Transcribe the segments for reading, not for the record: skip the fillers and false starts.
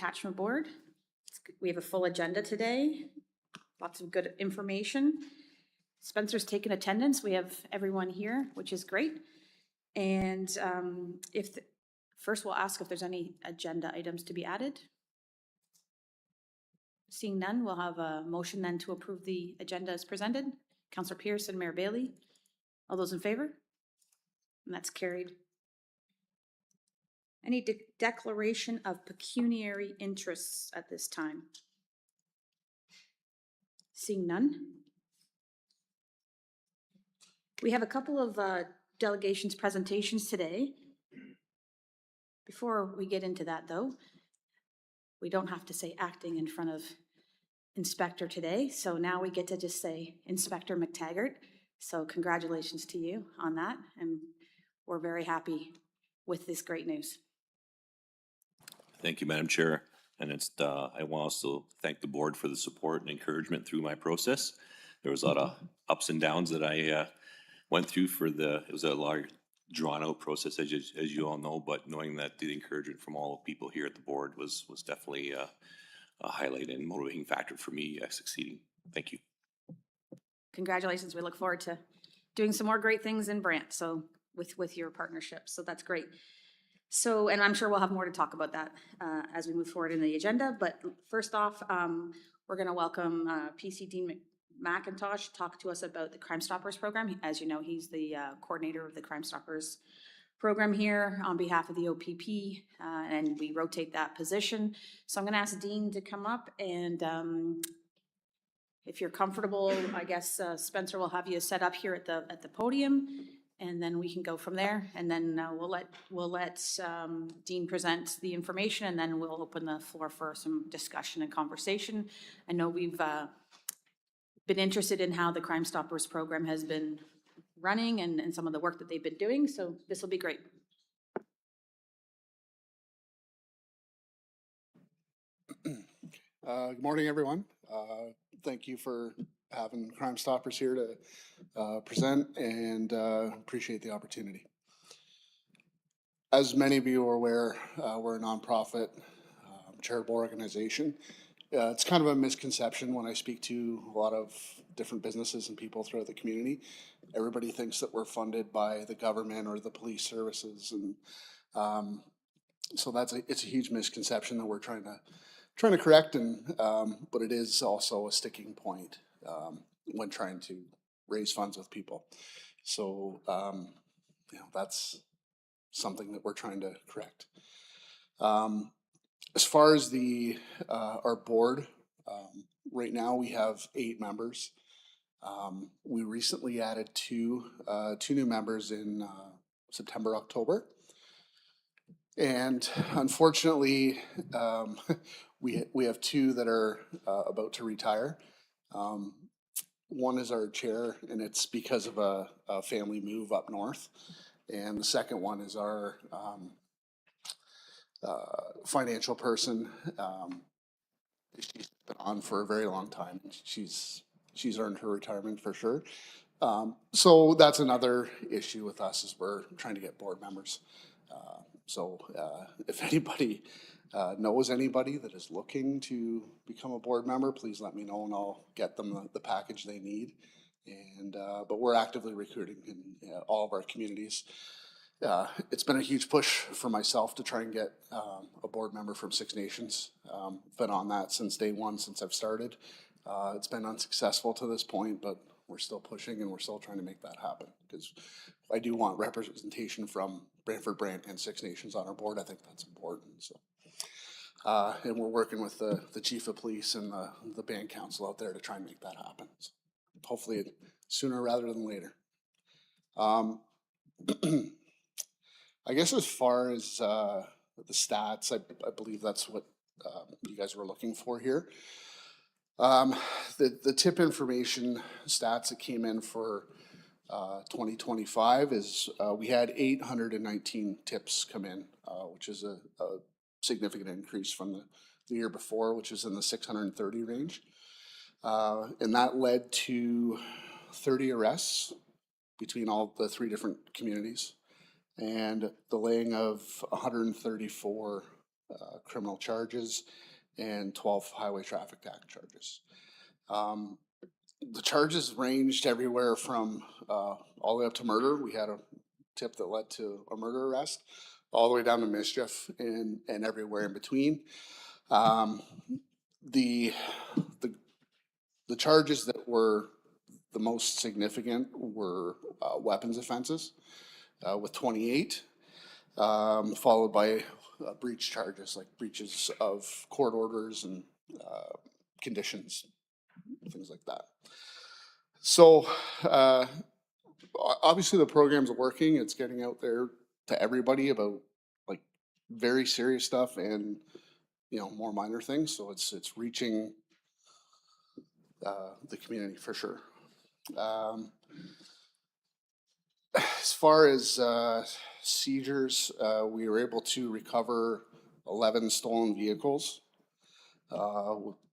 Detachment Board. We have a full agenda today, lots of good information. Spencer's taken attendance. We have everyone here, which is great. And first we'll ask if there's any agenda items to be added. Seeing none, we'll have a motion then to approve the agenda as presented. Councillor Pierce and Mayor Bailey. All those in favor? And that's carried. Any declaration of pecuniary interests at this time? Seeing none. We have a couple of delegations presentations today. Before we get into that though, we don't have to say acting in front of Inspector today. So now we get to just say Inspector McTaggart. So congratulations to you on that. And we're very happy with this great news. Thank you, Madam Chair. And I want to also thank the board for the support and encouragement through my process. There was a lot of ups and downs that I went through it was a large drawn out process, as you all know, but knowing that the encouragement from all people here at the board was definitely a highlight and motivating factor for me succeeding. Thank you. Congratulations. We look forward to doing some more great things in Brant. So with your partnership. So that's great. So, and I'm sure we'll have more to talk about that as we move forward in the agenda. But first off, we're going to welcome PC Dean McIntosh to talk to us about the Crime Stoppers program. As you know, he's the coordinator of the Crime Stoppers program here on behalf of the O.P.P. And we rotate that position. So I'm going to ask Dean to come up, and if you're comfortable, I guess Spencer will have you set up here at the podium, and then we can go from there. And then we'll let Dean present the information, and then we'll open the floor for some discussion and conversation. I know we've been interested in how the Crime Stoppers program has been running and some of the work that they've been doing, so this will be great. Good morning, everyone. Thank you for having Crime Stoppers here to present, and appreciate the opportunity. As many of you are aware, we're a nonprofit charitable organization. It's kind of a misconception when I speak to a lot of different businesses and people throughout the community. Everybody thinks that we're funded by the government or the police services, and so it's a huge misconception that we're trying to correct, and but it is also a sticking point when trying to raise funds with people. So that's something that we're trying to correct. As far as our board, right now we have 8 members. We recently added two new members in September, October. And unfortunately, we have 2 that are about to retire. One is our chair, and it's because of a family move up north. And the second one is our financial person. She's been on for a very long time. She's earned her retirement for sure. So that's another issue with us, is we're trying to get board members. So if anybody knows anybody that is looking to become a board member, please let me know, and I'll get them the package they need. And but we're actively recruiting in all of our communities. It's been a huge push for myself to try and get a board member from Six Nations. Been on that since day one, since I've started. It's been unsuccessful to this point, but we're still pushing, and we're still trying to make that happen, because I do want representation from Brantford, Brant, and Six Nations on our board. I think that's important. So, and we're working with the chief of police and the band council out there to try and make that happen. So hopefully sooner rather than later. I guess as far as the stats, I believe that's what you guys were looking for here. The tip information stats that came in for 2025 is we had 819 tips come in, which is a significant increase from the year before, which is in the 630 range. And that led to 30 arrests between all the 3 different communities, and the laying of 134 criminal charges and 12 highway traffic act charges. The charges ranged everywhere from all the way up to murder. We had a tip that led to a murder arrest, all the way down to mischief and everywhere in between. The charges that were the most significant were weapons offenses with 28, followed by breach charges like breaches of court orders and conditions, things like that. So obviously the program's working. It's getting out there to everybody about like very serious stuff and more minor things. So it's reaching the community for sure. As far as seizures, we were able to recover 11 stolen vehicles,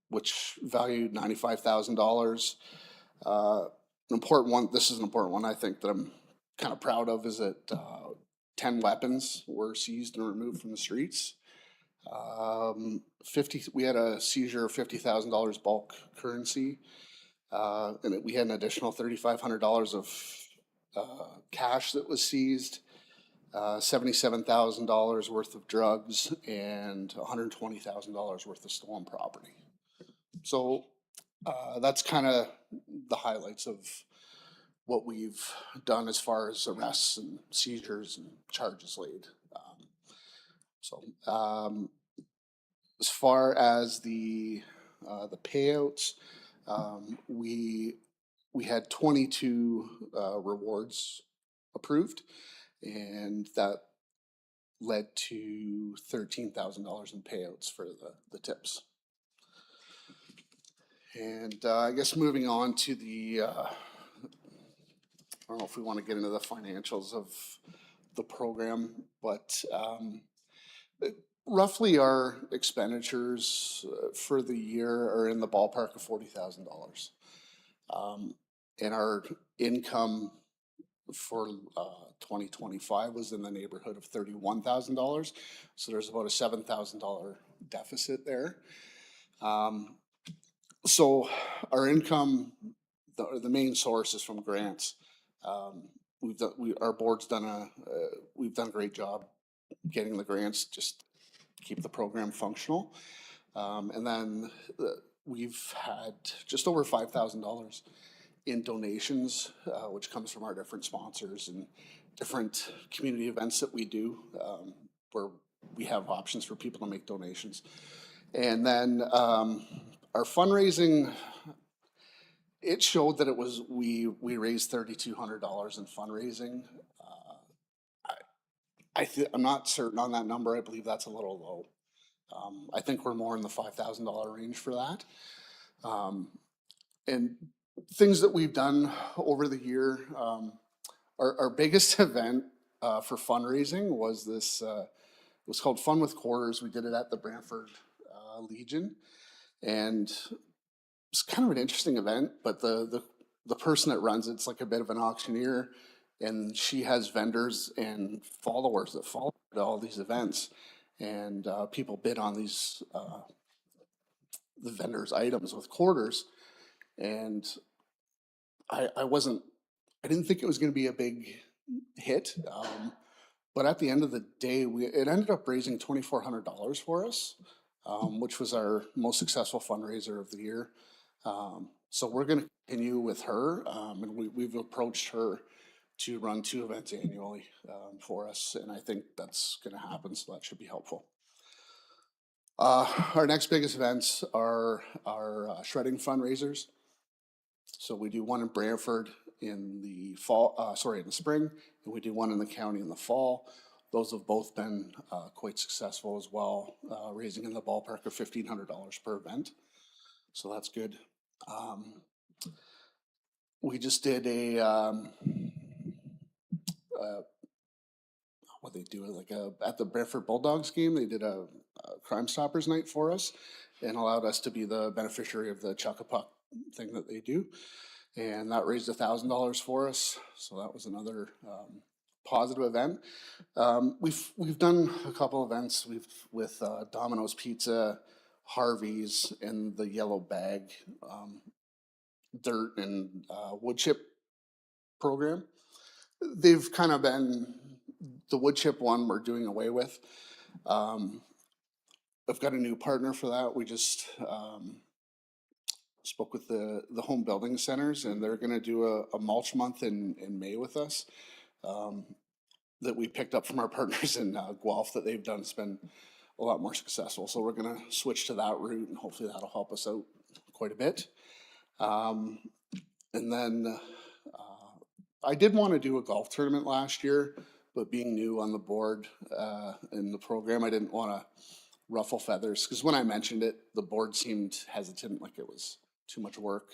which valued $95,000. Important one, this is an important one I think that I'm kind of proud of, is that 10 weapons were seized and removed from the streets. We had a seizure of $50,000 bulk currency, and we had an additional $3,500 of cash that was seized, $77,000 worth of drugs, and $120,000 worth of stolen property. So that's kind of the highlights of what we've done as far as arrests and seizures and charges laid. As far as the payouts, we had 22 rewards approved, and that led to $13,000 in payouts for the tips. And I guess moving on to the, I don't know if we want to get into the financials of the program, but roughly our expenditures for the year are in the ballpark of $40,000. And our income for 2025 was in the neighborhood of $31,000. So there's about a $7,000 deficit there. So our income, the main source is from grants. Our board's we've done a great job getting the grants, just keep the program functional. And then we've had just over $5,000 in donations, which comes from our different sponsors and different community events that we do, where we have options for people to make donations. And then our fundraising, it showed that we raised $3,200 in fundraising. I'm not certain on that number. I believe that's a little low. I think we're more in the $5,000 range for that. And things that we've done over the year, our biggest event for fundraising was this, it was called Fun with Quarters. We did it at the Brantford Legion, and it's kind of an interesting event, but the person that runs it's like a bit of an auctioneer, and she has vendors and followers that follow to all these events, and people bid on these the vendors' items with quarters, and I didn't think it was going to be a big hit, but at the end of the day, it ended up raising $2,400 for us, which was our most successful fundraiser of the year. So we're going to continue with her, and we've approached her to run 2 events annually for us, and I think that's going to happen, so that should be helpful. Our next biggest events are our shredding fundraisers. So we do one in Brantford in the in the spring, and we do one in the county in the fall. Those have both been quite successful as well, raising in the ballpark of $1,500 per event. So that's good. We just did what they do, at the Brantford Bulldogs game, they did a Crime Stoppers night for us and allowed us to be the beneficiary of the Chuck-a-Puck thing that they do. And that raised $1,000 for us. So that was another positive event. We've done a couple events. With Domino's Pizza, Harvey's, and the Yellow Bag dirt and wood chip program. They've kind of been the wood chip one we're doing away with. I've got a new partner for that. We just spoke with the home building centers, and they're going to do a mulch month in May with us. That we picked up from our partners in Guelph that they've done. It's been a lot more successful. So we're going to switch to that route, and hopefully that'll help us out quite a bit. And then I did want to do a golf tournament last year, but being new on the board in the program, I didn't want to ruffle feathers, because when I mentioned it, the board seemed hesitant, like it was too much work.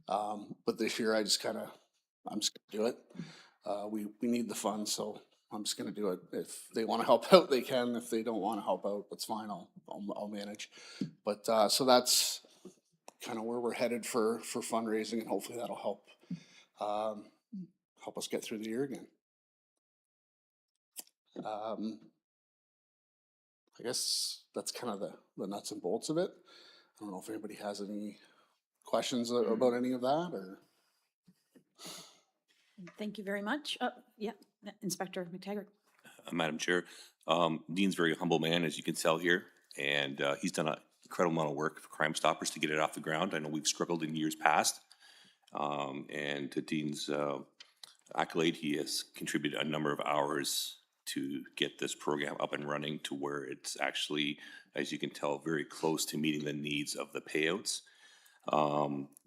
But this year I'm just gonna do it. We need the funds, so I'm just gonna do it. If they want to help out, they can. If they don't want to help out, that's fine. I'll manage. But so that's kind of where we're headed for fundraising, and hopefully that'll help help us get through the year again. I guess that's kind of the nuts and bolts of it. I don't know if anybody has any questions about any of that, or. Thank you very much. Yeah, Inspector McTaggart. Madam Chair, Dean's a very humble man, as you can tell here, and he's done an incredible amount of work for Crime Stoppers to get it off the ground. I know we've struggled in years past, and to Dean's accolade, he has contributed a number of hours to get this program up and running to where it's actually, as you can tell, very close to meeting the needs of the payouts.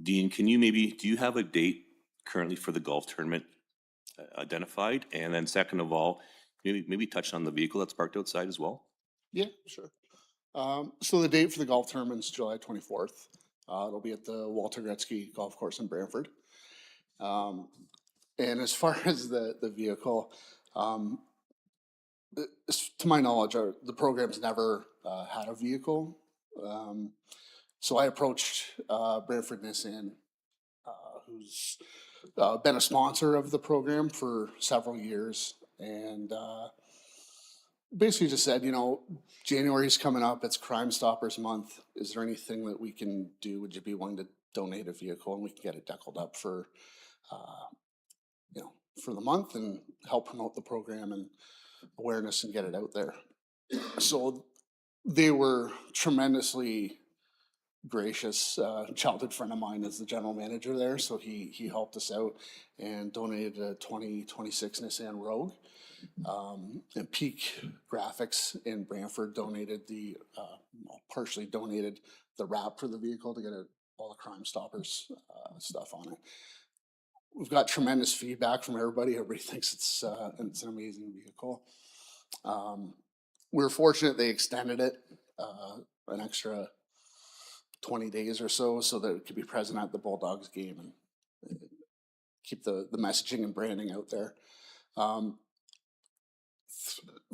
Dean, do you have a date currently for the golf tournament identified? And then second of all, maybe touch on the vehicle that's parked outside as well. Yeah, sure. So the date for the golf tournament is July 24th. It'll be at the Walter Gretzky Golf Course in Brantford. And as far as the vehicle, to my knowledge, the program's never had a vehicle. So I approached Brantford Nissan, who's been a sponsor of the program for several years, and basically just said, January's coming up, it's Crime Stoppers month. Is there anything that we can do? Would you be willing to donate a vehicle, and we can get it deckled up for, for the month and help promote the program and awareness and get it out there. So they were tremendously gracious. Childhood friend of mine is the general manager there, so he helped us out and donated a 2026 Nissan Rogue. And Peak Graphics in Brantford donated partially donated the wrap for the vehicle to get all the Crime Stoppers stuff on it. We've got tremendous feedback from everybody. Everybody thinks it's an amazing vehicle. We were fortunate they extended it an extra 20 days or so that it could be present at the Bulldogs game and keep the messaging and branding out there.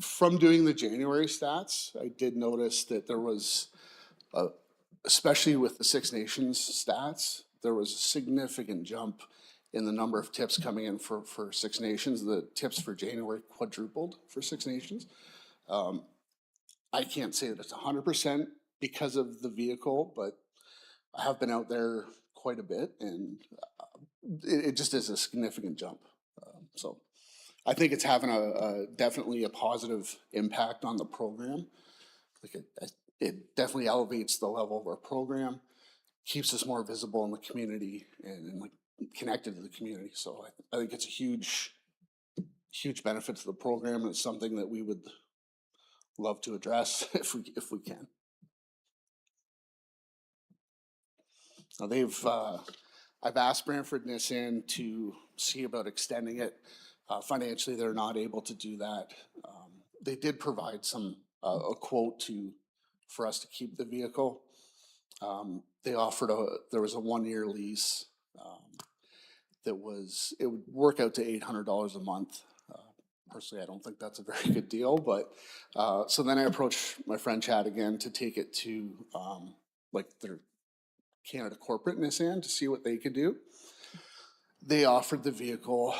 From doing the January stats, I did notice that there was, especially with the Six Nations stats, there was a significant jump in the number of tips coming in for Six Nations. The tips for January quadrupled for Six Nations. I can't say that it's 100% because of the vehicle, but I have been out there quite a bit, and it just is a significant jump. So I think it's having definitely a positive impact on the program. Like it definitely elevates the level of our program, keeps us more visible in the community and like connected to the community. So I think it's a huge benefit to the program, and it's something that we would love to address if we can. Now I've asked Brantford Nissan to see about extending it. Financially, they're not able to do that. They did provide a quote for us to keep the vehicle. They offered there was a 1-year lease it would work out to $800 a month. Personally, I don't think that's a very good deal, but so then I approached my friend Chad again to take it to like their Canada corporate Nissan to see what they could do. They offered the vehicle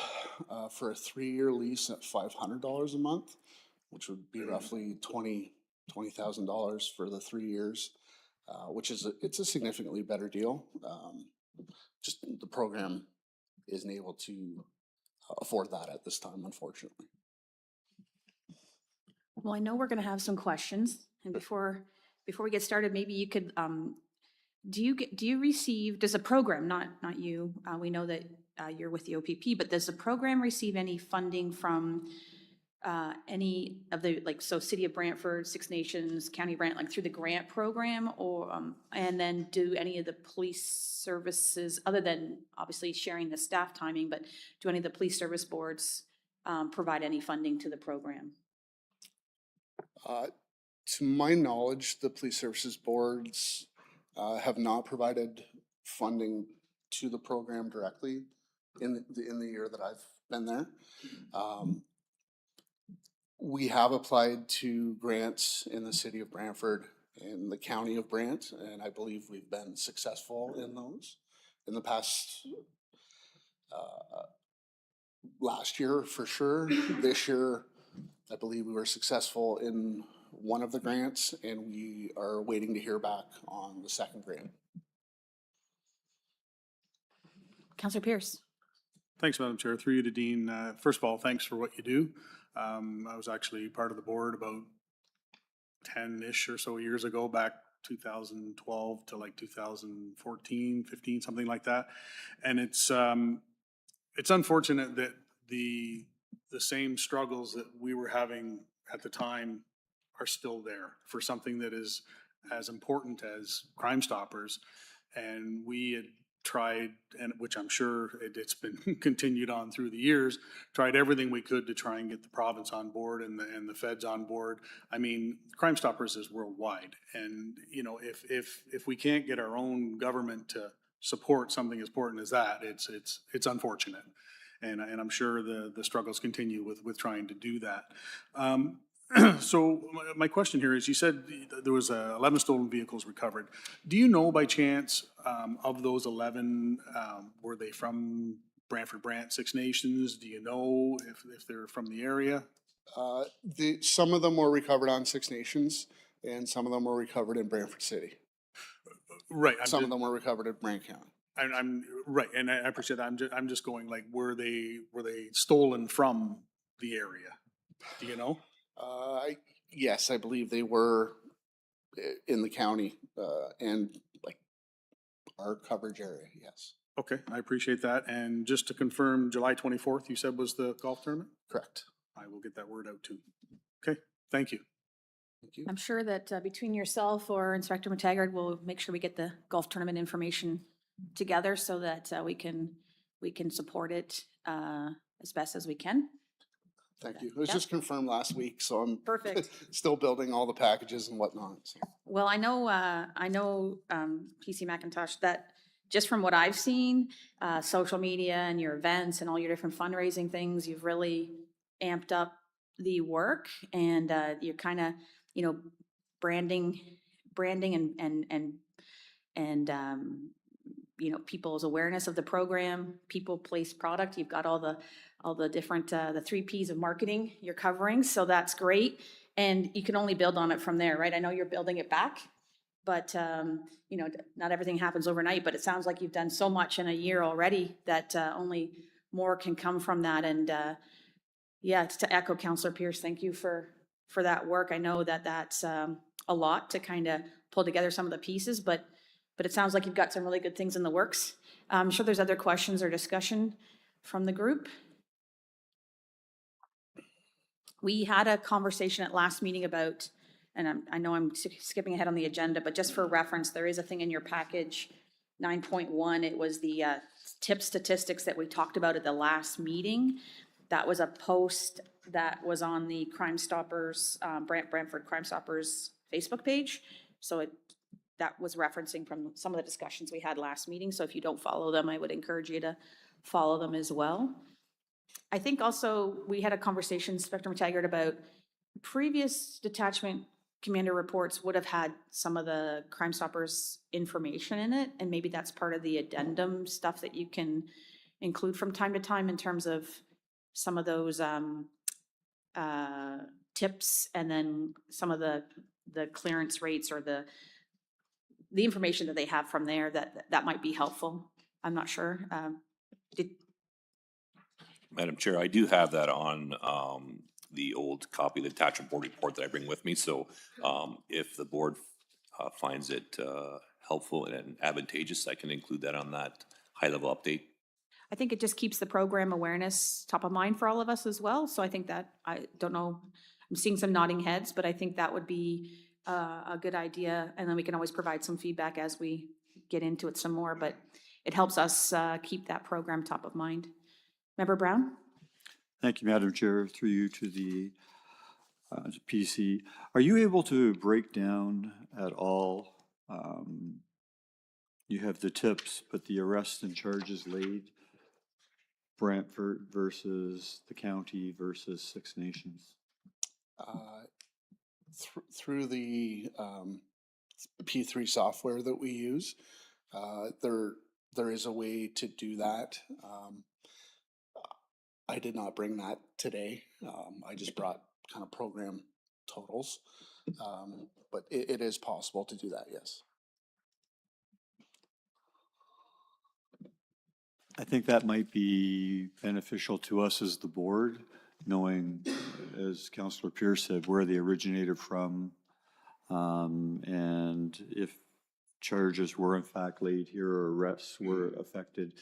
for a 3-year lease at $500 a month, which would be roughly $20,000 for the 3 years, which is it's a significantly better deal. Just the program isn't able to afford that at this time, unfortunately. Well, I know we're going to have some questions, and before we get started, maybe you could, do you receive, does the program, not you, we know that you're with the O.P.P, but does the program receive any funding from any of the, like, so City of Brantford, Six Nations, County Brant, like through the grant program, or, and then do any of the police services, other than obviously sharing the staff timing, but do any of the police service boards provide any funding to the program? To my knowledge, the police services boards have not provided funding to the program directly in the year that I've been there. We have applied to grants in the city of Brantford and the county of Brant, and I believe we've been successful in those in the past. Last year for sure. This year, I believe we were successful in one of the grants, and we are waiting to hear back on the second grant. Councillor Pierce. Thanks, Madam Chair. Through you to Dean. First of all, thanks for what you do. I was actually part of the board about 10-ish or so years ago, back 2012 to like 2014, 15, something like that. And it's unfortunate that the same struggles that we were having at the time are still there for something that is as important as Crime Stoppers. And we had tried, and which I'm sure it's been continued on through the years, tried everything we could to try and get the province on board and the feds on board. I mean, Crime Stoppers is worldwide. And, you know, if we can't get our own government to support something as important as that, it's unfortunate. And I'm sure the struggles continue with trying to do that. So my question here is, you said there was 11 stolen vehicles recovered. Do you know by chance of those 11, were they from Brantford Brant, Six Nations? Do you know if they're from the area? Some of them were recovered on Six Nations, and some of them were recovered in Brantford City. Right. Some of them were recovered at Brant County. I'm right, and I appreciate that. I'm just going, like, were they stolen from the area? Do you know? Yes, I believe they were in the county and like our coverage area. Yes. Okay, I appreciate that. And just to confirm, July 24th, you said was the golf tournament? Correct. I will get that word out too. Okay, thank you. Thank you. I'm sure that between yourself or Inspector McTaggart, we'll make sure we get the golf tournament information together so that we can support it as best as we can. Thank you. It was Yep. just confirmed last week, so I'm Perfect. still building all the packages and whatnot. So. Well, I know PC McIntosh, that just from what I've seen, social media and your events and all your different fundraising things, you've really amped up the work, and you're kind of, you know, branding and you know, people's awareness of the program, people, place, product. You've got all the different, the 3 Ps of marketing you're covering. So that's great. And you can only build on it from there, right? I know you're building it back, but you know, not everything happens overnight, but it sounds like you've done so much in a year already that only more can come from that. And yeah, to echo Councillor Pierce, thank you for that work. I know that that's a lot to kind of pull together some of the pieces, but it sounds like you've got some really good things in the works. I'm sure there's other questions or discussion from the group. We had a conversation at last meeting about, and I know I'm skipping ahead on the agenda, but just for reference, there is a thing in your package, 9.1. It was the tip statistics that we talked about at the last meeting. That was a post that was on the Crime Stoppers, Brantford Crime Stoppers Facebook page. So that was referencing from some of the discussions we had last meeting. So if you don't follow them, I would encourage you to follow them as well. I think also we had a conversation, Inspector McTaggart, about previous detachment commander reports would have had some of the Crime Stoppers information in it, and maybe that's part of the addendum stuff that you can include from time to time in terms of some of those tips, and then some of the clearance rates or the information that they have from there, that might be helpful. I'm not sure. Did, Madam Chair, I do have that on the old copy of the Detachment Board report that I bring with me. So if the board finds it helpful and advantageous, I can include that on that high-level update. I think it just keeps the program awareness top of mind for all of us as well. So I think that, I don't know, I'm seeing some nodding heads, but I think that would be a good idea. And then we can always provide some feedback as we get into it some more, but it helps us keep that program top of mind. Member Brown? Thank you, Madam Chair. Through you to the PC. Are you able to break down at all, you have the tips, but the arrests and charges laid, Brantford versus the county versus Six Nations? Through the P3 software that we use, there is a way to do that. I did not bring that today. I just brought kind of program totals, but it is possible to do that, yes. I think that might be beneficial to us as the board, knowing, as Councillor Pierce said, where they originated from, and if charges were in fact laid here or arrests were affected,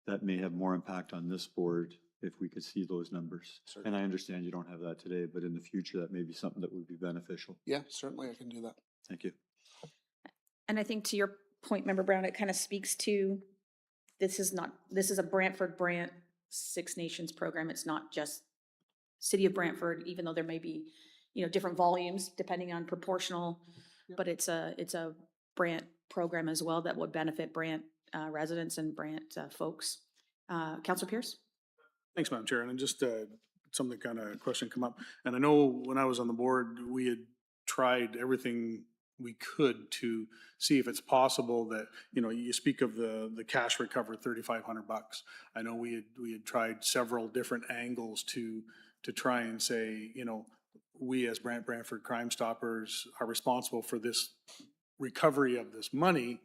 that may have more impact on this board if we could see those numbers. Certainly. And I understand you don't have that today, but in the future, that may be something that would be beneficial. Yeah, certainly I can do that. Thank you. And I think to your point, Member Brown, it kind of speaks to, this is a Brantford Brant Six Nations program. It's not just City of Brantford, even though there may be, different volumes depending on proportional, but it's a Brant program as well that would benefit Brant residents and Brant folks. Councillor Pierce? Thanks, Madam Chair. And just something kind of question come up. And I know when I was on the board, we had tried everything we could to see if it's possible that, you speak of the cash recovered $3,500. I know we had tried several different angles to try and say, we as Brantford Crime Stoppers are responsible for this recovery of this money.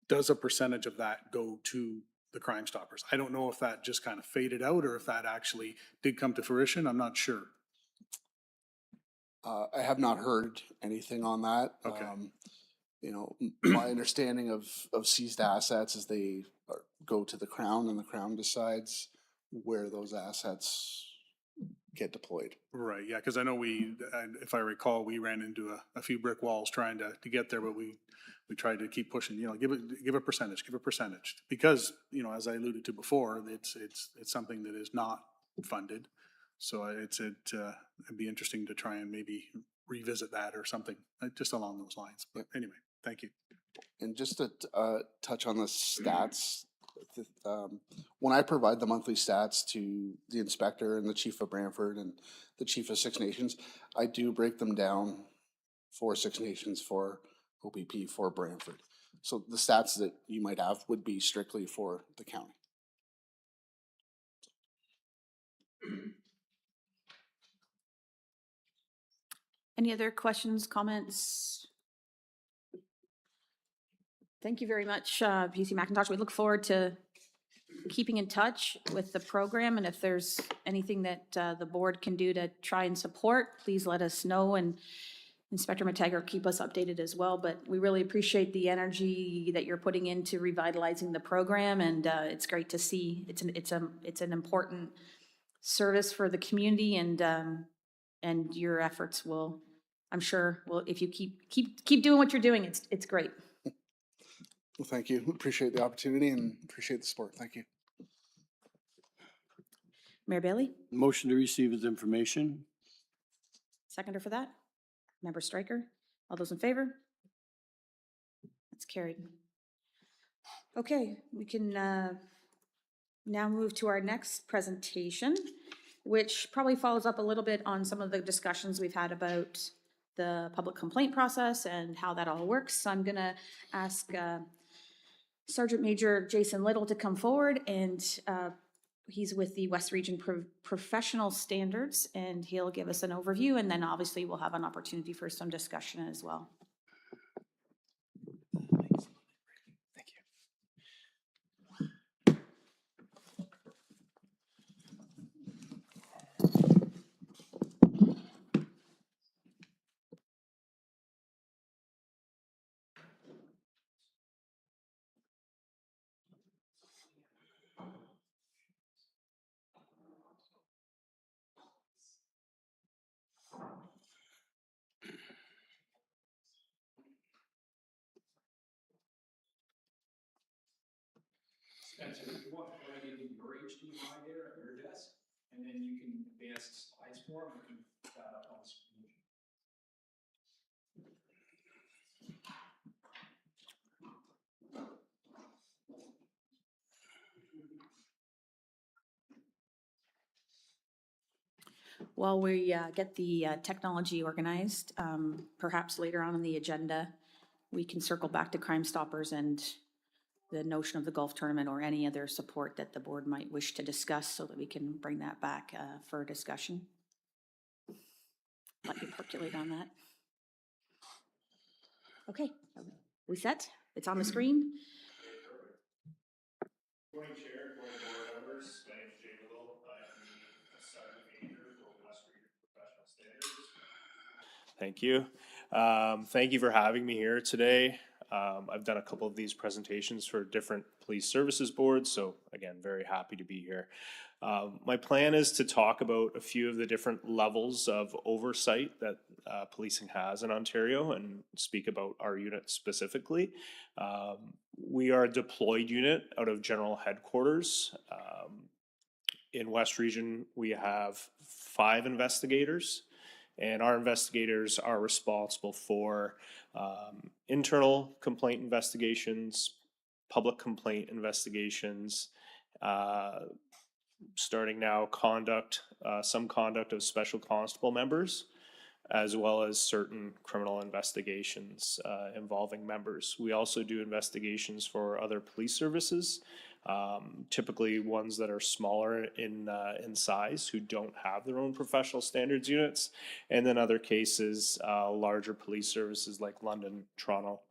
Does a percentage of that go to the Crime Stoppers? I don't know if that just kind of faded out or if that actually did come to fruition. I'm not sure. I have not heard anything on that. Okay. My understanding of seized assets is they go to the Crown, and the Crown decides where those assets get deployed. Right, yeah, because I know if I recall, we ran into a few brick walls trying to get there, but we tried to keep pushing, give a percentage, because, as I alluded to before, it's something that is not funded. So it'd be interesting to try and maybe revisit that or something, just along those lines. But anyway, thank you. And just to touch on the stats, when I provide the monthly stats to the inspector and the chief of Brantford and the chief of Six Nations, I do break them down for Six Nations, for O.P.P, for Brantford. So the stats that you might have would be strictly for the county. Any other questions, comments? Thank you very much, PC McIntosh. We look forward to keeping in touch with the program, and if there's anything that the board can do to try and support, please let us know, and Inspector Matagger keep us updated as well. But we really appreciate the energy that you're putting into revitalizing the program, and it's great to see. It's an important service for the community, and your efforts will, I'm sure, if you keep doing what you're doing, it's great. Well, thank you. Appreciate the opportunity and appreciate the support. Thank you. Mayor Bailey? Motion to receive as information. Seconder for that? Member Stryker? All those in favor? That's carried. Okay, we can now move to our next presentation, which probably follows up a little bit on some of the discussions we've had about the public complaint process and how that all works. So I'm going to ask Sergeant Major Jason Little to come forward, and he's with the West Region Professional Standards, and he'll give us an overview, and then obviously we'll have an opportunity for some discussion as well. Thank you. Spencer, if you want, go ahead and give your HDMI there at your desk, and then you can advance the slides for them. We can put that up on the screen. While we get the technology organized, perhaps later on in the agenda, we can circle back to Crime Stoppers and the notion of the golf tournament or any other support that the board might wish to discuss so that we can bring that back for discussion. Let you percolate on that. Okay, we set? It's on the screen? Morning, Chair, morning, board members. My name is Jay Little. I'm the Sergeant Major for West Region Professional Standards. Thank you. Thank you for having me here today. I've done a couple of these presentations for different police services boards, so again, very happy to be here. My plan is to talk about a few of the different levels of oversight that policing has in Ontario and speak about our unit specifically. We are a deployed unit out of General Headquarters. In West Region, we have 5 investigators, and our investigators are responsible for internal complaint investigations, public complaint investigations, starting now some conduct of special constable members, as well as certain criminal investigations involving members. We also do investigations for other police services, typically ones that are smaller in size, who don't have their own professional standards units, and then other cases, larger police services like London, Toronto,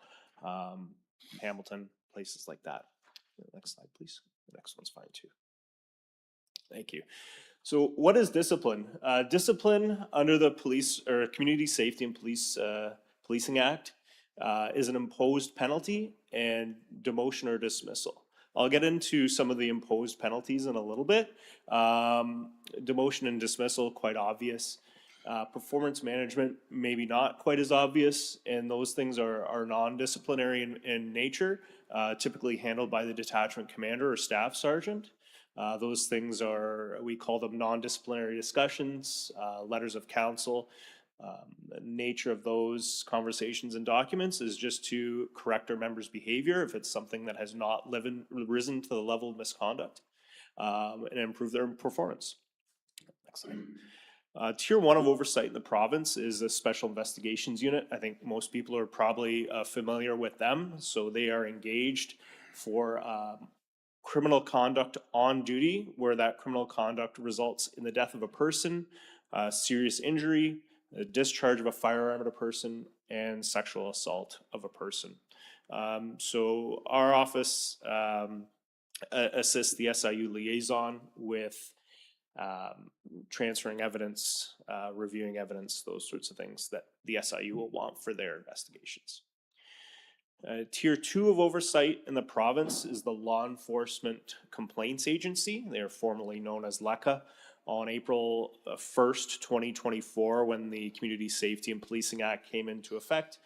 Hamilton, places like that. Next slide, please. The next one's fine too. Thank you. So what is discipline? Discipline under the Police or Community Safety and Policing Act is an imposed penalty and demotion or dismissal. I'll get into some of the imposed penalties in a little bit. Demotion and dismissal, quite obvious. Performance management, maybe not quite as obvious, and those things are non-disciplinary in nature, typically handled by the detachment commander or staff sergeant. Those things we call them non-disciplinary discussions, letters of counsel. The nature of those conversations and documents is just to correct our members' behavior if it's something that has not risen to the level of misconduct, and improve their performance. Next slide. Tier 1 of oversight in the province is a special investigations unit. I think most people are probably familiar with them. So they are engaged for criminal conduct on duty, where that criminal conduct results in the death of a person, serious injury, the discharge of a firearm at a person, and sexual assault of a person. So our office assists the SIU liaison with transferring evidence, reviewing evidence, those sorts of things that the SIU will want for their investigations. Tier 2 of oversight in the province is the Law Enforcement Complaints Agency. They are formerly known as LECA. On April 1st, 2024, when the Community Safety and Policing Act came into effect,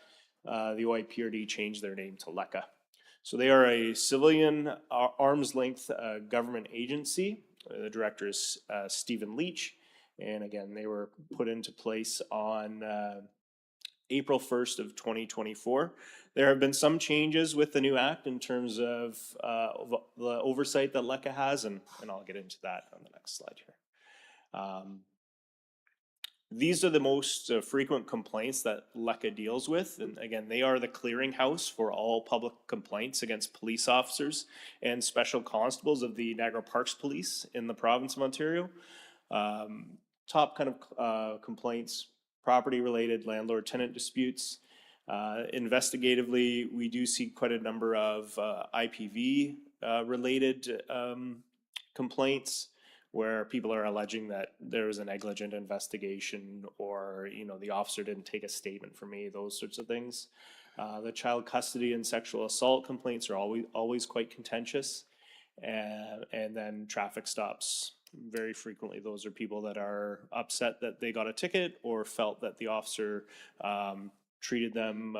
the OIPRD changed their name to LECA. So they are a civilian arm's length government agency. The director is Stephen Leach. And again, they were put into place on April 1st of 2024. There have been some changes with the new act in terms of the oversight that LECA has, and I'll get into that on the next slide here. These are the most frequent complaints that LECA deals with. And again, they are the clearinghouse for all public complaints against police officers and special constables of the Niagara Parks Police in the province of Ontario. Top kind of complaints, property-related landlord-tenant disputes. Investigatively, we do see quite a number of IPV related complaints where people are alleging that there was a negligent investigation, or the officer didn't take a statement for me, those sorts of things. The child custody and sexual assault complaints are always quite contentious. And then traffic stops. Very frequently, those are people that are upset that they got a ticket or felt that the officer treated them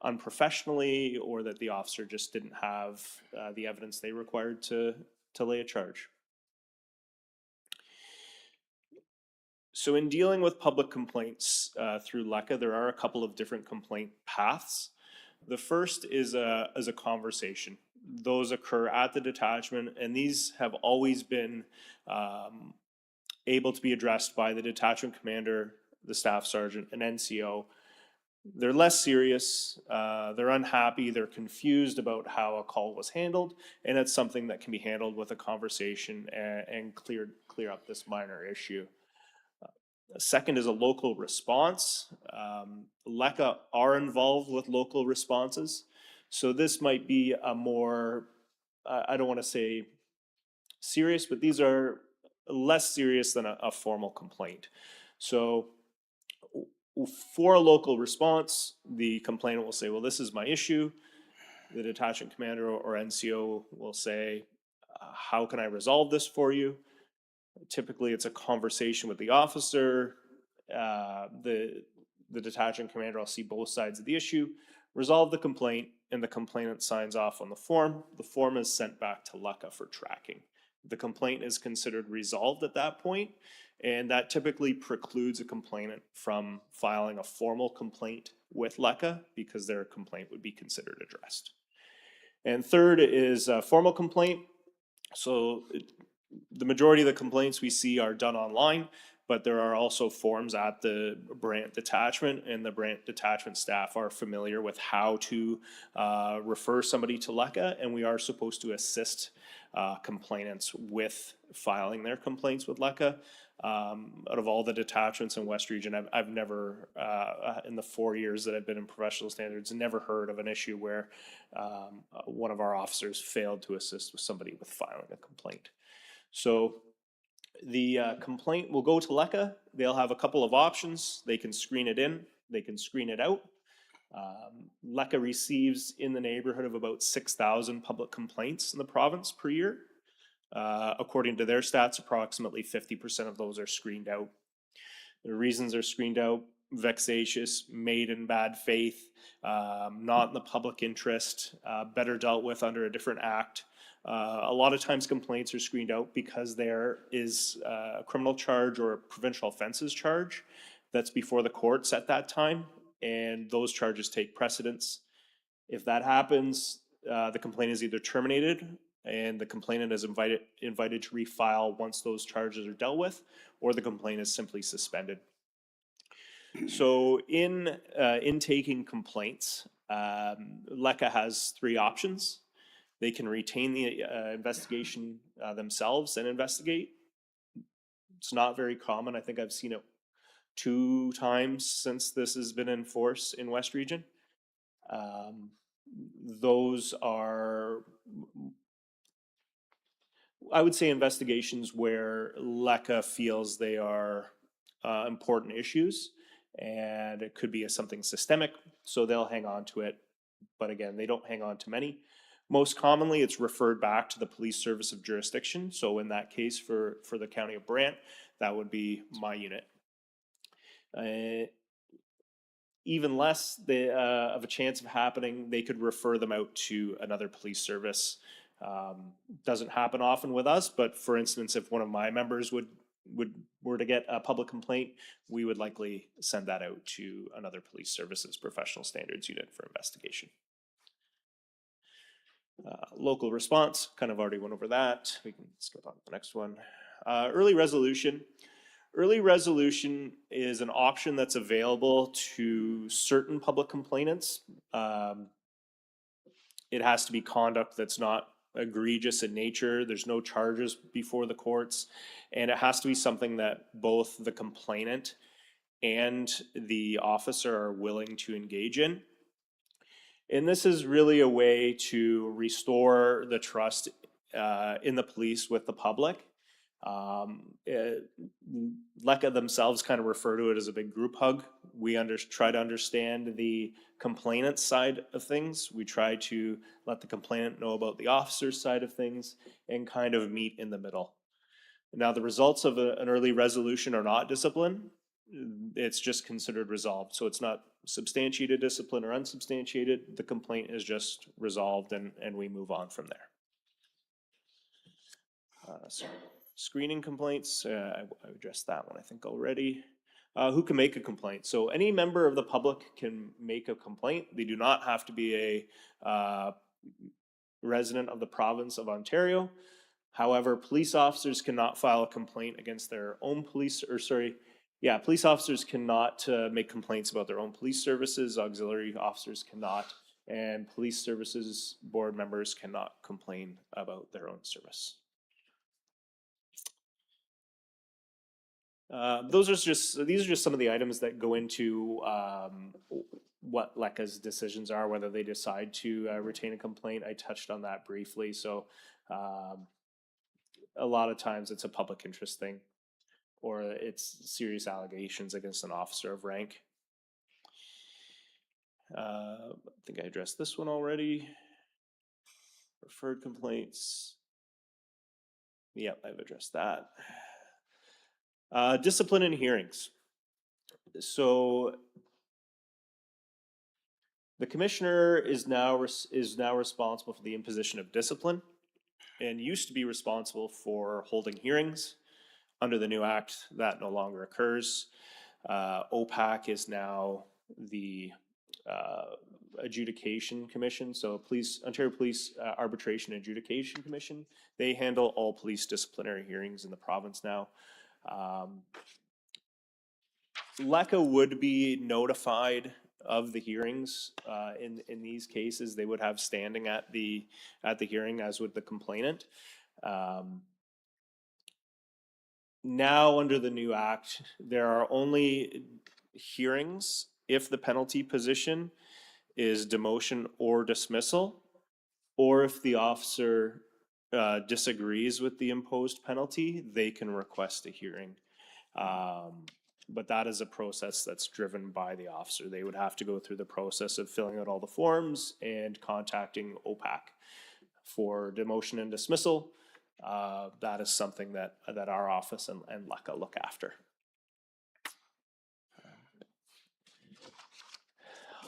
unprofessionally, or that the officer just didn't have the evidence they required to lay a charge. So in dealing with public complaints through LECA, there are a couple of different complaint paths. The first is a conversation. Those occur at the detachment, and these have always been able to be addressed by the detachment commander, the staff sergeant, and NCO. They're less serious, they're unhappy, they're confused about how a call was handled, and it's something that can be handled with a conversation and clear up this minor issue. Second is a local response. LECA are involved with local responses. So this might be a more, I don't want to say serious, but these are less serious than a formal complaint. So for a local response, the complainant will say, well, this is my issue. The detachment commander or NCO will say, how can I resolve this for you? Typically, it's a conversation with the officer. The detachment commander will see both sides of the issue, resolve the complaint, and the complainant signs off on the form. The form is sent back to LECA for tracking. The complaint is considered resolved at that point, and that typically precludes a complainant from filing a formal complaint with LECA because their complaint would be considered addressed. And third is a formal complaint. So the majority of the complaints we see are done online, but there are also forms at the Brant detachment, and the Brant detachment staff are familiar with how to refer somebody to LECA, and we are supposed to assist complainants with filing their complaints with LECA. Out of all the detachments in West Region, I've never, in the 4 years that I've been in professional standards, never heard of an issue where one of our officers failed to assist with somebody with filing a complaint. So the complaint will go to LECA. They'll have a couple of options. They can screen it in, they can screen it out. LECA receives in the neighborhood of about 6,000 public complaints in the province per year. According to their stats, approximately 50% of those are screened out. The reasons they're screened out: vexatious, made in bad faith, not in the public interest, better dealt with under a different act. A lot of times complaints are screened out because there is a criminal charge or a provincial offenses charge that's before the courts at that time, and those charges take precedence. If that happens, the complaint is either terminated and the complainant is invited to refile once those charges are dealt with, or the complaint is simply suspended. So in taking complaints, LECA has three options. They can retain the investigation themselves and investigate. It's not very common. I think I've seen it 2 times since this has been in force in West Region. Those are, I would say, investigations where LECA feels they are important issues, and it could be something systemic, so they'll hang on to it. But again, they don't hang on to many. Most commonly, it's referred back to the police service of jurisdiction. So in that case, for the county of Brant, that would be my unit. Even less of a chance of happening, they could refer them out to another police service. Doesn't happen often with us, but for instance, if one of my members were to get a public complaint, we would likely send that out to another police services professional standards unit for investigation. Local response, kind of already went over that. We can skip on to the next one. Early resolution. Early resolution is an option that's available to certain public complainants. It has to be conduct that's not egregious in nature. There's no charges before the courts. And it has to be something that both the complainant and the officer are willing to engage in. And this is really a way to restore the trust in the police with the public. LECA themselves kind of refer to it as a big group hug. We try to understand the complainant side of things. We try to let the complainant know about the officer's side of things and kind of meet in the middle. Now, the results of an early resolution are not discipline. It's just considered resolved. So it's not substantiated discipline or unsubstantiated. The complaint is just resolved and we move on from there. So screening complaints, I addressed that one I think already. Who can make a complaint? So any member of the public can make a complaint. They do not have to be a resident of the province of Ontario. However, police officers cannot file a complaint against their own police officers cannot make complaints about their own police services. Auxiliary officers cannot, and police services board members cannot complain about their own service. These are just some of the items that go into what LECA's decisions are, whether they decide to retain a complaint. I touched on that briefly. So a lot of times it's a public interest thing, or it's serious allegations against an officer of rank. I think I addressed this one already. Referred complaints. Yep, I've addressed that. Discipline in hearings. So the commissioner is now responsible for the imposition of discipline, and used to be responsible for holding hearings. Under the new act, that no longer occurs. O.P.P is now the adjudication commission. So Ontario Police Arbitration Adjudication Commission. They handle all police disciplinary hearings in the province now. LECA would be notified of the hearings in these cases. They would have standing at the hearing, as would the complainant. Now, under the new act, there are only hearings if the penalty position is demotion or dismissal, or if the officer disagrees with the imposed penalty, they can request a hearing. But that is a process that's driven by the officer. They would have to go through the process of filling out all the forms and contacting O.P.P for demotion and dismissal. That is something that our office and LECA look after.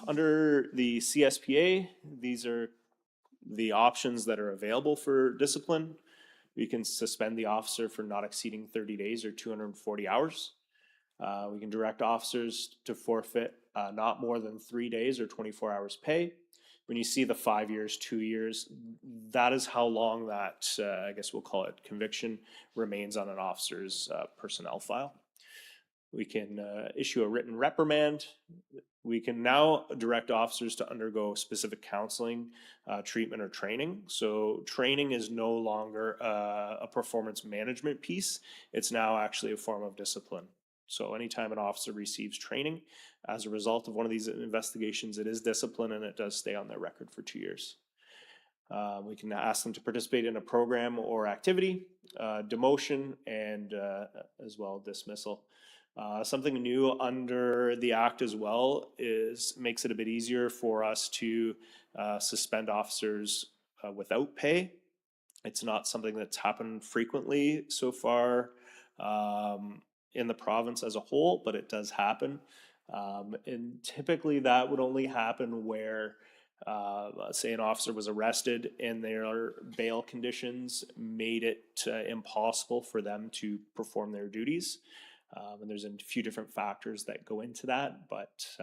Under the CSPA, these are the options that are available for discipline. We can suspend the officer for not exceeding 30 days or 240 hours. We can direct officers to forfeit not more than 3 days or 24 hours pay. When you see the 5 years, 2 years, that is how long that, I guess we'll call it conviction, remains on an officer's personnel file. We can issue a written reprimand. We can now direct officers to undergo specific counseling, treatment, or training. So training is no longer a performance management piece. It's now actually a form of discipline. So anytime an officer receives training as a result of one of these investigations, it is discipline and it does stay on their record for 2 years. We can ask them to participate in a program or activity, demotion, and as well dismissal. Something new under the act as well makes it a bit easier for us to suspend officers without pay. It's not something that's happened frequently so far in the province as a whole, but it does happen. And typically that would only happen where, let's say an officer was arrested and their bail conditions made it impossible for them to perform their duties. And there's a few different factors that go into that, but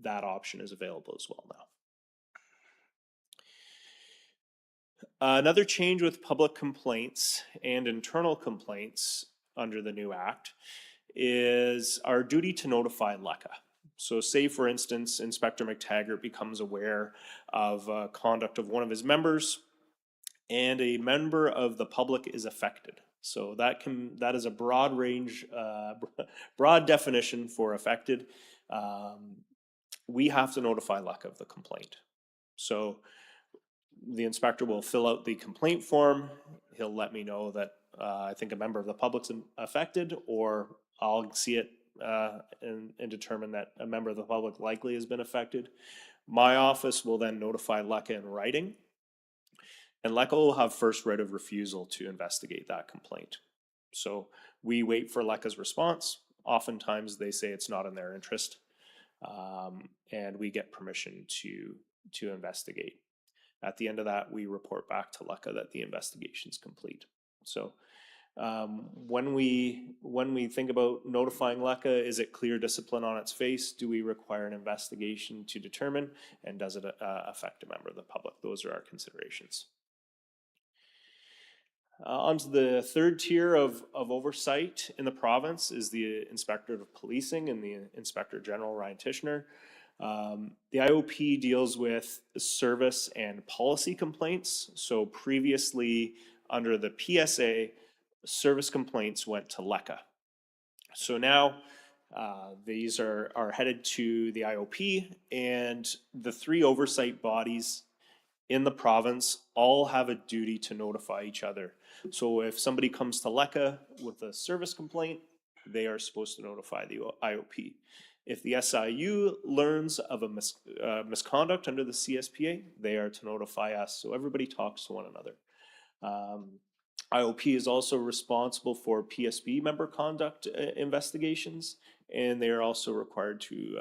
that option is available as well now. Another change with public complaints and internal complaints under the new act is our duty to notify LECA. So say, for instance, Inspector McTaggart becomes aware of conduct of one of his members, and a member of the public is affected. So that is a broad range, broad definition for affected. We have to notify LECA of the complaint. So the inspector will fill out the complaint form. He'll let me know that I think a member of the public's affected, or I'll see it and determine that a member of the public likely has been affected. My office will then notify LECA in writing, and LECA will have first right of refusal to investigate that complaint. So we wait for LECA's response. Oftentimes they say it's not in their interest, and we get permission to investigate. At the end of that, we report back to LECA that the investigation is complete. So when we think about notifying LECA, is it clear discipline on its face? Do we require an investigation to determine? And does it affect a member of the public? Those are our considerations. On to the third tier of oversight in the province is the Inspector of Policing and the Inspector General, Ryan Tishner. The IOP deals with service and policy complaints. So previously, under the PSA, service complaints went to LECA. So now these are headed to the IOP, and the three oversight bodies in the province all have a duty to notify each other. So if somebody comes to LECA with a service complaint, they are supposed to notify the IOP. If the SIU learns of a misconduct under the CSPA, they are to notify us. So everybody talks to one another. IOP is also responsible for PSB member conduct investigations, and they are also required to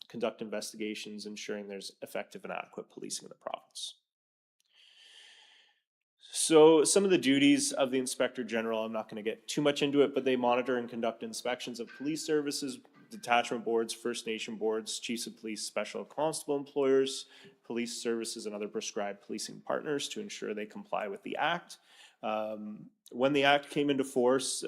conduct investigations ensuring there's effective and adequate policing in the province. So some of the duties of the Inspector General, I'm not going to get too much into it, but they monitor and conduct inspections of police services, detachment boards, First Nation boards, chiefs of police, special constable employers, police services, and other prescribed policing partners to ensure they comply with the Act. When the Act came into force,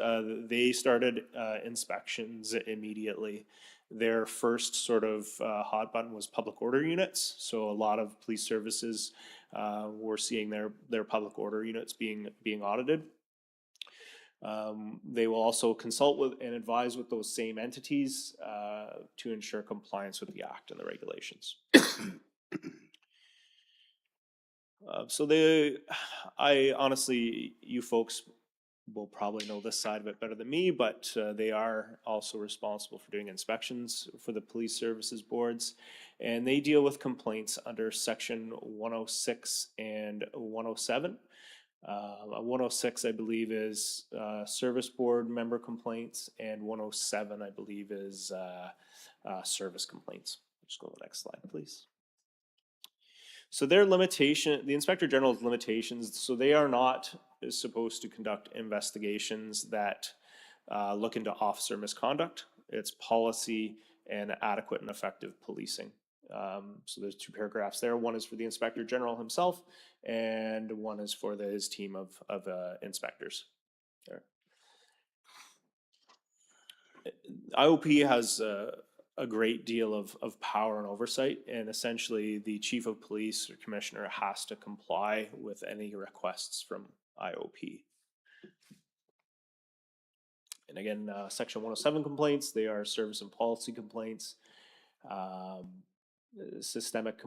they started inspections immediately. Their first sort of hot button was public order units. So a lot of police services were seeing their public order units being audited. They will also consult with and advise with those same entities to ensure compliance with the Act and the regulations. I honestly, you folks will probably know this side of it better than me, but they are also responsible for doing inspections for the police services boards, and they deal with complaints under section 106 and 107. 106, I believe, is service board member complaints, and 107, I believe, is service complaints. Just go to the next slide, please. So their limitation, the Inspector General's limitations, so they are not supposed to conduct investigations that look into officer misconduct. It's policy and adequate and effective policing. So there's two paragraphs there. One is for the Inspector General himself, and one is for his team of inspectors. There. IOP has a great deal of power and oversight, and essentially the chief of police or commissioner has to comply with any requests from IOP. And again, section 107 complaints, they are service and policy complaints. Systemic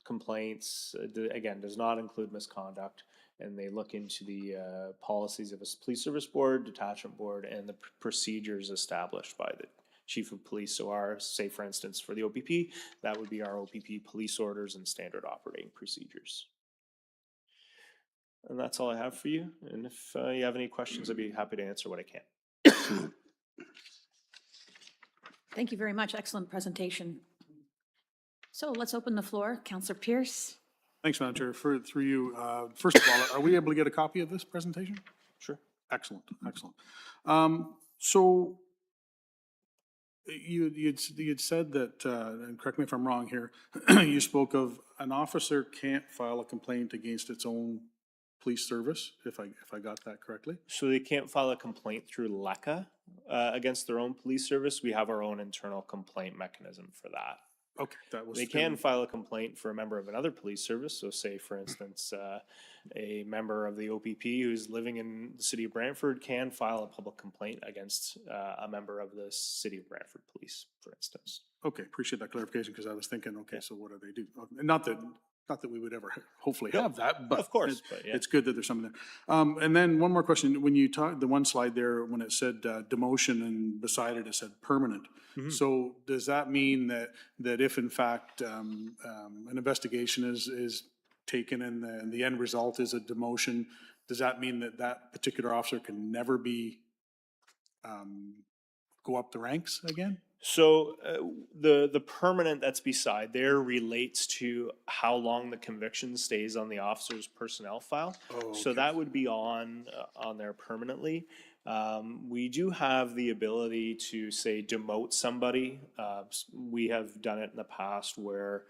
complaints, again, does not include misconduct, and they look into the policies of a police service board, detachment board, and the procedures established by the chief of police. So our, say for instance, for the O.P.P, that would be our O.P.P police orders and standard operating procedures. And that's all I have for you. And if you have any questions, I'd be happy to answer what I can. Thank you very much. Excellent presentation. So let's open the floor. Councillor Pierce. Thanks, Madam Chair. Through you, first of all, are we able to get a copy of this presentation? Sure. Excellent, excellent. So you'd said that, and correct me if I'm wrong here, you spoke of an officer can't file a complaint against its own police service, if I got that correctly. So they can't file a complaint through LECA. against their own police service, we have our own internal complaint mechanism for that. Okay, that was. They can file a complaint for a member of another police service. So say, for instance, a member of the O.P.P. who's living in the city of Brantford can file a public complaint against a member of the city of Brantford Police, for instance. Okay, appreciate that clarification, because I was thinking, okay, so what do they do? Not that we would ever hopefully have that, but. Of course, but yeah. It's good that there's something there. And then one more question, when you talk, the one slide there, when it said demotion and beside it, it said permanent. So does that mean that if in fact an investigation is taken and the end result is a demotion, does that mean that that particular officer can never be, go up the ranks again? So the permanent that's beside there relates to how long the conviction stays on the officer's personnel file. So okay. that would be on there permanently. We do have the ability to say demote somebody. We have done it in the past where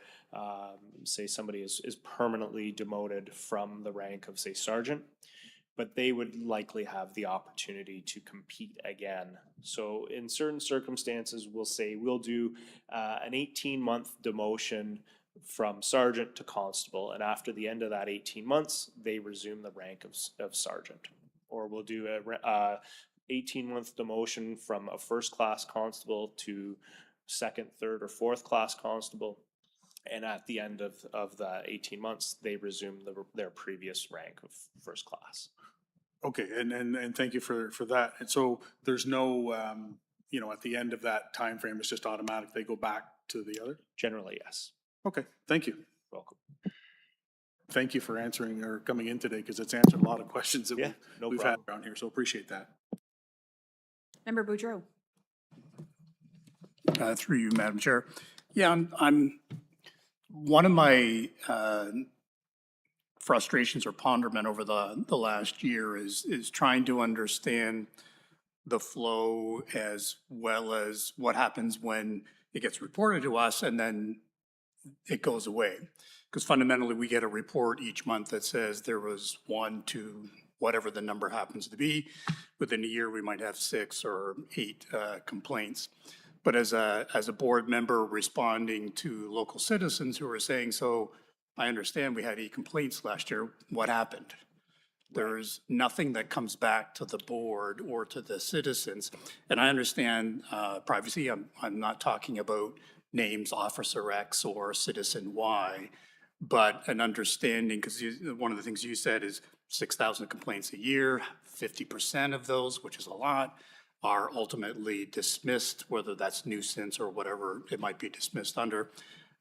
say somebody is permanently demoted from the rank of say sergeant, but they would likely have the opportunity to compete again. So in certain circumstances, we'll say we'll do an 18-month demotion from sergeant to constable, and after the end of that 18 months, they resume the rank of sergeant. Or we'll do a 18-month demotion from a first-class constable to second, third, or fourth-class constable, and at the end of the 18 months, they resume their previous rank of first class. Okay, and thank you for that. And so there's no, at the end of that time frame, it's just automatic, they go back to the other? Generally, yes. Okay, thank you. Welcome. Thank you for answering or coming in today, because it's answered a lot of questions that Yeah, no we've had problem. around here, so appreciate that. Member Boudreau. Through you, Madam Chair. Yeah, I'm one of my frustrations or ponderment over the last year is trying to understand the flow as well as what happens when it gets reported to us and then it goes away. Because fundamentally, we get a report each month that says there was 1, 2, whatever the number happens to be. Within a year, we might have 6 or 8 complaints. But as a board member responding to local citizens who are saying, so I understand we had 8 complaints last year, what happened? There's nothing that comes back to the board or to the citizens. And I understand privacy. I'm not talking about names, Officer X or Citizen Y, but an understanding, because one of the things you said is 6,000 complaints a year, 50% of those, which is a lot, are ultimately dismissed, whether that's nuisance or whatever it might be dismissed under.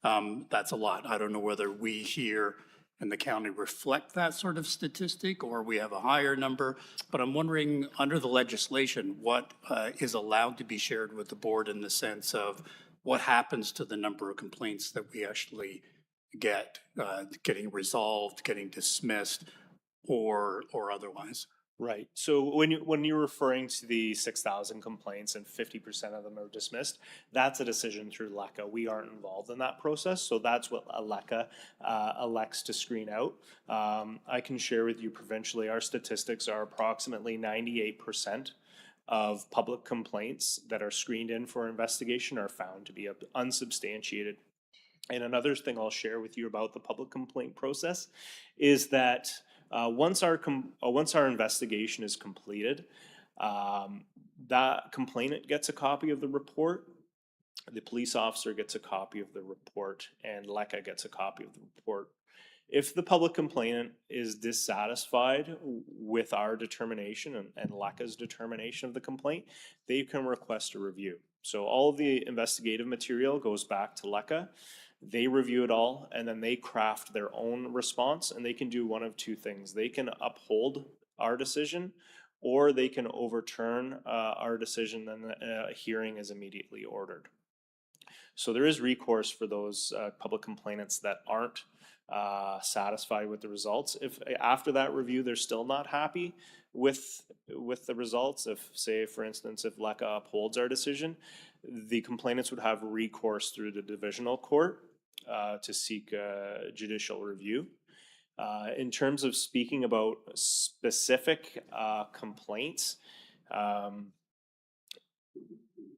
That's a lot. I don't know whether we here in the county reflect that sort of statistic or we have a higher number, but I'm wondering under the legislation, what is allowed to be shared with the board in the sense of what happens to the number of complaints that we actually get, getting resolved, getting dismissed, or otherwise. Right. So when you're referring to the 6,000 complaints and 50% of them are dismissed, that's a decision through LECA. We aren't involved in that process, so that's what LECA elects to screen out. I can share with you provincially, our statistics are approximately 98% of public complaints that are screened in for investigation are found to be unsubstantiated. And another thing I'll share with you about the public complaint process is that once our investigation is completed, that complainant gets a copy of the report, the police officer gets a copy of the report, and LECA gets a copy of the report. If the public complainant is dissatisfied with our determination and LECA's determination of the complaint, they can request a review. So all of the investigative material goes back to LECA. They review it all, and then they craft their own response, and they can do one of two things. They can uphold our decision, or they can overturn our decision, and a hearing is immediately ordered. So there is recourse for those public complainants that aren't satisfied with the results. If after that review they're still not happy with the results, if say for instance if LECA upholds our decision, the complainants would have recourse through the divisional court to seek judicial review. In terms of speaking about specific complaints,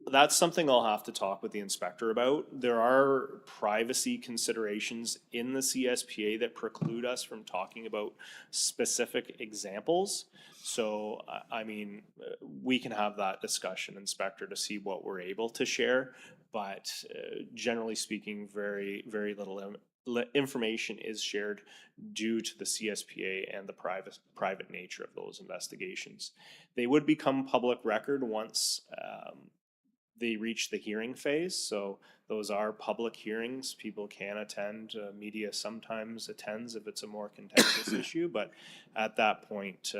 That's something I'll have to talk with the inspector about. There are privacy considerations in the CSPA that preclude us from talking about specific examples. So, I mean, we can have that discussion, inspector, to see what we're able to share. But generally speaking, very little information is shared due to the CSPA and the private nature of those investigations. They would become public record once they reach the hearing phase. So those are public hearings. People can attend. Media sometimes attends if it's a more contentious issue. But at that point,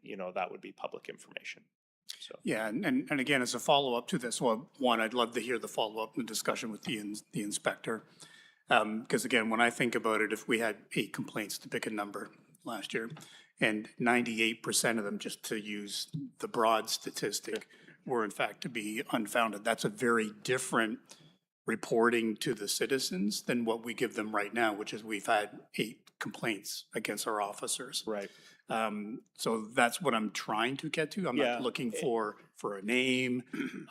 you know, that would be public information. So. Yeah, and again, as a follow-up to this, well, one, I'd love to hear the follow-up and discussion with the inspector. Because again, when I think about it, if we had 8 complaints, to pick a number last year, and 98% of them, just to use the broad statistic, were in fact to be unfounded, that's a very different reporting to the citizens than what we give them right now, which is we've had 8 complaints against our officers. Right. So that's what I'm trying to get to. I'm Yeah. not looking for a name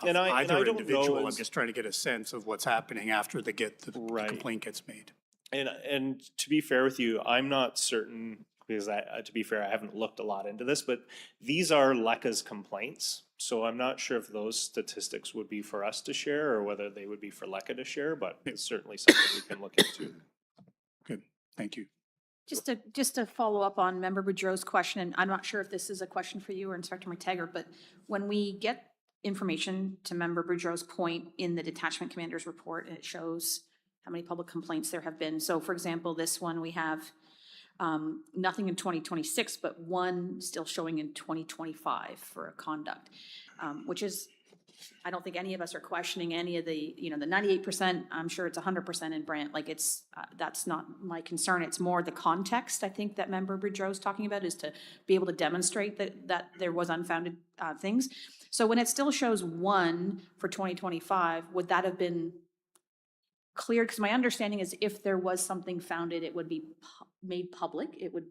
of And I either don't know individual. I'm as- just trying to get a sense of what's happening after the Right. complaint gets made. And to be fair with you, I'm not certain, because to be fair, I haven't looked a lot into this, but these are LECA's complaints. So I'm not sure if those statistics would be for us to share or whether they would be for LECA to share, but it's certainly something we can look into. Good, thank you. Just to follow up on Member Boudreau's question, and I'm not sure if this is a question for you or Inspector McTaggart, but when we get information, to Member Boudreau's point, in the detachment commander's report, and it shows how many public complaints there have been. So for example, this one, we have nothing in 2026, but one still showing in 2025 for a conduct, which is, I don't think any of us are questioning any of the, you know, the 98%, I'm sure it's 100% in Brant. Like it's, that's not my concern. It's more the context, I think, that Member Boudreau's talking about, is to be able to demonstrate that there was unfounded things. So when it still shows one for 2025, would that have been cleared? Because my understanding is if there was something founded, it would be made public. It would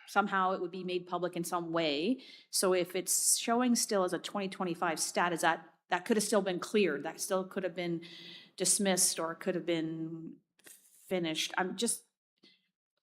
somehow it would be made public in some way. So if it's showing still as a 2025 stat, is that could have still been cleared? That still could have been dismissed or could have been finished? I'm just,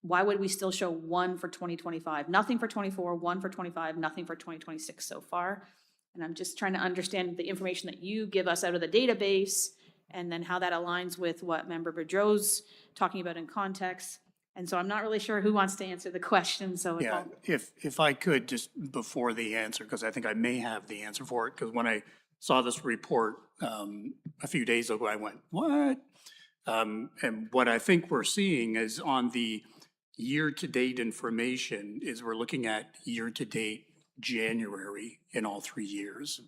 why would we still show one for 2025? Nothing for 24, one for 25, nothing for 2026 so far. And I'm just trying to understand the information that you give us out of the database and then how that aligns with what Member Boudreau's talking about in context. And so I'm not really sure who wants to answer the question, so. Yeah, if I could, just before the answer, because I think I may have the answer for it, because when I saw this report a few days ago, I went, what? And what I think we're seeing is on the year-to-date information is we're looking at year-to-date January in all 3 years.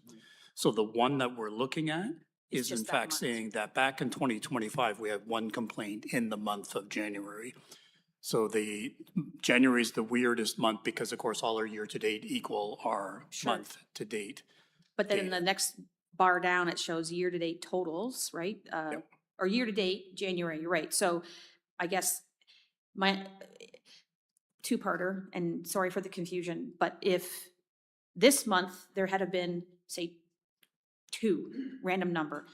So the one that we're looking at is in just that fact month. saying that back in 2025, we had 1 complaint in the month of January. So January is the weirdest month because of course all our year-to-date equal our Sure. month-to-date. But then in the next bar down, it shows year-to-date totals, right? Yep. Or year-to-date January, you're right. So I guess my two-parter, and sorry for the confusion, but if this month there had been, say, 2, random number,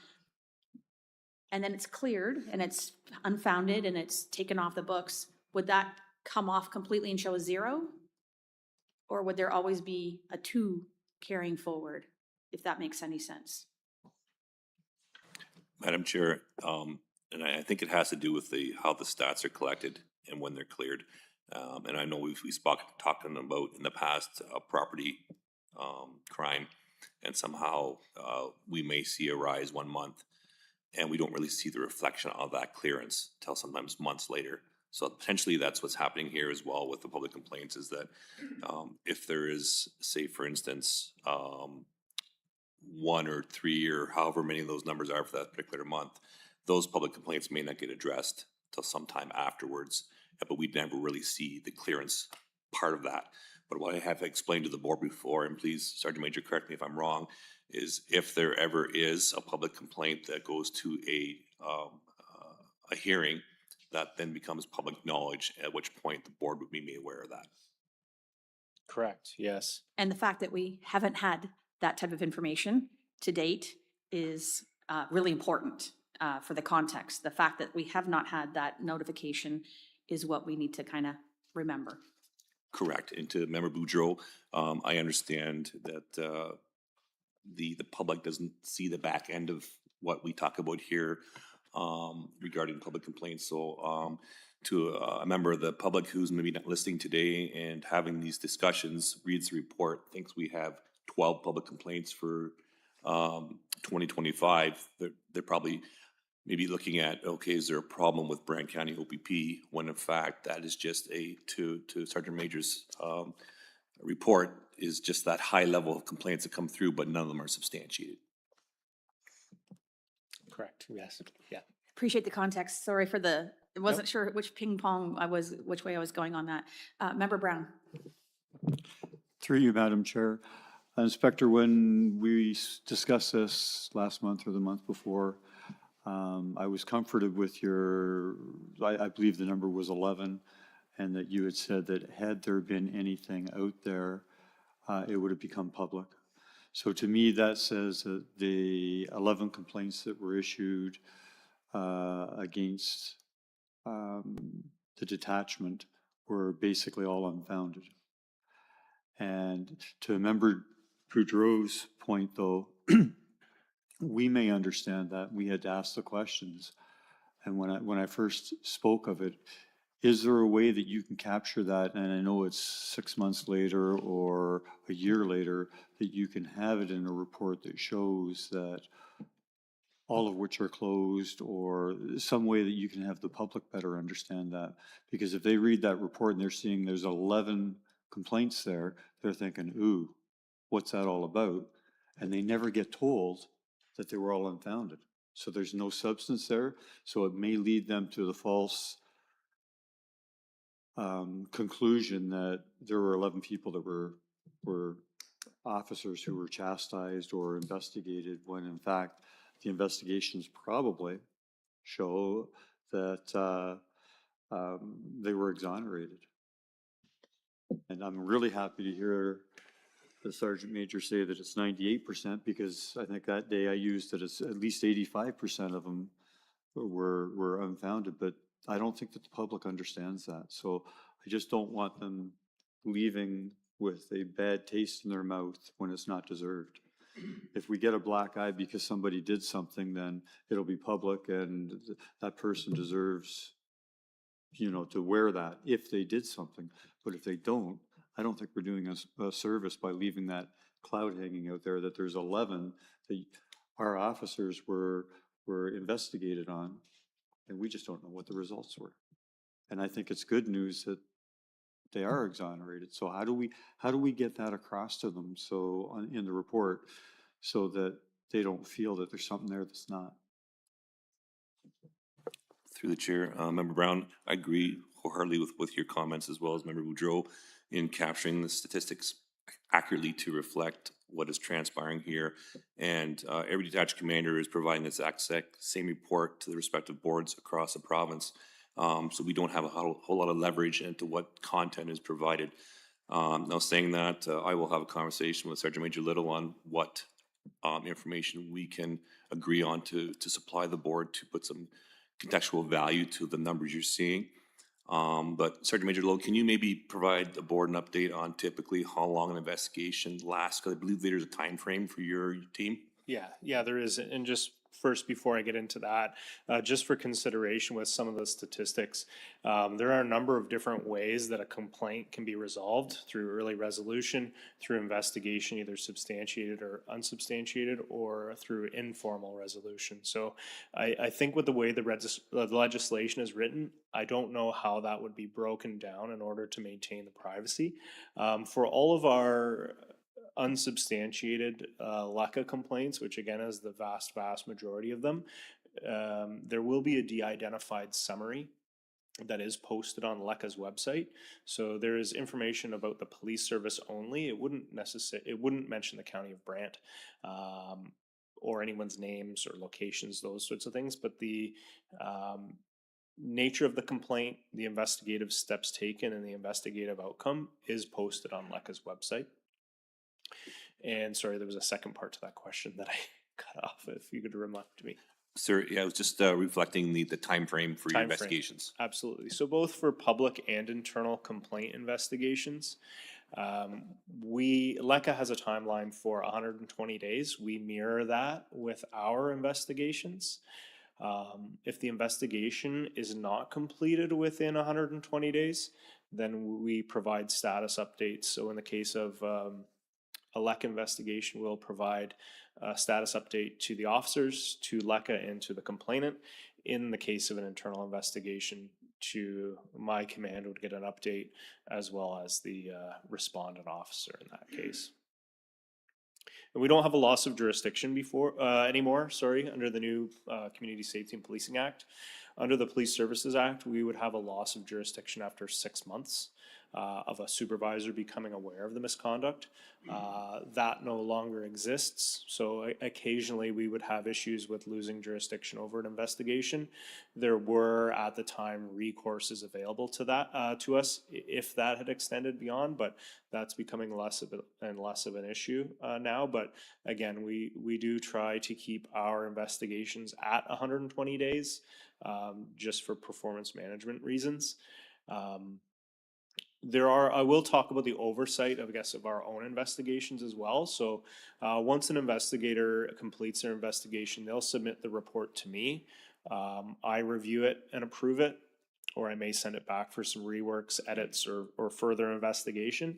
and then it's cleared and it's unfounded and it's taken off the books, would that come off completely and show a 0? Or would there always be a 2 carrying forward, if that makes any sense? Madam Chair, and I think it has to do with how the stats are collected and when they're cleared. And I know we've talking about in the past property crime, and somehow we may see a rise one month, and we don't really see the reflection of that clearance till sometimes months later. So potentially that's what's happening here as well with the public complaints, is that if there is, say, for instance, 1 or 3 or however many of those numbers are for that particular month, those public complaints may not get addressed till sometime afterwards, but we never really see the clearance part of that. But what I have explained to the board before, and please, Sergeant Major, correct me if I'm wrong, is if there ever is a public complaint that goes to a hearing, that then becomes public knowledge, at which point the board would be made aware of that. Correct, yes. And the fact that we haven't had that type of information to date is really important for the context. The fact that we have not had that notification is what we need to kind of remember. Correct. And to Member Boudreau, I understand that the public doesn't see the back end of what we talk about here regarding public complaints. So to a member of the public who's maybe not listening today and having these discussions, reads the report, thinks we have 12 public complaints for 2025, they're probably maybe looking at, okay, is there a problem with Brant County O.P.P, when in fact that is just to Sergeant Major's report, is just that high level of complaints that come through, but none of them are substantiated. Correct, yes, yeah. Appreciate the context. Sorry for I wasn't sure which ping pong which way I was going on that. Member Brown. Through you, Madam Chair. Inspector, when we discussed this last month or the month before, I was comforted with I believe the number was 11, and that you had said that had there been anything out there, it would have become public. So to me, that says that the 11 complaints that were issued against the detachment were basically all unfounded. And to Member Boudreau's point, though, we may understand that. We had to ask the questions. And when I first spoke of it, is there a way that you can capture that? And I know it's 6 months later or a year later, that you can have it in a report that shows that all of which are closed, or some way that you can have the public better understand that. Because if they read that report and they're seeing there's 11 complaints there, they're thinking, ooh, what's that all about? And they never get told that they were all unfounded. So there's no substance there. So it may lead them to the false conclusion that there were 11 people that were officers who were chastised or investigated, when in fact the investigations probably show that they were exonerated. And I'm really happy to hear the Sergeant Major say that it's 98%, because I think that day I used that it's at least 85% of them were unfounded, but I don't think that the public understands that. So I just don't want them leaving with a bad taste in their mouth when it's not deserved. If we get a black eye because somebody did something, then it'll be public, and that person deserves, to wear that if they did something. But if they don't, I don't think we're doing a service by leaving that cloud hanging out there that there's 11 that our officers were investigated on, and we just don't know what the results were. And I think it's good news that they are exonerated. So how do we get that across to them in the report, so that they don't feel that there's something there that's not? Through the chair, Member Brown, I agree wholeheartedly with your comments, as well as Member Boudreau, in capturing the statistics accurately to reflect what is transpiring here. And every detached commander is providing this exact same report to the respective boards across the province. So we don't have a whole lot of leverage into what content is provided. Now, saying that, I will have a conversation with Sergeant Major Little on what information we can agree on to supply the board to put some contextual value to the numbers you're seeing. But Sergeant Major Little, can you maybe provide the board an update on typically how long an investigation lasts? Because I believe there's a time frame for your team. Yeah, there is. And just first, before I get into that, just for consideration with some of the statistics, there are a number of different ways that a complaint can be resolved: through early resolution, through investigation, either substantiated or unsubstantiated, or through informal resolution. So I think with the way the legislation is written, I don't know how that would be broken down in order to maintain the privacy. For all of our unsubstantiated LECA complaints, which again is the vast majority of them, there will be a de-identified summary that is posted on LECA's website. So there is information about the police service only. It wouldn't mention the county of Brant, or anyone's names or locations, those sorts of things. But the nature of the complaint, the investigative steps taken, and the investigative outcome is posted on LECA's website. And sorry, there was a second part to that question that I cut off, if you could remind me. Sir, yeah, I was just reflecting the timeframe for your Timeframe. investigations. Absolutely. So both for public and internal complaint investigations, LECA has a timeline for 120 days. We mirror that with our investigations. If the investigation is not completed within 120 days, then we provide status updates. So in the case of a LECA investigation, we'll provide a status update to the officers, to LECA, and to the complainant. In the case of an internal investigation, to my command would get an update, as well as the respondent officer in that case. And we don't have a loss of jurisdiction anymore, under the new Community Safety and Policing Act. Under the Police Services Act, we would have a loss of jurisdiction after 6 months of a supervisor becoming aware of the misconduct. That no longer exists. So occasionally we would have issues with losing jurisdiction over an investigation. There were at the time recourses available to us if that had extended beyond, but that's becoming less of an issue now. But again, we do try to keep our investigations at 120 days just for performance management reasons. I will talk about the oversight of our own investigations as well. So once an investigator completes their investigation, they'll submit the report to me. I review it and approve it, or I may send it back for some reworks, edits, or further investigation.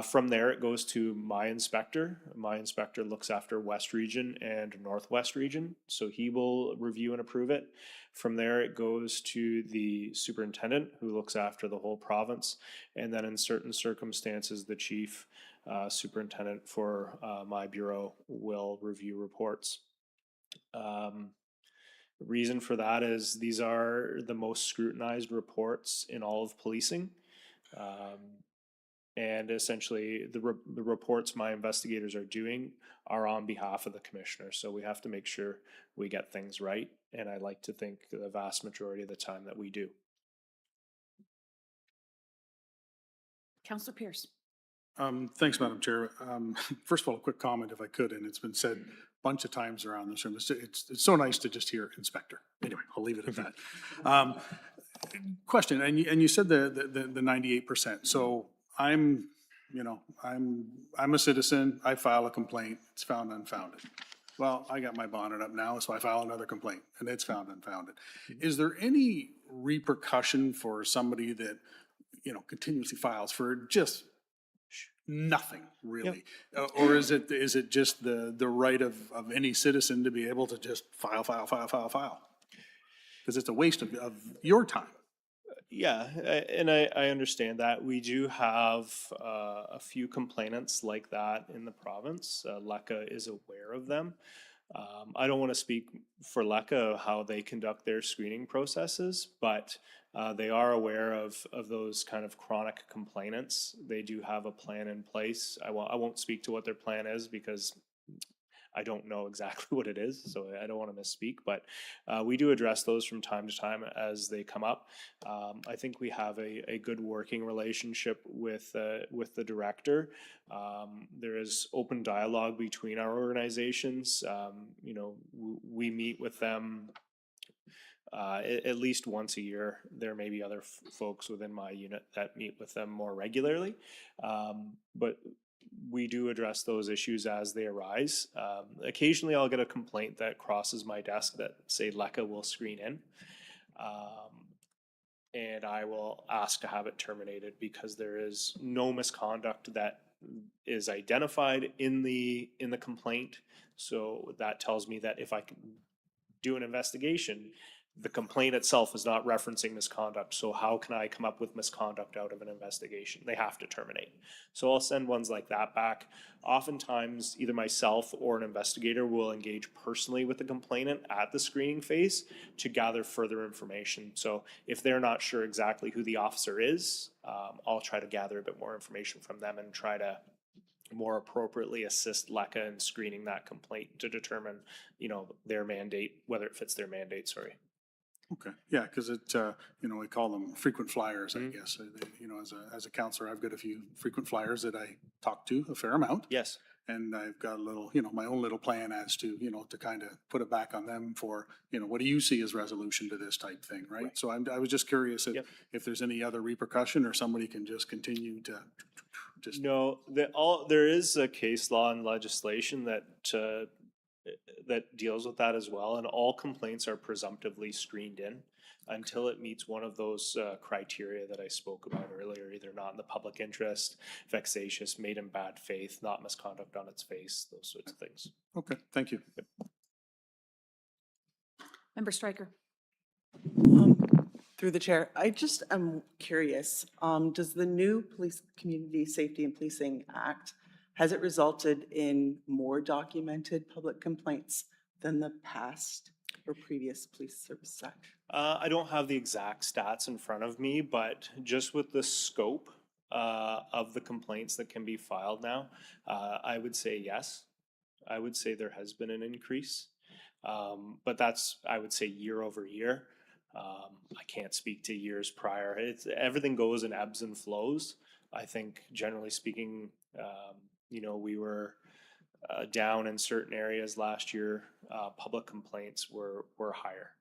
From there, it goes to my inspector. My inspector looks after West Region and Northwest Region, so he will review and approve it. From there, it goes to the superintendent, who looks after the whole province, and then in certain circumstances, the chief superintendent for my bureau will review reports. The reason for that is these are the most scrutinized reports in all of policing. And essentially, the reports my investigators are doing are on behalf of the commissioner. So we have to make sure we get things right. And I like to think the vast majority of the time that we do. Councillor Pierce. Thanks, Madam Chair. First of all, a quick comment if I could, and it's been said a bunch of times around this room. It's so nice to just hear inspector. Anyway, I'll leave it at that. Question, and you said the 98%. So I'm a citizen, I file a complaint, it's found unfounded. Well, I got my bonnet up now, so I file another complaint, and it's found unfounded. Is there any repercussion for somebody that, continuously files for just nothing, really? Or is it just the right of any citizen to be able to just file? Because it's a waste of your time. Yeah, and I understand that. We do have a few complainants like that in the province. LECA is aware of them. I don't want to speak for LECA how they conduct their screening processes, but they are aware of those kind of chronic complainants. They do have a plan in place. I won't speak to what their plan is because I don't know exactly what it is, so I don't want to misspeak, but we do address those from time to time as they come up. I think we have a good working relationship with the director. There is open dialogue between our organizations. We meet with them at least once a year. There may be other folks within my unit that meet with them more regularly, but we do address those issues as they arise. Occasionally I'll get a complaint that crosses my desk that say LECA will screen in. And I will ask to have it terminated because there is no misconduct that is identified in the complaint. So that tells me that if I can do an investigation, the complaint itself is not referencing misconduct. So how can I come up with misconduct out of an investigation? They have to terminate. So I'll send ones like that back. Oftentimes, either myself or an investigator will engage personally with the complainant at the screening phase to gather further information. So if they're not sure exactly who the officer is, I'll try to gather a bit more information from them and try to more appropriately assist LECA in screening that complaint to determine, their mandate, whether it fits their mandate, sorry. Okay, yeah, because it, you know, we call them frequent flyers, I guess. You know, as a counselor, I've got a few frequent flyers that I talk to a fair amount. Yes. And I've got a little, you know, my own little plan as to, you know, to kind of put it back on them for, you know, what do you see as resolution to this type thing, right? So I was just curious Yep. if there's any other repercussion or somebody can just continue to just. No, there is a case law and legislation that deals with that as well, and all complaints are presumptively screened in until it meets one of those criteria that I spoke about earlier, either not in the public interest, vexatious, made in bad faith, not misconduct on its face, those sorts of things. Okay, thank you. Member Stryker. Through the chair, I just am curious, does the new Police Community Safety and Policing Act, has it resulted in more documented public complaints than the past or previous Police Service Act? I don't have the exact stats in front of me, but just with the scope of the complaints that can be filed now, I would say yes. I would say there has been an increase, but that's, I would say, year over year. I can't speak to years prior. Everything goes in ebbs and flows. I think generally speaking, you know, we were down in certain areas last year. Public complaints were higher.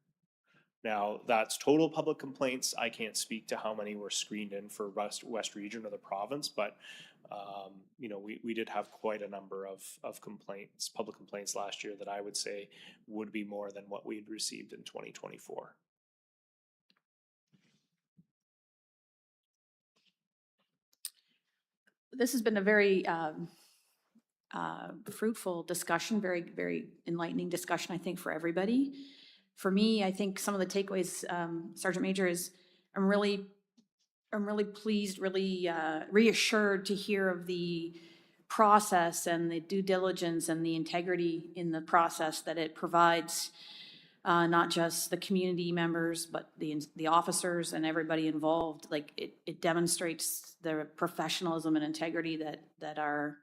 Now, that's total public complaints. I can't speak to how many were screened in for West Region of the province, but you know, we did have quite a number of complaints, public complaints last year that I would say would be more than what we'd received in 2024. This has been a very fruitful discussion, very, very enlightening discussion, I think, for everybody. For me, I think some of the takeaways, Sergeant Major, is I'm really pleased, really reassured to hear of the process and the due diligence and the integrity in the process that it provides, not just the community members, but the officers and everybody involved. Like it demonstrates the professionalism and integrity that our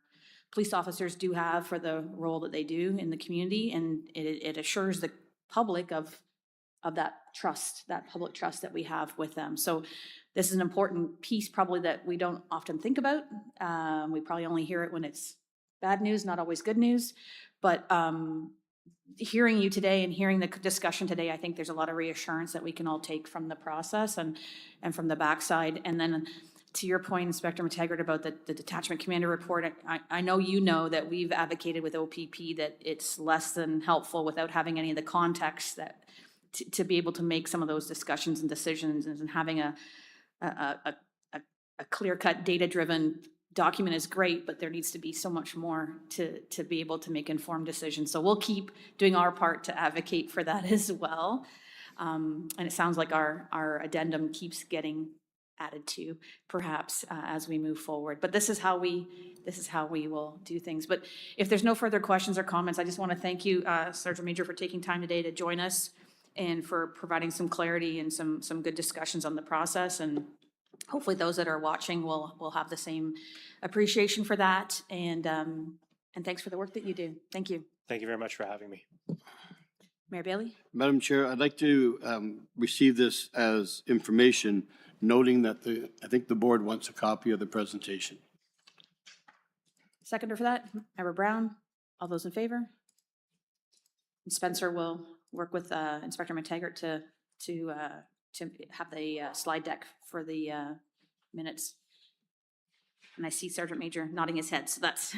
police officers do have for the role that they do in the community, and it assures the public of that trust, that public trust that we have with them. So this is an important piece probably that we don't often think about. We probably only hear it when it's bad news, not always good news. But hearing you today and hearing the discussion today, I think there's a lot of reassurance that we can all take from the process and from the backside. And then to your point, Inspector McTaggart, about the detachment commander report, I know you know that we've advocated with O.P.P. that it's less than helpful without having any of the context that to be able to make some of those discussions and decisions, and having a clear-cut, data-driven document is great, but there needs to be so much more to be able to make informed decisions. So we'll keep doing our part to advocate for that as well. And it sounds like our addendum keeps getting added to, perhaps, as we move forward. But this is how we will do things. But if there's no further questions or comments, I just want to thank you, Sergeant Major, for taking time today to join us and for providing some clarity and some good discussions on the process. And hopefully those that are watching will have the same appreciation for that. And thanks for the work that you do. Thank you. Thank you very much for having me. Mayor Bailey? Madam Chair, I'd like to receive this as information, noting that I think the board wants a copy of the presentation. Seconder for that, Member Brown. All those in favor? And Spencer will work with Inspector McTaggart to have the slide deck for the minutes. And I see Sergeant Major nodding his head, so that's,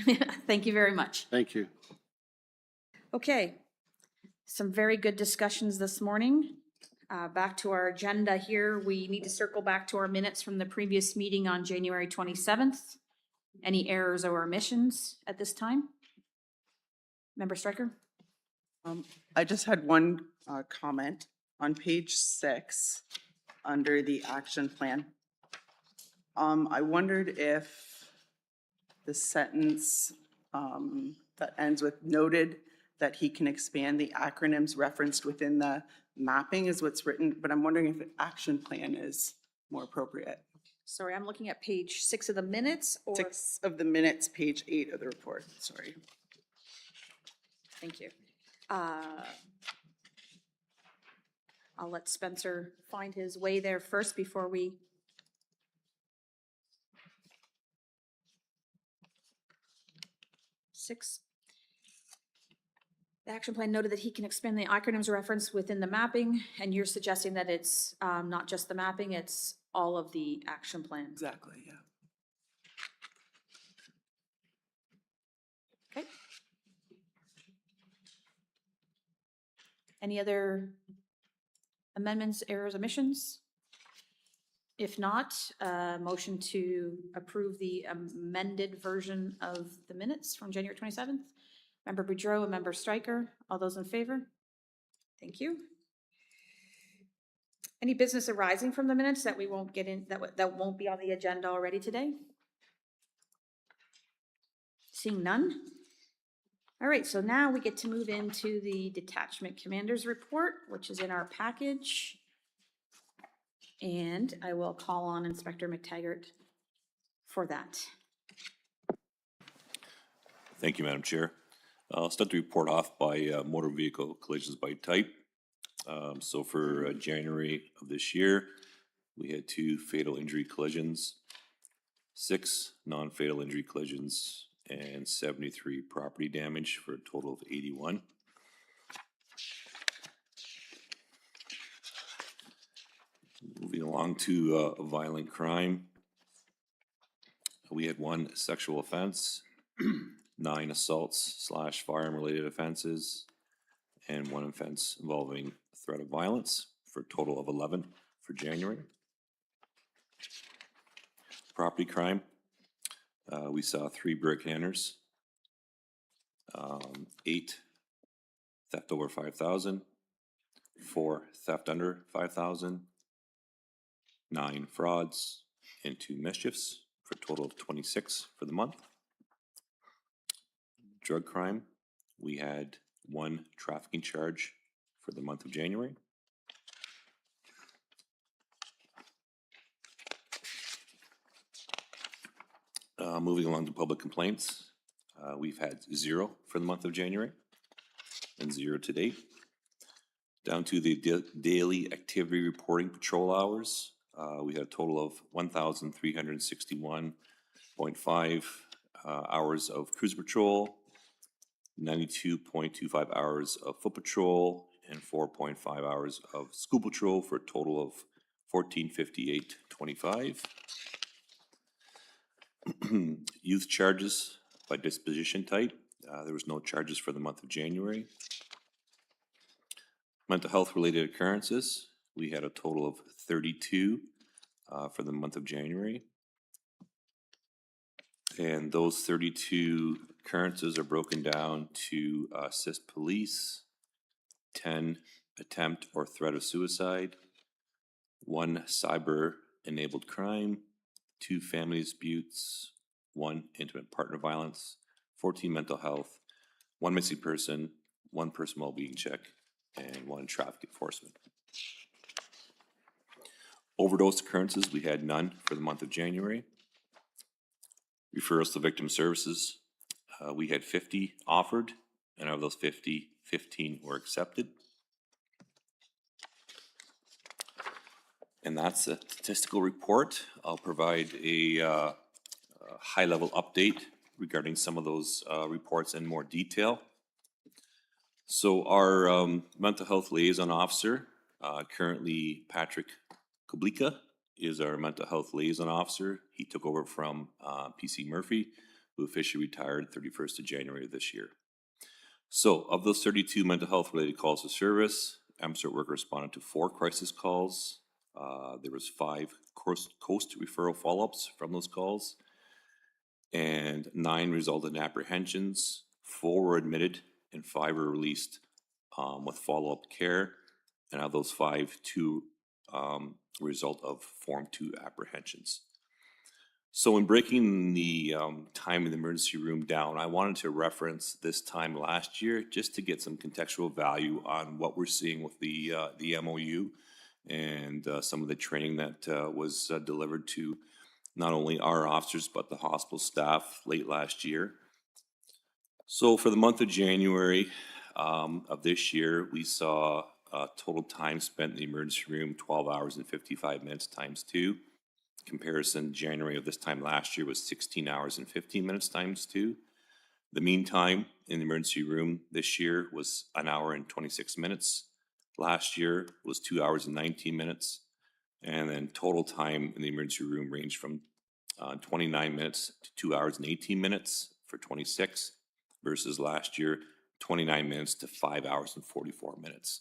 thank you very much. Thank you. Okay, some very good discussions this morning. Back to our agenda here, we need to circle back to our minutes from the previous meeting on January 27th. Any errors or omissions at this time? Member Stryker? I just had one comment on page 6 under the action plan. I wondered if the sentence that ends with noted that he can expand the acronyms referenced within the mapping is what's written, but I'm wondering if an action plan is more appropriate. Sorry, I'm looking at page 6 of the minutes, or? 6 of the minutes, page 8 of the report, sorry. Thank you. I'll let Spencer find his way there first before we. Six. The action plan noted that he can expand the acronyms reference within the mapping, and you're suggesting that it's not just the mapping, it's all of the action plan. Exactly, yeah. Okay. Any other amendments, errors, omissions? If not, motion to approve the amended version of the minutes from January 27th. Member Boudreau and Member Stryker, all those in favor? Thank you. Any business arising from the minutes that we won't get in, that won't be on the agenda already today? Seeing none? All right, so now we get to move into the Detachment Commander's Report, which is in our package. And I will call on Inspector McTaggart for that. Thank you, Madam Chair. I'll start the report off by motor vehicle collisions by type. So for January of this year, we had 2 fatal injury collisions, 6 non-fatal injury collisions, and 73 property damage for a total of 81. Moving along to violent crime. We had 1 sexual offense, 9 assaults / firearm-related offenses, and 1 offense involving threat of violence for a total of 11 for January. Property crime, we saw 3 break-in-enters, 8 theft over 5,000, 4 theft under 5,000, 9 frauds, and 2 mischiefs for a total of 26 for the month. Drug crime, we had 1 trafficking charge for the month of January. Moving along to public complaints, we've had 0 for the month of January and 0 to date. Down to the daily activity reporting patrol hours, we had a total of 1,361.5 hours of cruise patrol, 92.25 hours of foot patrol, and 4.5 hours of school patrol for a total of 1458.25. Youth charges by disposition type, there was no charges for the month of January. Mental health related occurrences, we had a total of 32 for the month of January. And those 32 occurrences are broken down to assist police, 10 attempt or threat of suicide, 1 cyber-enabled crime, 2 family disputes, 1 intimate partner violence, 14 mental health, 1 missing person, 1 person well-being check, and 1 traffic enforcement. Overdose occurrences, we had none for the month of January. Referrals to victim services, we had 50 offered, and of those 50, 15 were accepted. And that's a statistical report. I'll provide a high-level update regarding some of those reports in more detail. So our mental health liaison officer, currently Patrick Koblika, is our mental health liaison officer. He took over from PC Murphy, who officially retired 31st of January of this year. So of those 32 mental health related calls to service, MCERT worker responded to 4 crisis calls. There was 5 coast referral follow-ups from those calls, and 9 resulted in apprehensions. 4 were admitted and 5 were released with follow-up care. And of those 5, 2 result of Form 2 apprehensions. So in breaking the time in the emergency room down, I wanted to reference this time last year just to get some contextual value on what we're seeing with the MOU and some of the training that was delivered to not only our officers but the hospital staff late last year. So for the month of January of this year, we saw Total time spent in the emergency room, 12 hours and 55 minutes times 2. Comparison, January of this time last year was 16 hours and 15 minutes times 2. The mean time in the emergency room this year was 1 hour and 26 minutes. Last year was 2 hours and 19 minutes. And then total time in the emergency room ranged from 29 minutes to 2 hours and 18 minutes for 26 versus last year, 29 minutes to 5 hours and 44 minutes.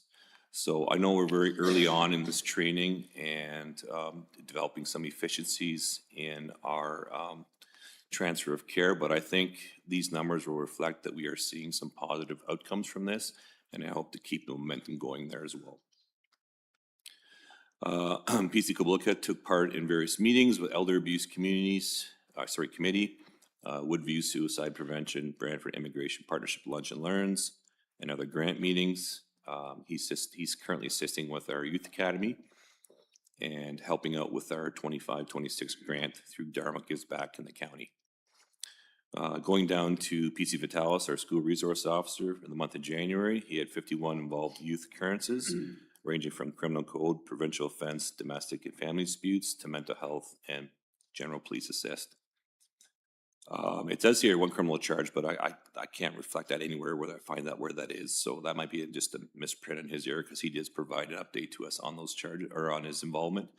So I know we're very early on in this training and developing some efficiencies in our transfer of care, but I think these numbers will reflect that we are seeing some positive outcomes from this, and I hope to keep the momentum going there as well. PC Kablooka took part in various meetings with Elder Abuse Committee, Woodview Suicide Prevention, Brantford Immigration Partnership Lunch and Learns, and other grant meetings. He's currently assisting with our Youth Academy and helping out with our 25-26 grant through Dharma Gives Back in the county. Going down to PC Vitalis, our school resource officer, in the month of January, he had 51 involved youth occurrences, ranging from criminal code, provincial offense, domestic and family disputes, to mental health and general police assist. It does here 1 criminal charge, but I can't reflect that anywhere where I find that where that is. So that might be just a misprint in his error, because he did provide an update to us on those charges or on his involvement.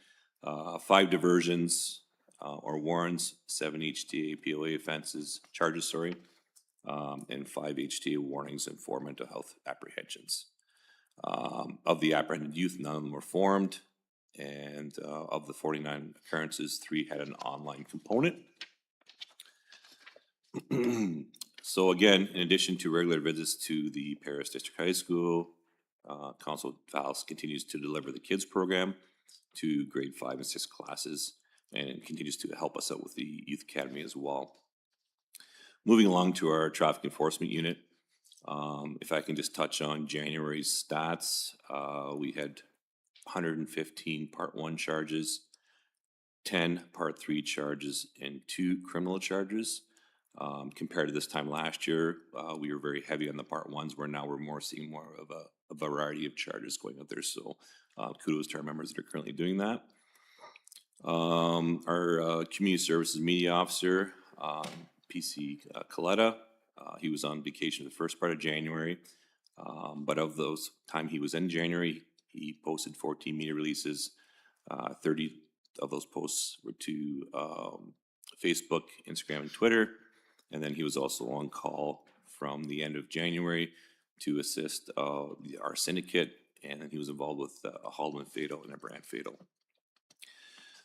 5 diversions or warrants, 7 HTA POA offenses, charges, and 5 HTA warnings and 4 mental health apprehensions. Of the apprehended youth, none of them were formed, and of the 49 occurrences, 3 had an online component. So again, in addition to regular visits to the Paris District High School, Council Valls continues to deliver the kids program to grade 5 and 6 classes, and continues to help us out with the Youth Academy as well. Moving along to our traffic enforcement unit, if I can just touch on January's stats, we had 115 Part 1 charges, 10 Part 3 charges, and 2 criminal charges. Compared to this time last year, we were very heavy on the Part 1s, where now we're seeing more of a variety of charges going out there. So kudos to our members that are currently doing that. Our community services media officer, PC Coletta, he was on vacation the first part of January, but of those time he was in January, he posted 14 media releases. 30 of those posts were to Facebook, Instagram, and Twitter. And then he was also on call from the end of January to assist our syndicate, and then he was involved with a Haldeman Fatal and a Brant Fatal.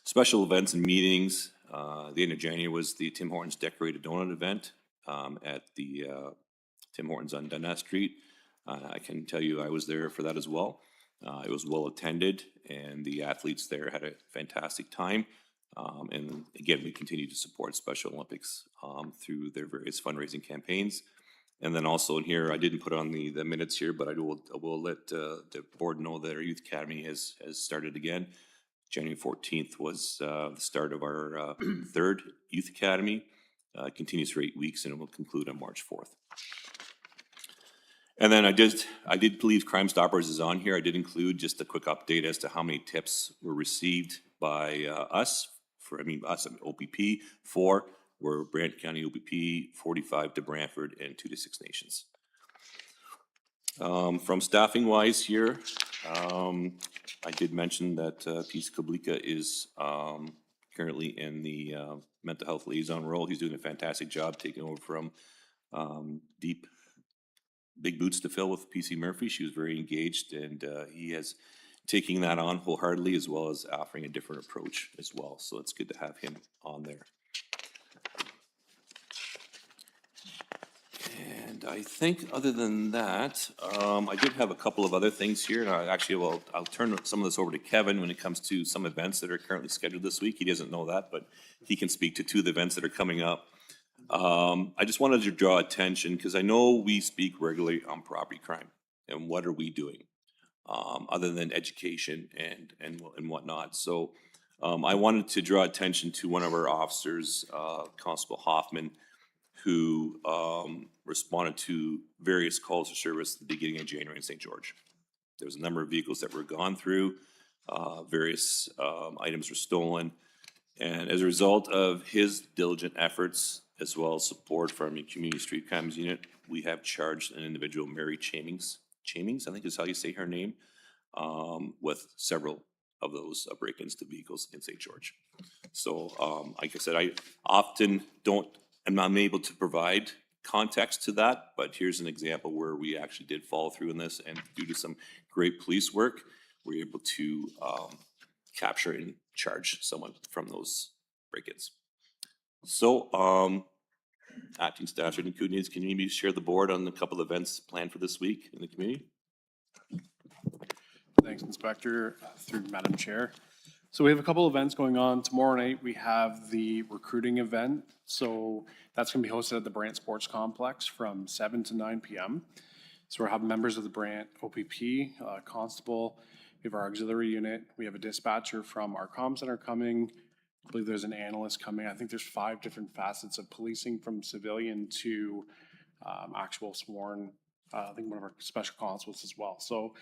Special events and meetings. The end of January was the Tim Hortons Decorated Donut event at the Tim Hortons on Dundas Street. I can tell you I was there for that as well. It was well attended, and the athletes there had a fantastic time. And again, we continue to support Special Olympics through their various fundraising campaigns. And then also in here, I didn't put on the minutes here, but I will let the board know that our Youth Academy has started again. January 14th was the start of our 3rd Youth Academy. Continues for 8 weeks, and it will conclude on March 4th. And then I did believe Crime Stoppers is on here. I did include just a quick update as to how many tips were received by us at O.P.P. 4 were Brant County O.P.P, 45 to Brantford, and 2 to Six Nations. From staffing wise here, I did mention that PC Kablooka is currently in the mental health liaison role. He's doing a fantastic job taking over from big boots to fill with PC Murphy. She was very engaged, and he has taking that on wholeheartedly, as well as offering a different approach as well. So it's good to have him on there. And I think other than that, I did have a couple of other things here. And I'll turn some of this over to Kevin when it comes to some events that are currently scheduled this week. He doesn't know that, but he can speak to 2 of the events that are coming up. I just wanted to draw attention, because I know we speak regularly on property crime and what are we doing other than education and whatnot. So I wanted to draw attention to one of our officers, Constable Hoffman, who responded to various calls for service at the beginning of January in St. George. There's a number of vehicles that were gone through, various items were stolen. And as a result of his diligent efforts, as well as support from the Community Street Crimes Unit, we have charged an individual, Mary Chamings, I think is how you say her name, with several of those break-ins to vehicles in St. George. So, like I said, I often am not able to provide context to that, but here's an example where we actually did follow through in this, and due to some great police work, we were able to capture and charge someone from those break-ins. So, Acting Staff Sergeant Koontz, can you maybe share the board on a couple of events planned for this week in the community? Thanks, Inspector, through Madam Chair. So we have a couple events going on. Tomorrow night, we have the recruiting event. So that's going to be hosted at the Brant Sports Complex from 7 to 9 p.m. So we'll have members of the Brant O.P.P, constable, we have our auxiliary unit, we have a dispatcher from our comm center coming. I believe there's an analyst coming. I think there's 5 different facets of policing, from civilian to actual sworn, I think one of our special constables as well. So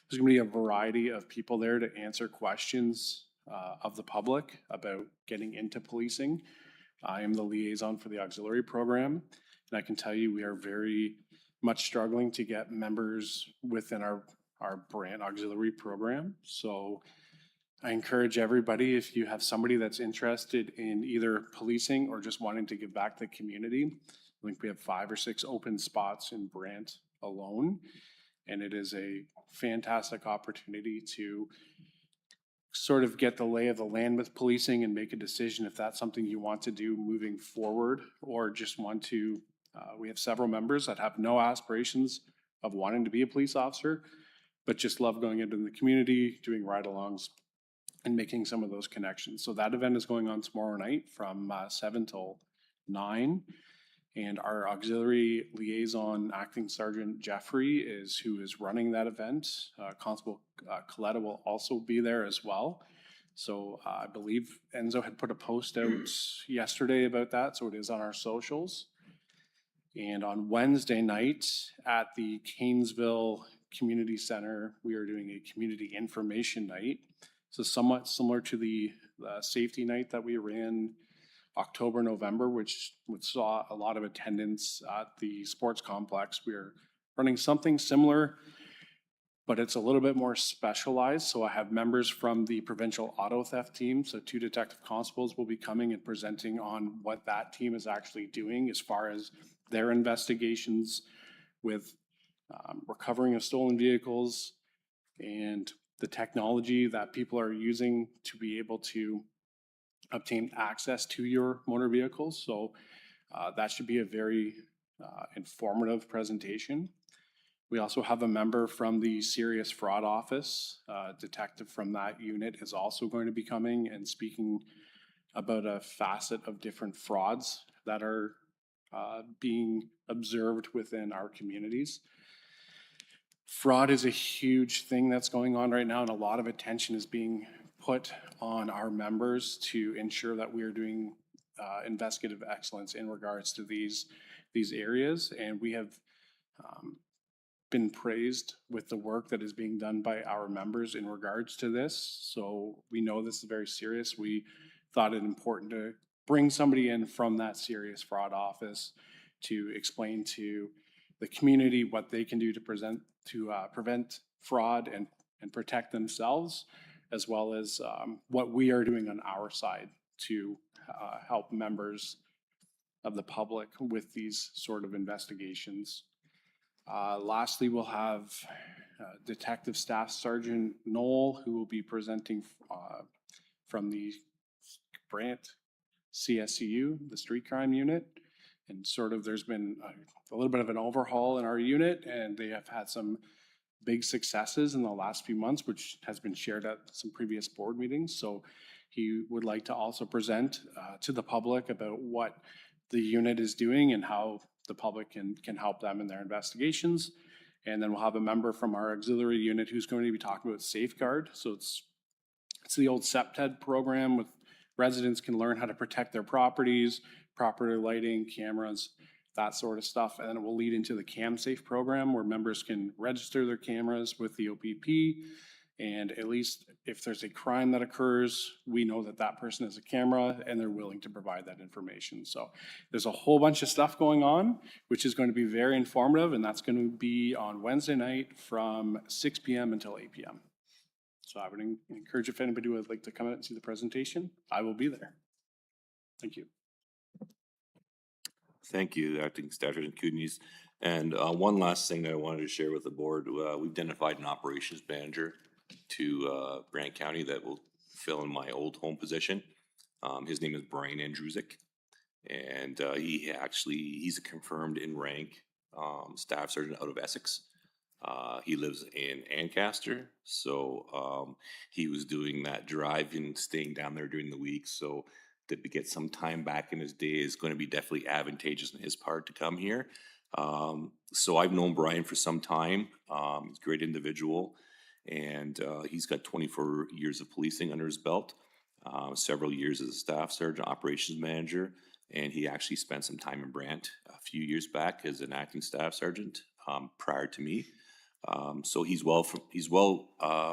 there's going to be a variety of people there to answer questions of the public about getting into policing. I am the liaison for the auxiliary program, and I can tell you we are very much struggling to get members within our Brant auxiliary program. So I encourage everybody, if you have somebody that's interested in either policing or just wanting to give back to the community, I think we have 5 or 6 open spots in Brant alone. And it is a fantastic opportunity to sort of get the lay of the land with policing and make a decision if that's something you want to do moving forward, or just want to, we have several members that have no aspirations of wanting to be a police officer, but just love going into the community, doing ride-alongs, and making some of those connections. So that event is going on tomorrow night from 7 till 9. And our auxiliary liaison, Acting Sergeant Jeffrey, who is running that event. Constable Coletta will also be there as well. So I believe Enzo had put a post out yesterday about that, so it is on our socials. And on Wednesday night at the Canesville Community Center, we are doing a community information night. So somewhat similar to the safety night that we ran October, November, which saw a lot of attendance at the sports complex. We're running something similar, but it's a little bit more specialized. So I have members from the provincial auto theft team. So 2 detective constables will be coming and presenting on what that team is actually doing as far as their investigations with recovering of stolen vehicles and the technology that people are using to be able to obtain access to your motor vehicles. So that should be a very informative presentation. We also have a member from the Serious Fraud Office. Detective from that unit is also going to be coming and speaking about a facet of different frauds that are being observed within our communities. Fraud is a huge thing that's going on right now, and a lot of attention is being put on our members to ensure that we are doing investigative excellence in regards to these areas. And we have been praised with the work that is being done by our members in regards to this. So we know this is very serious. We thought it important to bring somebody in from that Serious Fraud Office to explain to the community what they can do to prevent fraud and protect themselves, as well as what we are doing on our side to help members of the public with these sort of investigations. Lastly, we'll have Detective Staff Sergeant Knoll, who will be presenting from the Brant CSCU, the street crime unit. And sort of there's been a little bit of an overhaul in our unit, and they have had some big successes in the last few months, which has been shared at some previous board meetings. So he would like to also present to the public about what the unit is doing and how the public can help them in their investigations. And then we'll have a member from our auxiliary unit who's going to be talking about Safeguard. So it's the old SEPTED program with residents can learn how to protect their properties, proper lighting, cameras, that sort of stuff. And it will lead into the CamSafe program where members can register their cameras with the O.P.P. And at least if there's a crime that occurs, we know that that person has a camera and they're willing to provide that information. So there's a whole bunch of stuff going on, which is going to be very informative, and that's going to be on Wednesday night from 6 p.m. until 8 p.m. So I would encourage if anybody would like to come out and see the presentation, I will be there. Thank you. Thank you, Acting Staff Sergeant Koontz. And one last thing that I wanted to share with the board, we've identified an operations manager to Brant County that will fill in my old home position. His name is Brian Andrewzik, and he's a confirmed in rank staff sergeant out of Essex. He lives in Ancaster, so he was doing that drive and staying down there during the week. So to get some time back in his day is going to be definitely advantageous in his part to come here. So I've known Brian for some time. He's a great individual, and he's got 24 years of policing under his belt, several years as a staff sergeant, operations manager, and he actually spent some time in Brant a few years back as an acting staff sergeant prior to me. So he's well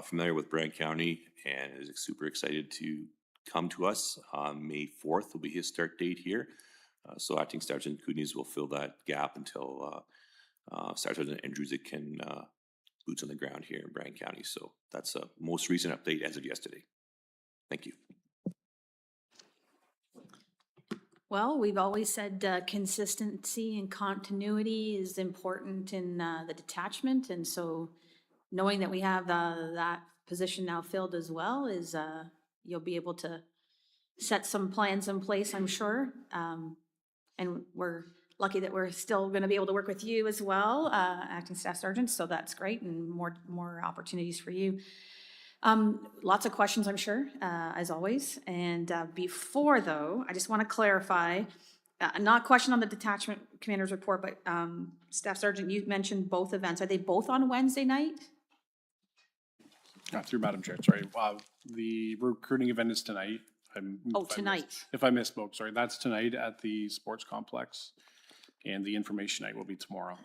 familiar with Brant County and is super excited to come to us. May 4th will be his start date here. So Acting Sergeant Koontz will fill that gap until Sergeant Andrewzik can boots on the ground here in Brant County. So that's a most recent update as of yesterday. Thank you. Well, we've always said consistency and continuity is important in the detachment, and so knowing that we have that position now filled as well is you'll be able to set some plans in place, I'm sure. And we're lucky that we're still going to be able to work with you as well, acting staff sergeant, so that's great, and more opportunities for you. Lots of questions, I'm sure, as always. And before, though, I just want to clarify, not a question on the detachment commander's report, but Staff Sergeant, you mentioned both events. Are they both on Wednesday night? Through Madam Chair, sorry. The recruiting event is tonight. Oh, tonight. If I misspoke, sorry. That's tonight at the sports complex, and the information night will be tomorrow.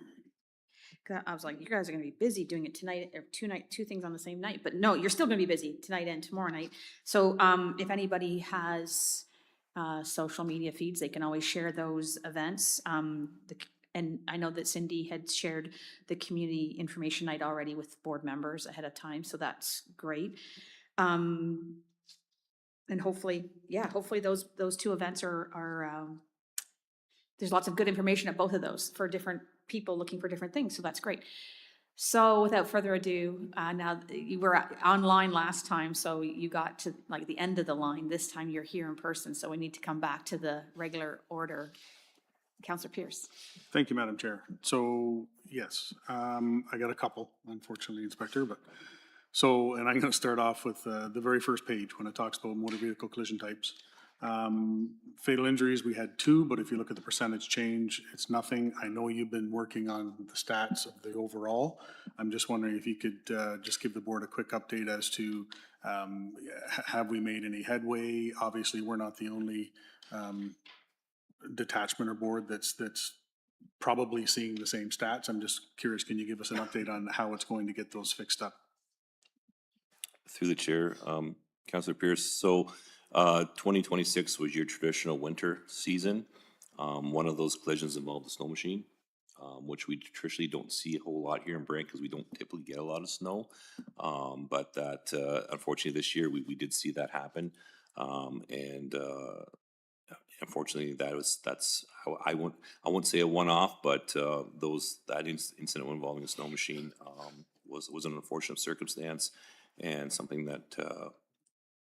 I was like, you guys are gonna be busy doing it tonight, or two things on the same night, but no, you're still gonna be busy tonight and tomorrow night. So, if anybody has, social media feeds, they can always share those events. And I know that Cindy had shared the community information night already with board members ahead of time, so that's great. And hopefully those two events are there's lots of good information at both of those for different people looking for different things, so that's great. So without further ado, now you were online last time, so you got to like the end of the line. This time you're here in person, so we need to come back to the regular order. Councillor Pierce. Thank you, Madam Chair. So yes, I got a couple, unfortunately, Inspector, but so, and I'm going to start off with the very first page when it talks about motor vehicle collision types. Fatal injuries, we had 2, but if you look at the percentage change, it's nothing. I know you've been working on the stats of the overall. I'm just wondering if you could just give the board a quick update as to have we made any headway? Obviously, we're not the only detachment or board that's probably seeing the same stats. I'm just curious, can you give us an update on how it's going to get those fixed up? Through the chair, Councillor Pierce. So 2026 was your traditional winter season. One of those collisions involved a snow machine, which we traditionally don't see a whole lot here in Brant because we don't typically get a lot of snow. But that unfortunately this year we did see that happen. And unfortunately that's how I won't say a one-off, but that incident involving a snow machine was an unfortunate circumstance and something that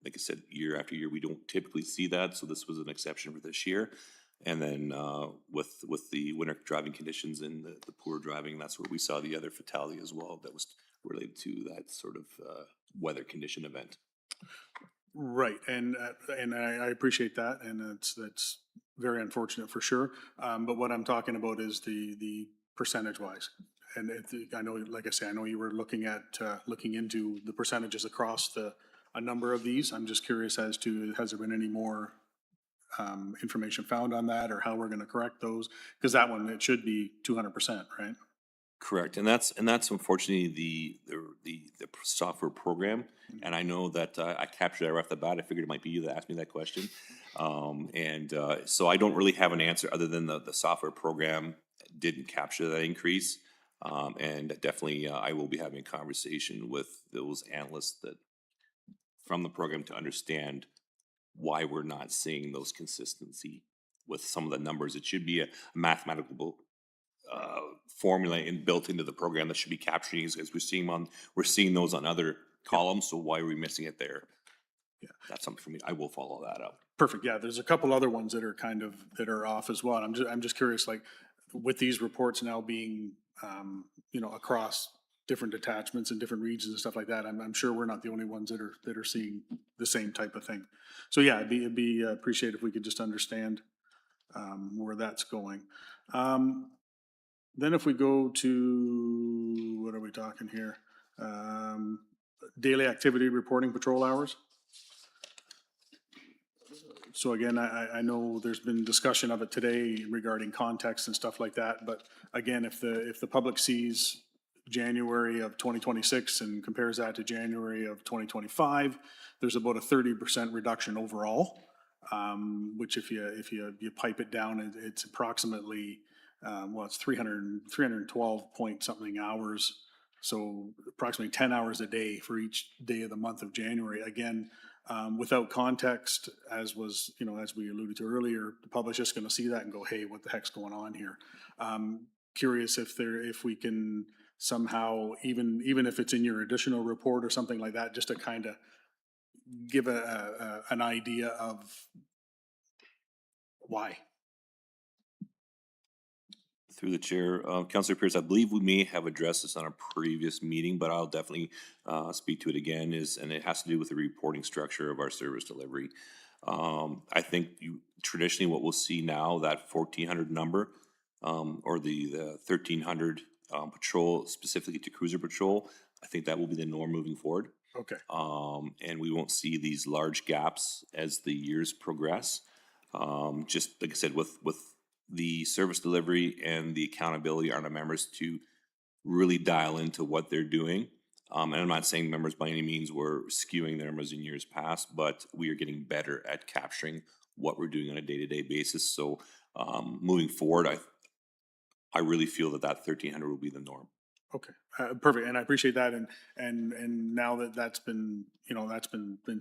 like I said, year after year, we don't typically see that, so this was an exception for this year. And then with the winter driving conditions and the poor driving, that's where we saw the other fatality as well that was related to that sort of weather condition event. Right, and I appreciate that, and that's very unfortunate for sure. But what I'm talking about is the percentage-wise. And I know, like I say, I know you were looking into the percentages across a number of these. I'm just curious as to, has there been any more information found on that or how we're gonna correct those? Because that one, it should be 200%, right? Correct, and that's unfortunately the software program, and I know that I captured that right off the bat. I figured it might be you that asked me that question, so I don't really have an answer other than the software program didn't capture that increase, and definitely I will be having a conversation with those analysts that from the program to understand why we're not seeing those consistency with some of the numbers. It should be a mathematical formula built into the program that should be capturing as we're seeing those on other columns. So why are we missing it there? Yeah. That's something for me. I will follow that up. Perfect. Yeah, there's a couple other ones that are that are off as well. I'm just curious, like with these reports now being, across different detachments and different regions and stuff like that, I'm sure we're not the only ones that are seeing the same type of thing. So yeah, it'd be appreciated if we could just understand where that's going. Then if we go to, what are we talking here? Daily activity reporting patrol hours. So again, I know there's been discussion of it today regarding context and stuff like that, but again, if the public sees January of 2026 and compares that to January of 2025, there's about a 30% reduction overall, which if you pipe it down, it's approximately, it's 312 point something hours. So approximately 10 hours a day for each day of the month of January. Again, without context, as was, as we alluded to earlier, the public's just gonna see that and go, hey, what the heck's going on here? Curious if we can somehow, even if it's in your additional report or something like that, just to kind of give an idea of why. Through the chair, Councilor Pierce, I believe we may have addressed this on a previous meeting, but I'll definitely speak to it again. And it has to do with the reporting structure of our service delivery. I think traditionally what we'll see now, that 1,400 number or the 1,300 patrol specifically to cruiser patrol, I think that will be the norm moving forward. Okay. And we won't see these large gaps as the years progress. Just like I said, with the service delivery and the accountability on our members to really dial into what they're doing. And I'm not saying members by any means were skewing their numbers in years past, but we are getting better at capturing what we're doing on a day-to-day basis. So moving forward, I really feel that 1,300 will be the norm. Okay, perfect, and I appreciate that, and now that that's been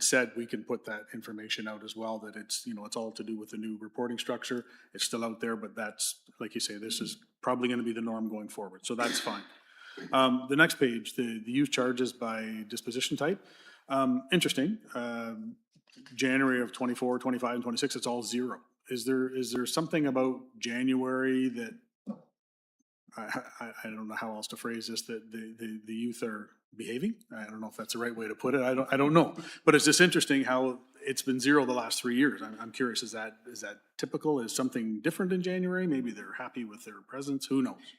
said, we can put that information out as well, that it's, it's all to do with the new reporting structure. It's still out there, but that's, like you say, this is probably gonna be the norm going forward, so that's fine. The next page, the use charges by disposition type. Interesting, January of 24, 25, and 26, it's all zero. Is there something about January that, I don't know how else to phrase this, that the youth are behaving? I don't know if that's the right way to put it. I don't know. But it's just interesting how it's been zero the last 3 years. I'm curious, is that typical? Is something different in January? Maybe they're happy with their presence. Who knows?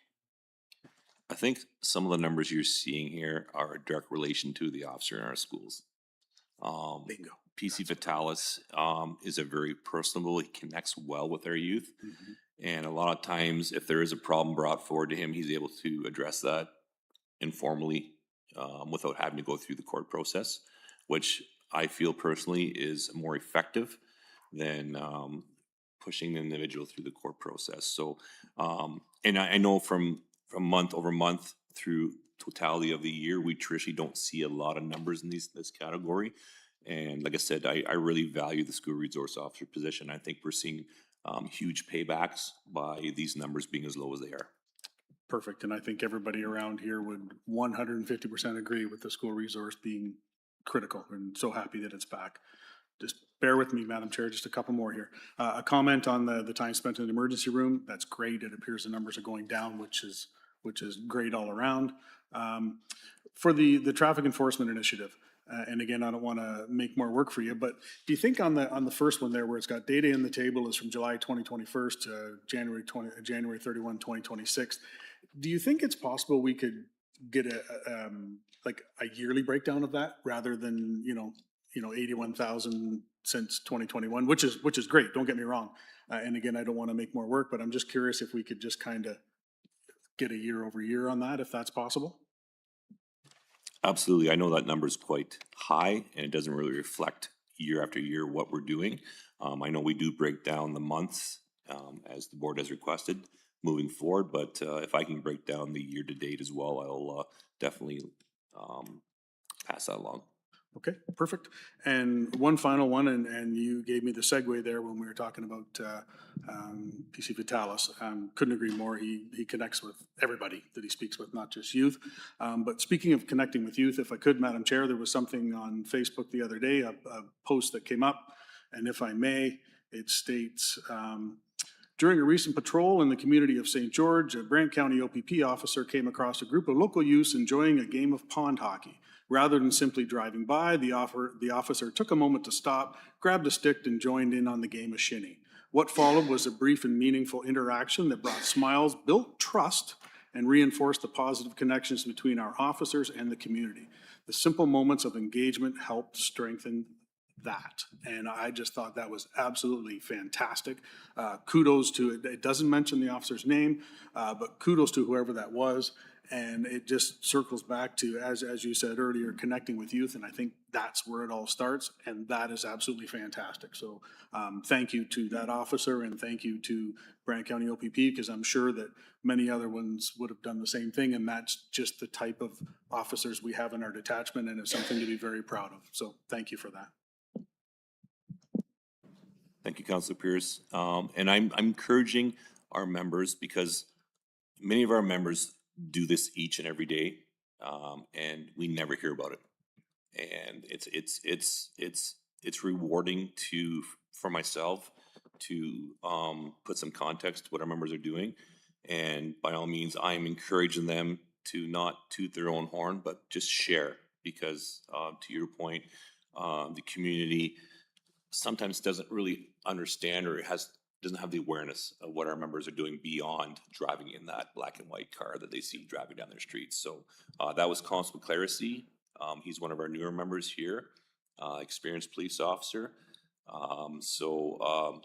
I think some of the numbers you're seeing here are a direct relation to the officer in our schools. Bingo. PC Vitalis is a very personable, he connects well with our youth. Mm-hmm. And a lot of times, if there is a problem brought forward to him, he's able to address that informally without having to go through the court process, which I feel personally is more effective than pushing the individual through the court process. So, and I know from month over month through totality of the year, we traditionally don't see a lot of numbers in this category. And like I said, I really value the school resource officer position. I think we're seeing huge paybacks by these numbers being as low as they are. Perfect, and I think everybody around here would 150% agree with the school resource being critical, and so happy that it's back. Just bear with me, Madam Chair, just a couple more here. A comment on the time spent in the emergency room, that's great. It appears the numbers are going down, which is great all around. For the traffic enforcement initiative, and again, I don't want to make more work for you, but do you think on the first one there where it's got data in the table is from July 2021 to January 31, 2026, do you think it's possible we could get a yearly breakdown of that rather than, 81,000 since 2021, which is great, don't get me wrong. And again, I don't want to make more work, but I'm just curious if we could just kind of get a year over year on that, if that's possible. Absolutely. I know that number is quite high and it doesn't really reflect year after year what we're doing. I know we do break down the months as the board has requested moving forward, but if I can break down the year to date as well, I'll definitely pass that along. Okay, perfect. And one final one, and you gave me the segue there when we were talking about PC Vitalis. Couldn't agree more. He connects with everybody that he speaks with, not just youth. But speaking of connecting with youth, if I could, Madam Chair, there was something on Facebook the other day, a post that came up, and if I may, it states, during a recent patrol in the community of St. George, a Brant County O.P.P officer came across a group of local youths enjoying a game of pond hockey. Rather than simply driving by, the officer took a moment to stop, grabbed a stick, and joined in on the game of shinny. What followed was a brief and meaningful interaction that brought smiles, built trust, and reinforced the positive connections between our officers and the community. The simple moments of engagement helped strengthen that. And I just thought that was absolutely fantastic. Kudos to it. It doesn't mention the officer's name, but kudos to whoever that was. And it just circles back to, as you said earlier, connecting with youth. And I think that's where it all starts. And that is absolutely fantastic. So thank you to that officer and thank you to Brant County O.P.P, because I'm sure that many other ones would have done the same thing. And that's just the type of officers we have in our detachment. And it's something to be very proud of. So thank you for that. Thank you, Councilor Pierce. And I'm encouraging our members, because many of our members do this each and every day, and we never hear about it. And it's rewarding for myself to put some context to what our members are doing. And by all means, I'm encouraging them to not toot their own horn, but just share, because to your point, the community sometimes doesn't really understand or doesn't have the awareness of what our members are doing beyond driving in that black and white car that they see driving down their streets. So that was Constable Clarisy. He's one of our newer members here, experienced police officer.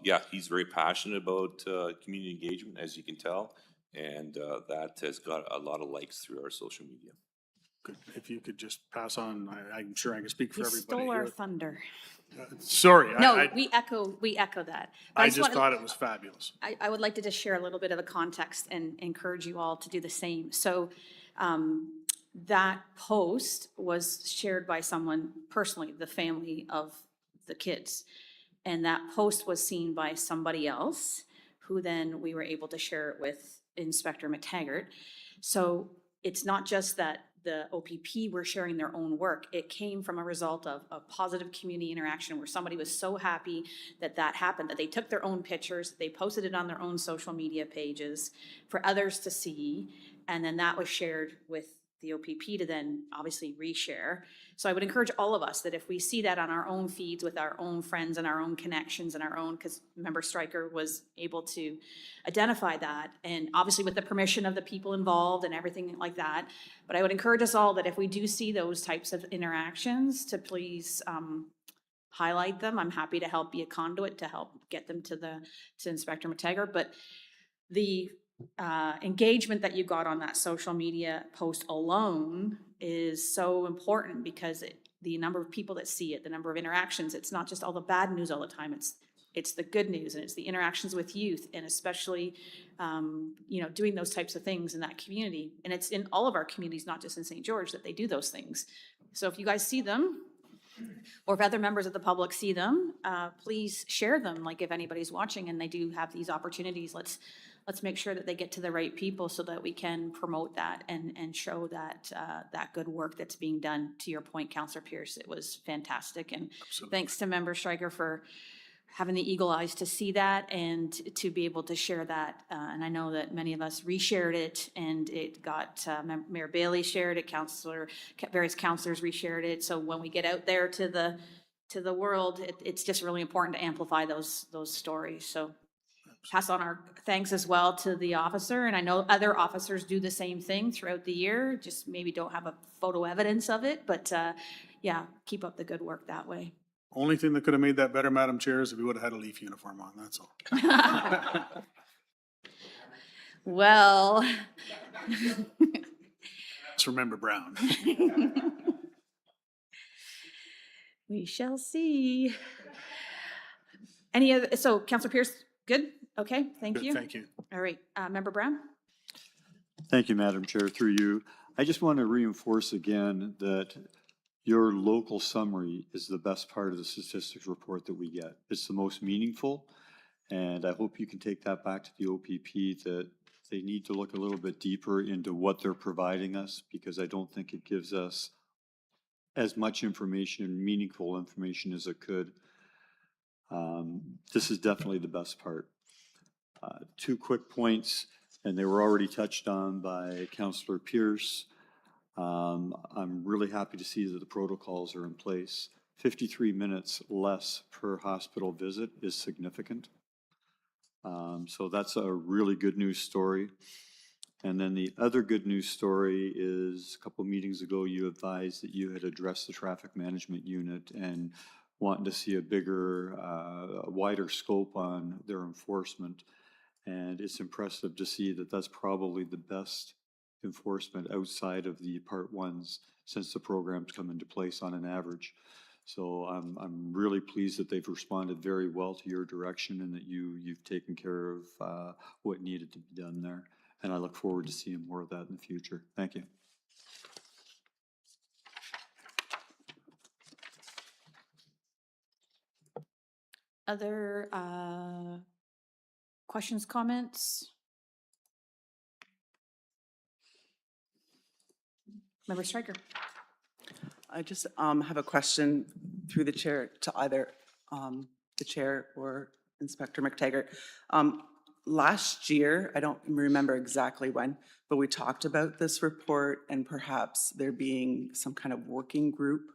Yeah, he's very passionate about community engagement, as you can tell, and that has got a lot of likes through our social media. Good. If you could just pass on, I'm sure I can speak for You everybody stole our here. thunder. Sorry. No, we echo that. But I just wanna- thought it was fabulous. I would like to just share a little bit of a context and encourage you all to do the same. So that post was shared by someone personally, the family of the kids. And that post was seen by somebody else, who then we were able to share it with Inspector McTaggart. So it's not just that the O.P.P were sharing their own work. It came from a result of a positive community interaction where somebody was so happy that that happened, that they took their own pictures, they posted it on their own social media pages for others to see, and then that was shared with the O.P.P to then obviously reshare. So I would encourage all of us that if we see that on our own feeds with our own friends and our own connections and our own, because remember Stryker was able to identify that, and obviously with the permission of the people involved and everything like that. But I would encourage us all that if we do see those types of interactions, to please highlight them. I'm happy to help be a conduit to help get them to Inspector McTaggart. But the engagement that you got on that social media post alone is so important, because the number of people that see it, the number of interactions, it's not just all the bad news all the time, it's the good news, and it's the interactions with youth, and especially doing those types of things in that community. And it's in all of our communities, not just in St. George, that they do those things. So if you guys see them, or if other members of the public see them, please share them. Like if anybody's watching and they do have these opportunities, let's make sure that they get to the right people so that we can promote that and show that that good work that's being done. To your point, Councillor Pierce, it was fantastic. And Absolutely. Thanks to Member Stryker for having the eagle eyes to see that and to be able to share that. And I know that many of us reshared it, and it got, Mayor Bailey shared it, various councillors reshared it. So when we get out there to the world, it's just really important to amplify those stories. So pass on our thanks as well to the officer. And I know other officers do the same thing throughout the year, just maybe don't have a photo evidence of it, but yeah, keep up the good work that way. Only thing that could have made that better, Madam Chair, is if we would have had a Leaf uniform on, that's all. Well, Just remember Brown. we shall see. Any other, so Councillor Pierce, good? Okay, thank Good, you. thank you. All right, Member Brown? Thank you, Madam Chair, through you. I just want to reinforce again that your local summary is the best part of the statistics report that we get. It's the most meaningful, and I hope you can take that back to the O.P.P, that they need to look a little bit deeper into what they're providing us, because I don't think it gives us as much information, meaningful information as it could. This is definitely the best part. 2 quick points, and they were already touched on by Councillor Pierce. I'm really happy to see that the protocols are in place. 53 minutes less per hospital visit is significant. So that's a really good news story. And then the other good news story is a couple meetings ago, you advised that you had addressed the traffic management unit and wanting to see a bigger, a wider scope on their enforcement. And it's impressive to see that that's probably the best enforcement outside of the Part 1s since the program's come into place on an average. So I'm really pleased that they've responded very well to your direction and that you've taken care of what needed to be done there. And I look forward to seeing more of that in the future. Thank you. Other questions, comments? Member Striker? I just have a question through the chair to either the chair or Inspector McTaggart. Last year, I don't remember exactly when, but we talked about this report and perhaps there being some kind of working group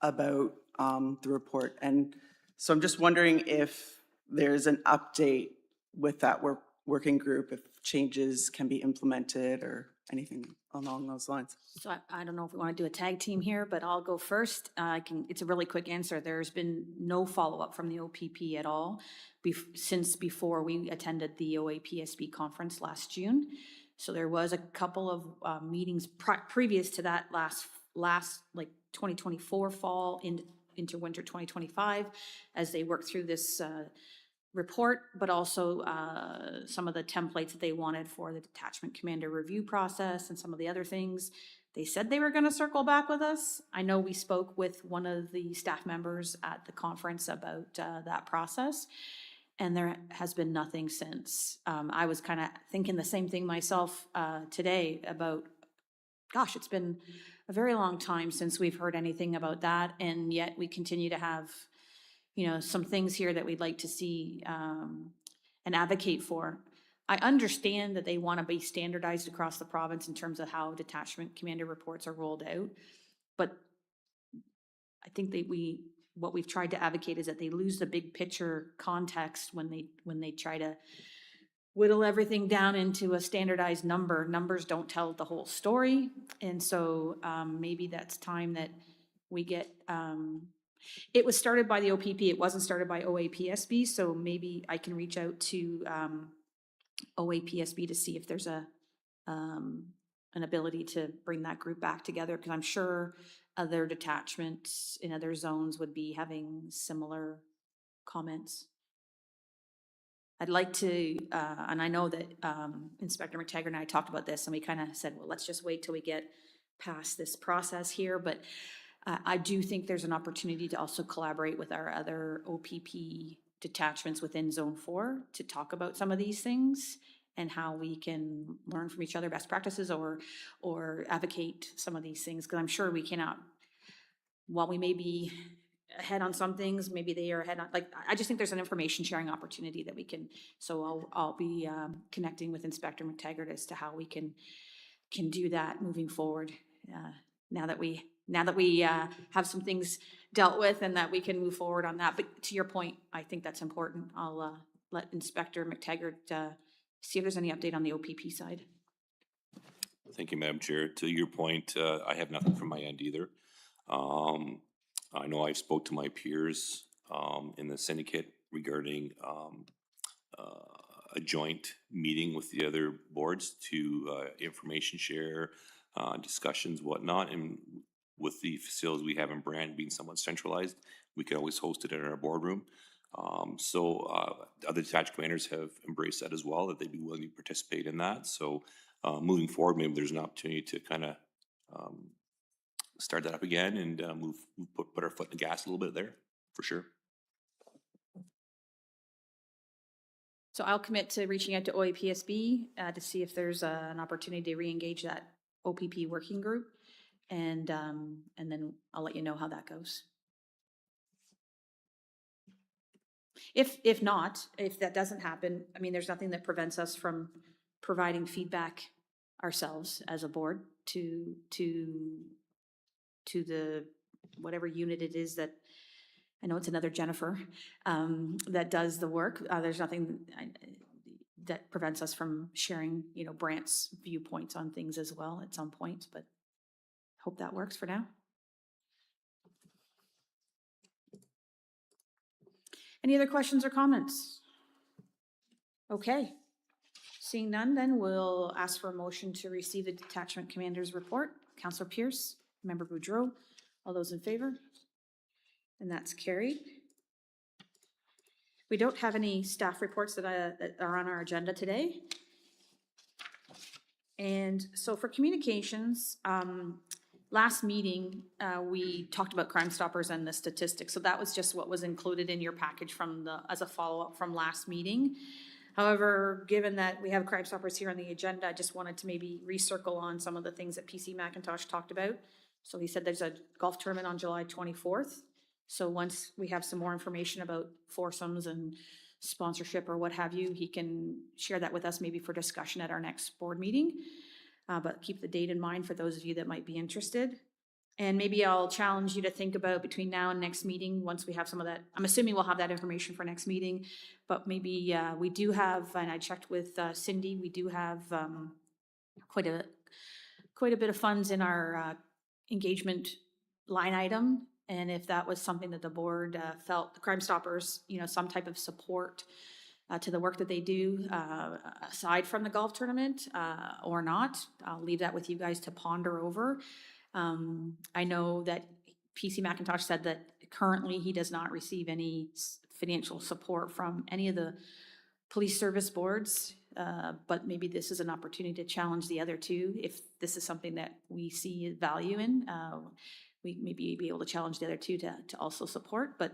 about the report. And so I'm just wondering if there's an update with that working group, if changes can be implemented or anything along those lines. So I don't know if we want to do a tag team here, but I'll go first. It's a really quick answer. There's been no follow-up from the O.P.P at all since before we attended the OAPSB conference last June. So there was a couple of meetings previous to that last like 2024 fall into winter 2025 as they work through this report, but also some of the templates that they wanted for the detachment commander review process and some of the other things. They said they were going to circle back with us. I know we spoke with one of the staff members at the conference about that process, and there has been nothing since. I was kind of thinking the same thing myself today about, gosh, it's been a very long time since we've heard anything about that, and yet we continue to have some things here that we'd like to see and advocate for. I understand that they want to be standardized across the province in terms of how detachment commander reports are rolled out, but I think what we've tried to advocate is that they lose the big picture context when they try to whittle everything down into a standardized number. Numbers don't tell the whole story, and so maybe that's time that we get. It was started by the O.P.P. It wasn't started by OAPSB, so maybe I can reach out to OAPSB to see if there's an ability to bring that group back together, because I'm sure other detachments in other zones would be having similar comments. I'd like to, and I know that Inspector McTaggart and I talked about this, and we kind of said, well, let's just wait till we get past this process here, but I do think there's an opportunity to also collaborate with our other O.P.P. detachments within Zone 4 to talk about some of these things and how we can learn from each other best practices or advocate some of these things, because I'm sure we cannot, while we may be ahead on some things, maybe they are ahead on, like, I just think there's an information sharing opportunity that we can, so I'll be connecting with Inspector McTaggart as to how we can do that moving forward, now that we have some things dealt with and that we can move forward on that. But to your point, I think that's important. I'll let Inspector McTaggart see if there's any update on the O.P.P. side. Thank you, Madam Chair. To your point, I have nothing from my end either. I know I've spoke to my peers in the syndicate regarding a joint meeting with the other boards to information share, discussions, whatnot. And with the facilities we have in Brant being somewhat centralized, we could always host it in our boardroom. Other detached commanders have embraced that as well, that they'd be willing to participate in that. So moving forward, maybe there's an opportunity to kind of start that up again and put our foot in the gas a little bit there, for sure. So I'll commit to reaching out to O.P.P to see if there's an opportunity to re-engage that O.P.P working group. And then I'll let you know how that goes. If not, if that doesn't happen, I mean, there's nothing that prevents us from providing feedback ourselves as a board to the, whatever unit it is that, I know it's another Jennifer, that does the work. There's nothing that prevents us from sharing, you know, Brant's viewpoints on things as well at some point, but hope that works for now. Any other questions or comments? Okay. Seeing none, then we'll ask for a motion to receive the detachment commander's report. Councillor Pierce, Member Boudreau, all those in favor? And that's carried. We don't have any staff reports that are on our agenda today. And so for communications, last meeting, we talked about Crime Stoppers and the statistics. So that was just what was included in your package as a follow-up from last meeting. However, given that we have Crime Stoppers here on the agenda, I just wanted to maybe recircle on some of the things that PC McIntosh talked about. So he said there's a golf tournament on July 24th. So once we have some more information about foursomes and sponsorship or what have you, he can share that with us maybe for discussion at our next board meeting. But keep the date in mind for those of you that might be interested. And maybe I'll challenge you to think about between now and next meeting, once we have some of that, I'm assuming we'll have that information for next meeting, but maybe we do have, and I checked with Cindy, we do have quite a bit of funds in our engagement line item. And if that was something that the board felt, the Crime Stoppers, you know, some type of support to the work that they do, aside from the golf tournament or not, I'll leave that with you guys to ponder over. I know that PC McIntosh said that currently he does not receive any financial support from any of the police service boards, but maybe this is an opportunity to challenge the other two. If this is something that we see value in, we maybe be able to challenge the other two to also support, but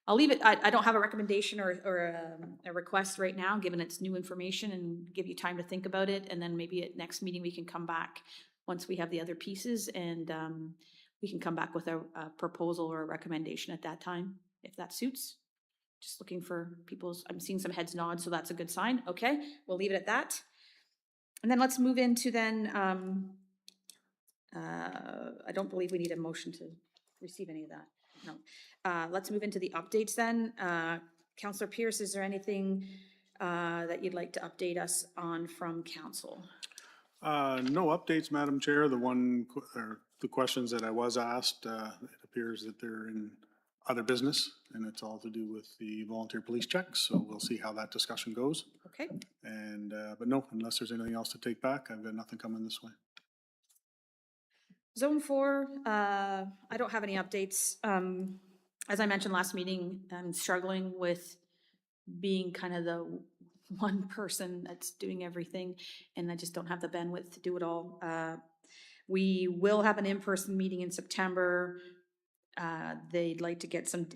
I'll leave it. I don't have a recommendation or a request right now, given it's new information, and give you time to think about it. And then maybe at next meeting, we can come back once we have the other pieces, and we can come back with a proposal or a recommendation at that time, if that suits. Just looking for people's, I'm seeing some heads nod, so that's a good sign. Okay, we'll leave it at that. And then let's move into then, I don't believe we need a motion to receive any of that. No. Let's move into the updates then. Councillor Pierce, is there anything that you'd like to update us on from council? No updates, Madam Chair. The questions that I was asked, it appears that they're in other business, and it's all to do with the volunteer police checks. So we'll see how that discussion goes. Okay. And but no, unless there's anything else to take back, I've got nothing coming this way. Zone 4, I don't have any updates. As I mentioned last meeting, I'm struggling with being kind of the one person that's doing everything, and I just don't have the bandwidth to do it all. We will have an in-person meeting in September. They'd like to get some,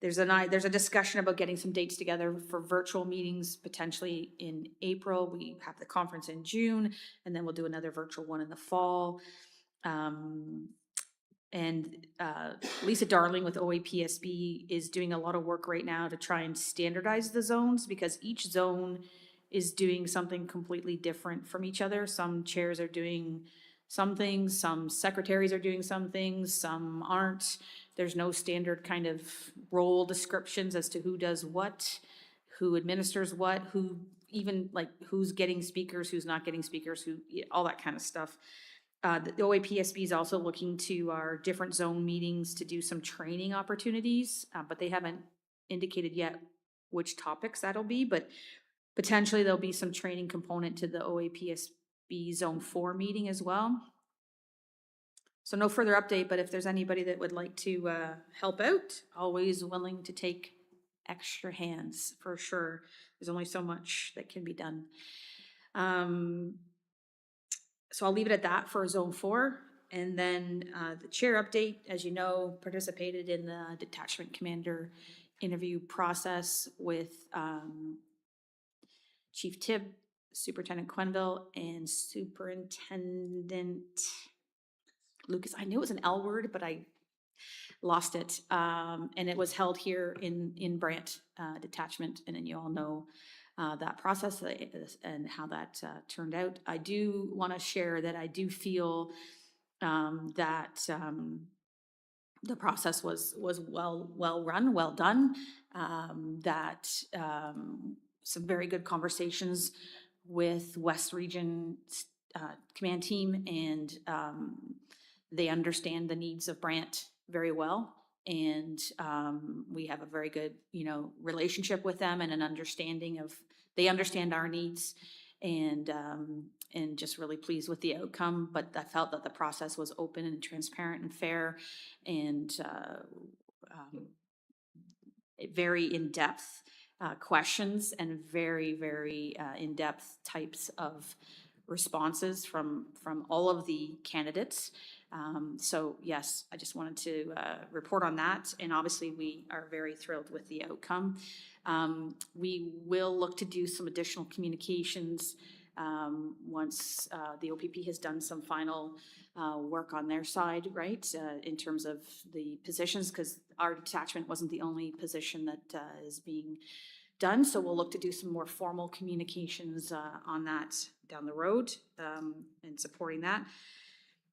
there's a discussion about getting some dates together for virtual meetings potentially in April. We have the conference in June, and then we'll do another virtual one in the fall. And Lisa Darling with O.P.P is doing a lot of work right now to try and standardize the zones, because each zone is doing something completely different from each other. Some chairs are doing some things, some secretaries are doing some things, some aren't. There's no standard kind of role descriptions as to who does what, who administers what, who even like who's getting speakers, who's not getting speakers, who, all that kind of stuff. The OAPSB is also looking to our different zone meetings to do some training opportunities, but they haven't indicated yet which topics that'll be, but potentially there'll be some training component to the OAPSB Zone 4 meeting as well. So no further update, but if there's anybody that would like to help out, always willing to take extra hands for sure. There's only so much that can be done. So I'll leave it at that for Zone 4. And then the chair update, as you know, participated in the detachment commander interview process with Chief Tibb, Superintendent Quenville, and Superintendent Lucas. I knew it was an L word, but I lost it. And it was held here in Brant Detachment. And then you all know that process and how that turned out. I do want to share that I do feel that the process was well run, well done. That some very good conversations with West Region command team, and they understand the needs of Brant very well. And we have a very good, relationship with them, and an understanding of, they understand our needs, and just really pleased with the outcome. But I felt that the process was open and transparent and fair, and very in-depth questions, and very, very in-depth types of responses from all of the candidates. So yes, I just wanted to report on that, and obviously we are very thrilled with the outcome. We will look to do some additional communications once the O.P.P has done some final work on their side, right, in terms of the positions, because our detachment wasn't the only position that is being done. So we'll look to do some more formal communications on that down the road, and supporting that.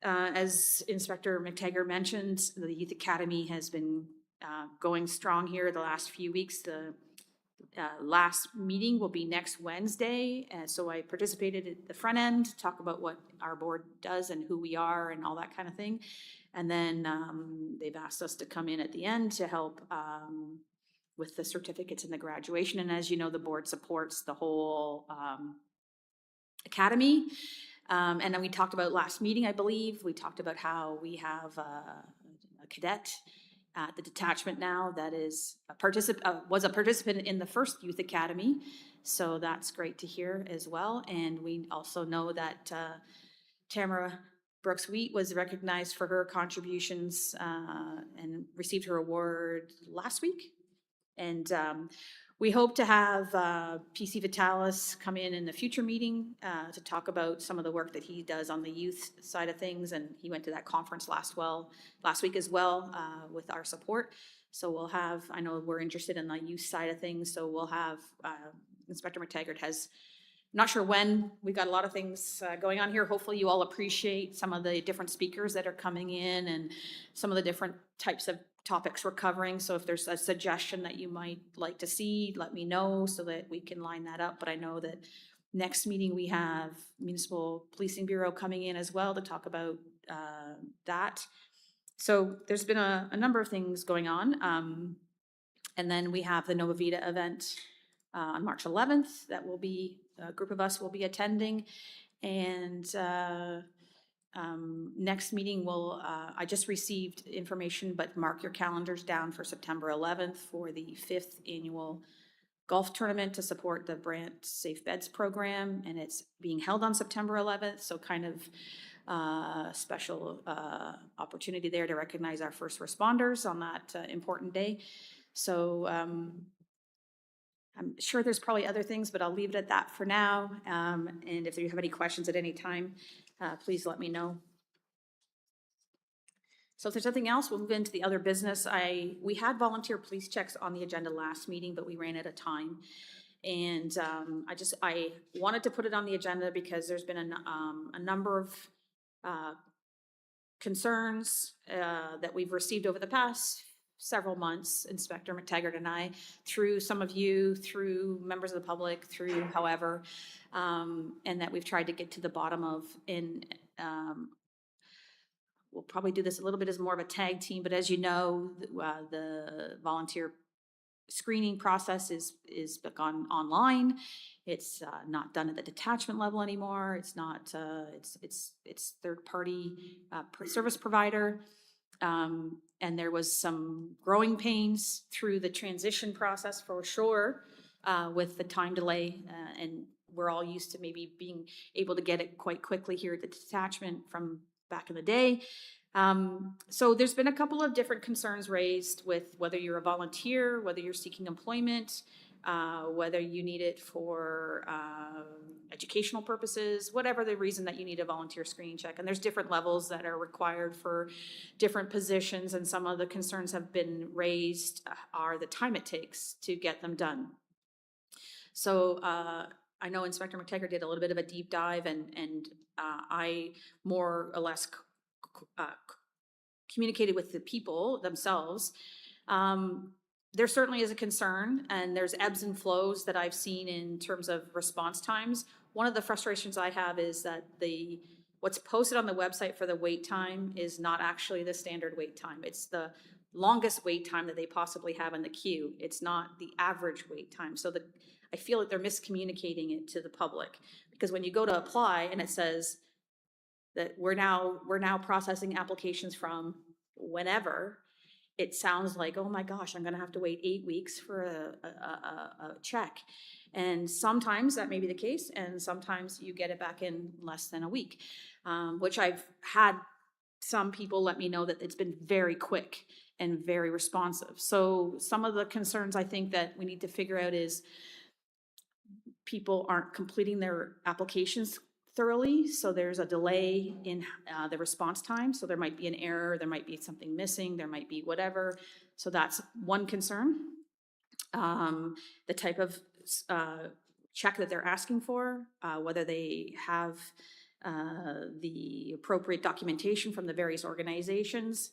As Inspector McTaggart mentioned, the Youth Academy has been going strong here the last few weeks. The last meeting will be next Wednesday. So I participated at the front end to talk about what our board does and who we are and all that kind of thing. And then they've asked us to come in at the end to help with the certificates and the graduation. And as you know, the board supports the whole academy. And then we talked about last meeting, I believe, we talked about how we have a cadet at the detachment now that is was a participant in the first Youth Academy. So that's great to hear as well. And we also know that Tamara Brooks-Wheat was recognized for her contributions and received her award last week. And we hope to have PC Vitalis come in the future meeting to talk about some of the work that he does on the youth side of things. And he went to that conference last week as well with our support. So we'll have, I know we're interested in the youth side of things, so we'll have Inspector McTaggart has, not sure when, we've got a lot of things going on here. Hopefully you all appreciate some of the different speakers that are coming in and some of the different types of topics we're covering. So if there's a suggestion that you might like to see, let me know so that we can line that up. But I know that next meeting we have Municipal Policing Bureau coming in as well to talk about that. So there's been a number of things going on. And then we have the Nova Vita event on March 11th that will be, a group of us will be attending. And next meeting will, I just received information, but mark your calendars down for September 11th for the 5th annual golf tournament to support the Brant Safe Beds program. And it's being held on September 11th. So kind of special opportunity there to recognize our first responders on that important day. So I'm sure there's probably other things, but I'll leave it at that for now. And if you have any questions at any time, please let me know. So if there's nothing else, we'll move into the other business. We had volunteer police checks on the agenda last meeting, but we ran out of time. And I wanted to put it on the agenda because there's been a number of concerns that we've received over the past several months, Inspector McTaggart and I, through some of you, through members of the public, through however, and that we've tried to get to the bottom of. we'll probably do this a little bit as more of a tag team, but as you know, the volunteer screening process is gone online. It's not done at the detachment level anymore. It's not, it's third-party service provider. And there was some growing pains through the transition process for sure, with the time delay. And we're all used to maybe being able to get it quite quickly here at the detachment from back in the day. So there's been a couple of different concerns raised with whether you're a volunteer, whether you're seeking employment, whether you need it for educational purposes, whatever the reason that you need a volunteer screening check. And there's different levels that are required for different positions, and some of the concerns have been raised are the time it takes to get them done. So I know Inspector McTaggart did a little bit of a deep dive, and I more or less communicated with the people themselves. There certainly is a concern, and there's ebbs and flows that I've seen in terms of response times. One of the frustrations I have is that what's posted on the website for the wait time is not actually the standard wait time. It's the longest wait time that they possibly have in the queue. It's not the average wait time. So I feel that they're miscommunicating it to the public, because when you go to apply and it says that we're now processing applications from whenever, it sounds like, oh my gosh, I'm gonna have to wait 8 weeks for a check. And sometimes that may be the case, and sometimes you get it back in less than a week, which I've had some people let me know that it's been very quick and very responsive. So some of the concerns I think that we need to figure out is people aren't completing their applications thoroughly, so there's a delay in the response time. So there might be an error, there might be something missing, there might be whatever. So that's one concern. The type of check that they're asking for, whether they have the appropriate documentation from the various organizations.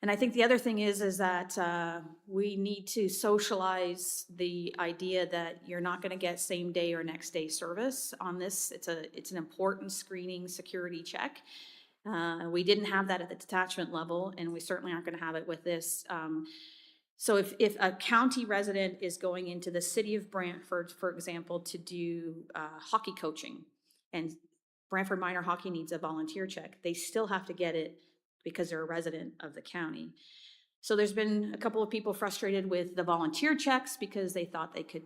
And I think the other thing is that we need to socialize the idea that you're not going to get same day or next day service on this. It's an important screening security check. We didn't have that at the detachment level, and we certainly aren't going to have it with this. So if a county resident is going into the city of Brantford, for example, to do hockey coaching, and Brantford Minor Hockey needs a volunteer check, they still have to get it because they're a resident of the county. So there's been a couple of people frustrated with the volunteer checks because they thought they could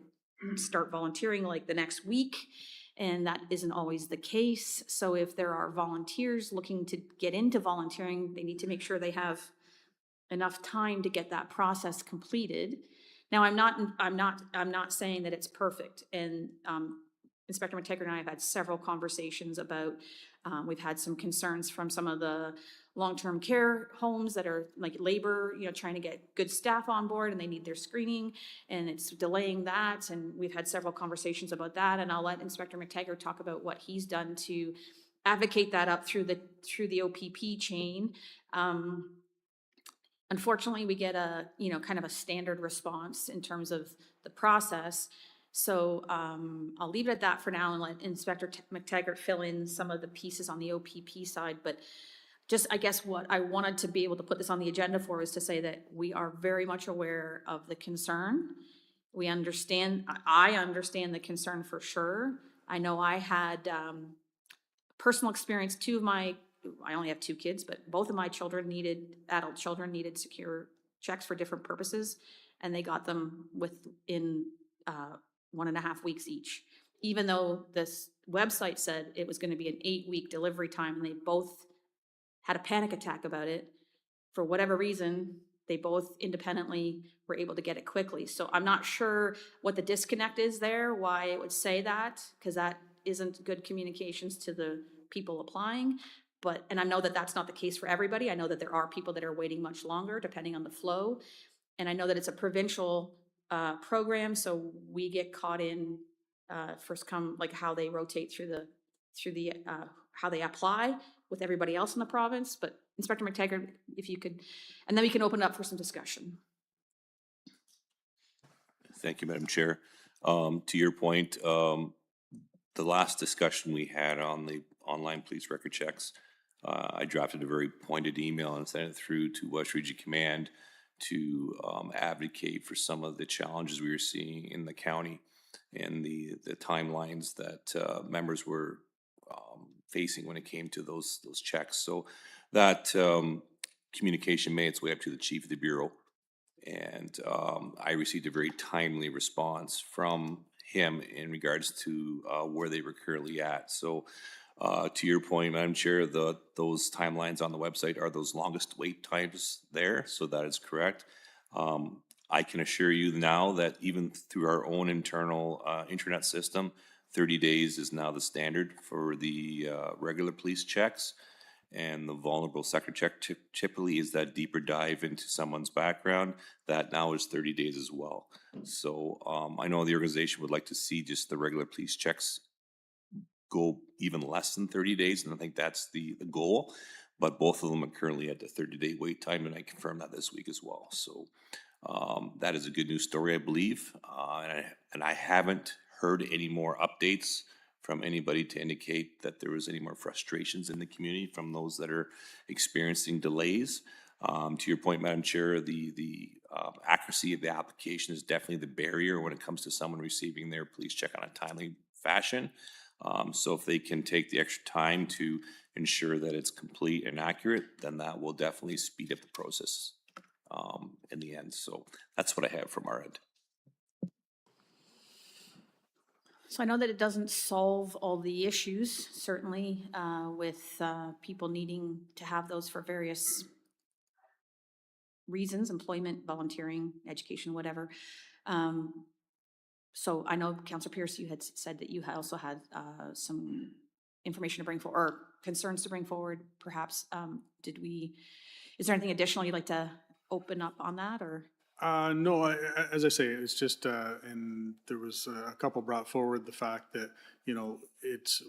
start volunteering like the next week, and that isn't always the case. So if there are volunteers looking to get into volunteering, they need to make sure they have enough time to get that process completed. Now, I'm not saying that it's perfect, and Inspector McTaggart and I have had several conversations about, we've had some concerns from some of the long-term care homes that are like labor, trying to get good staff on board, and they need their screening, and it's delaying that. And we've had several conversations about that, and I'll let Inspector McTaggart talk about what he's done to advocate that up through the O.P.P chain. Unfortunately, we get a, kind of a standard response in terms of the process. So I'll leave it at that for now and let Inspector McTaggart fill in some of the pieces on the O.P.P side. But just, I guess what I wanted to be able to put this on the agenda for is to say that we are very much aware of the concern. I understand the concern for sure. I know I had personal experience. I only have 2 kids, but both of my adult children needed secure checks for different purposes, and they got them within 1.5 weeks each. Even though this website said it was going to be an 8-week delivery time, and they both had a panic attack about it. For whatever reason, they both independently were able to get it quickly. So I'm not sure what the disconnect is there, why it would say that, because that isn't good communications to the people applying. And I know that that's not the case for everybody. I know that there are people that are waiting much longer depending on the flow. And I know that it's a provincial program, so we get caught in first come, like how they rotate through the how they apply with everybody else in the province. But Inspector McTaggart, if you could, and then we can open it up for some discussion. Thank you, Madam Chair. To your point, the last discussion we had on the online police record checks, I drafted a very pointed email and sent it through to West Region Command to advocate for some of the challenges we were seeing in the county and the timelines that members were facing when it came to those checks. So that communication made its way up to the chief of the bureau, and I received a very timely response from him in regards to where they were currently at. So to your point, Madam Chair, those timelines on the website are those longest wait times there, so that is correct. I can assure you now that even through our own internal internet system, 30 days is now the standard for the regular police checks. And the vulnerable sector check typically is that deeper dive into someone's background. That now is 30 days as well. So I know the organization would like to see just the regular police checks go even less than 30 days, and I think that's the goal. But both of them are currently at the 30-day wait time, and I confirmed that this week as well. So that is a good news story, I believe. And I haven't heard any more updates from anybody to indicate that there was any more frustrations in the community from those that are experiencing delays. To your point, Madam Chair, the accuracy of the application is definitely the barrier when it comes to someone receiving their police check on a timely fashion. So if they can take the extra time to ensure that it's complete and accurate, then that will definitely speed up the process in the end. So that's what I have from our end. So I know that it doesn't solve all the issues, certainly, with people needing to have those for various reasons, employment, volunteering, education, whatever. So I know, Councillor Pierce, you had said that you also had some information to bring forward, or concerns to bring forward, perhaps. Is there anything additional you'd like to open up on that, or? No, as I say, it's just, and there was a couple brought forward the fact that, you know,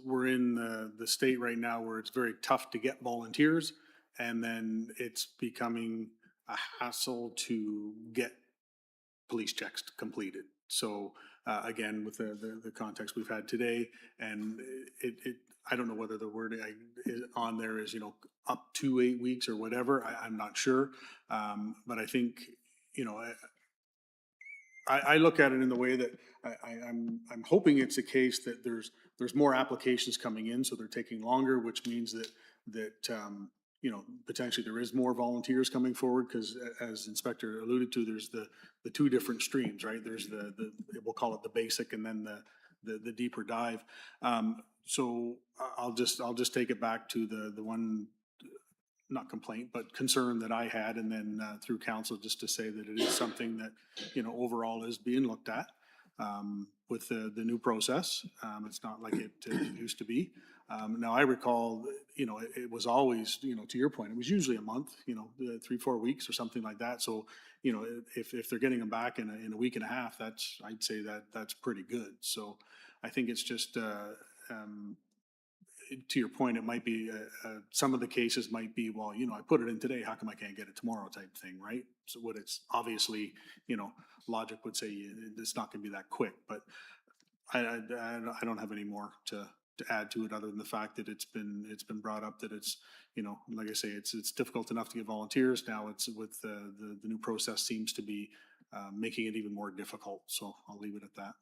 we're in the state right now where it's very tough to get volunteers, and then it's becoming a hassle to get police checks completed. So again, with the context we've had today, and I don't know whether the word on there is, you know, up to 8 weeks or whatever. I'm not sure, but I think, you know, I look at it in the way that I'm hoping it's a case that there's more applications coming in, so they're taking longer, which means that you know, potentially there is more volunteers coming forward, because as Inspector alluded to, there's the two different streams, right? There's we'll call it the basic, and then the deeper dive. So I'll just take it back to the one, not complaint, but concern that I had, and then through council, just to say that it is something that, you know, overall is being looked at with the new process. It's not like it used to be. Now I recall, you know, it was always, you know, to your point, it was usually a month, you know, 3-4 weeks or something like that. So, you know, if they're getting them back in a week and a half, I'd say that's pretty good. So I think it's just, to your point, it might be, some of the cases might be, well, you know, I put it in today, how come I can't get it tomorrow type thing, right? So what it's obviously, you know, logic would say it's not gonna be that quick, but I don't have any more to add to it, other than the fact that it's been brought up that it's, you know, like I say, it's difficult enough to get volunteers. Now it's with the new process seems to be making it even more difficult. So I'll leave it at that.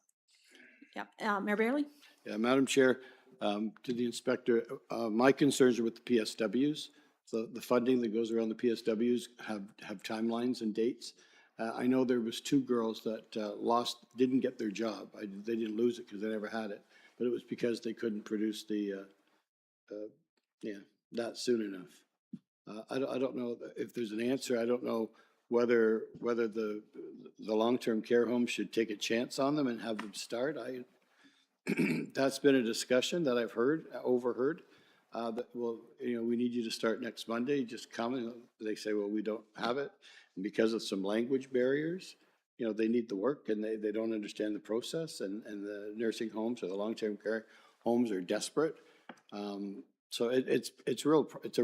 Yeah, Mayor Bailey? Yeah, Madam Chair, to the inspector, my concerns are with the PSWs. So the funding that goes around the PSWs have timelines and dates. I know there was 2 girls that didn't get their job. They didn't lose it because they never had it, but it was because they couldn't produce that soon enough. I don't know if there's an answer. I don't know whether the long-term care home should take a chance on them and have them start. That's been a discussion that I've overheard. That, well, you know, we need you to start next Monday. Just come, and they say, well, we don't have it, and because of some language barriers, you know, they need the work, and they don't understand the process, and the nursing homes or the long-term care homes are desperate. So it's a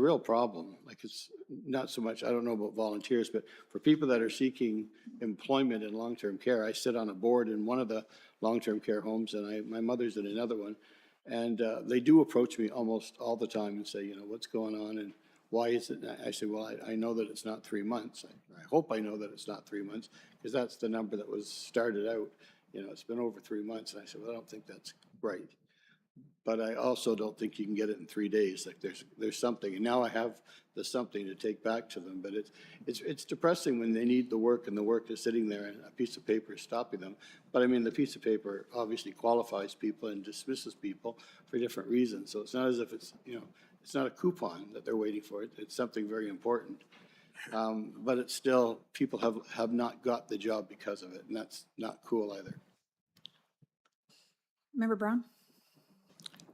real problem. Like, it's not so much, I don't know about volunteers, but for people that are seeking employment in long-term care, I sit on a board in one of the long-term care homes, and my mother's in another one, And they do approach me almost all the time and say, you know, what's going on and why is it? I say, well, I know that it's not 3 months. I hope I know that it's not 3 months because that's the number that was started out. You know, it's been over 3 months. And I said, well, I don't think that's right. But I also don't think you can get it in 3 days. Like there's something, and now I have the something to take back to them. But it's depressing when they need the work and the work is sitting there and a piece of paper is stopping them. But I mean, the piece of paper obviously qualifies people and dismisses people for different reasons. So it's not as if it's, you know, it's not a coupon that they're waiting for. It's something very important. But it's still, people have not got the job because of it, and that's not cool either. Member Brown?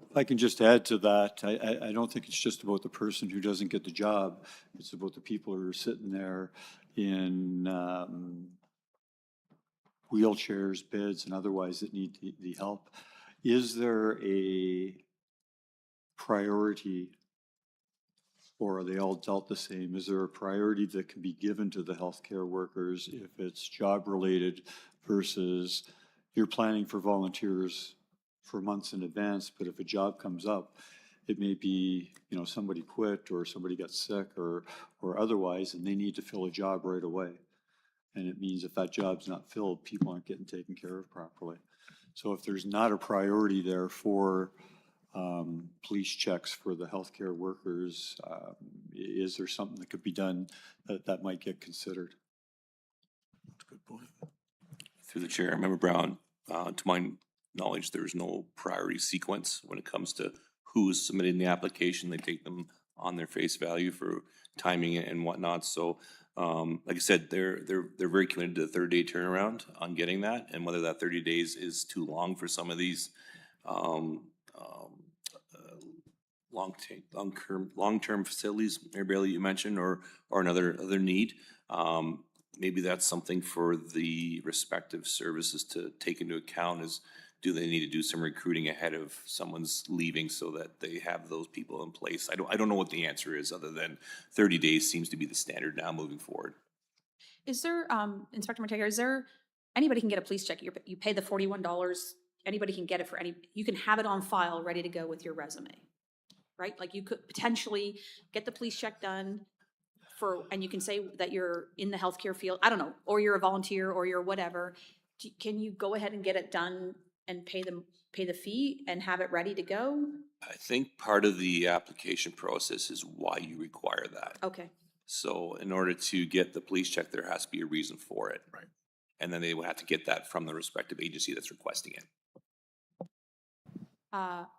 If I can just add to that, I don't think it's just about the person who doesn't get the job. It's about the people who are sitting there in wheelchairs, beds, and otherwise that need the help. Is there a priority, or are they all dealt the same? Is there a priority that can be given to the healthcare workers if it's job-related versus you're planning for volunteers for months in advance, but if a job comes up, it may be, you know, somebody quit or somebody got sick or otherwise, and they need to fill a job right away. And it means if that job's not filled, people aren't getting taken care of properly. So if there's not a priority there for police checks for the healthcare workers, is there something that could be done that might get considered? That's a good point. Through the chair, Member Brown, to my knowledge, there's no priority sequence when it comes to who is submitting the application. They take them on their face value for timing and whatnot. So, like I said, they're very committed to the 30-day turnaround on getting that, and whether that 30 days is too long for some of these long-term facilities, Mayor Bailey, you mentioned, or another need. Maybe that's something for the respective services to take into account is, do they need to do some recruiting ahead of someone's leaving so that they have those people in place? I don't know what the answer is other than 30 days seems to be the standard now moving forward. Is there, Inspector Matega, is there, anybody can get a police check. You pay the $41. Anybody can get it for you can have it on file, ready to go with your resume, right? Like you could potentially get the police check done and you can say that you're in the healthcare field, I don't know, or you're a volunteer or you're whatever. Can you go ahead and get it done and pay the fee and have it ready to go? I think part of the application process is why you require that. Okay. So in order to get the police check, there has to be a reason for it. Right. And then they would have to get that from the respective agency that's requesting it.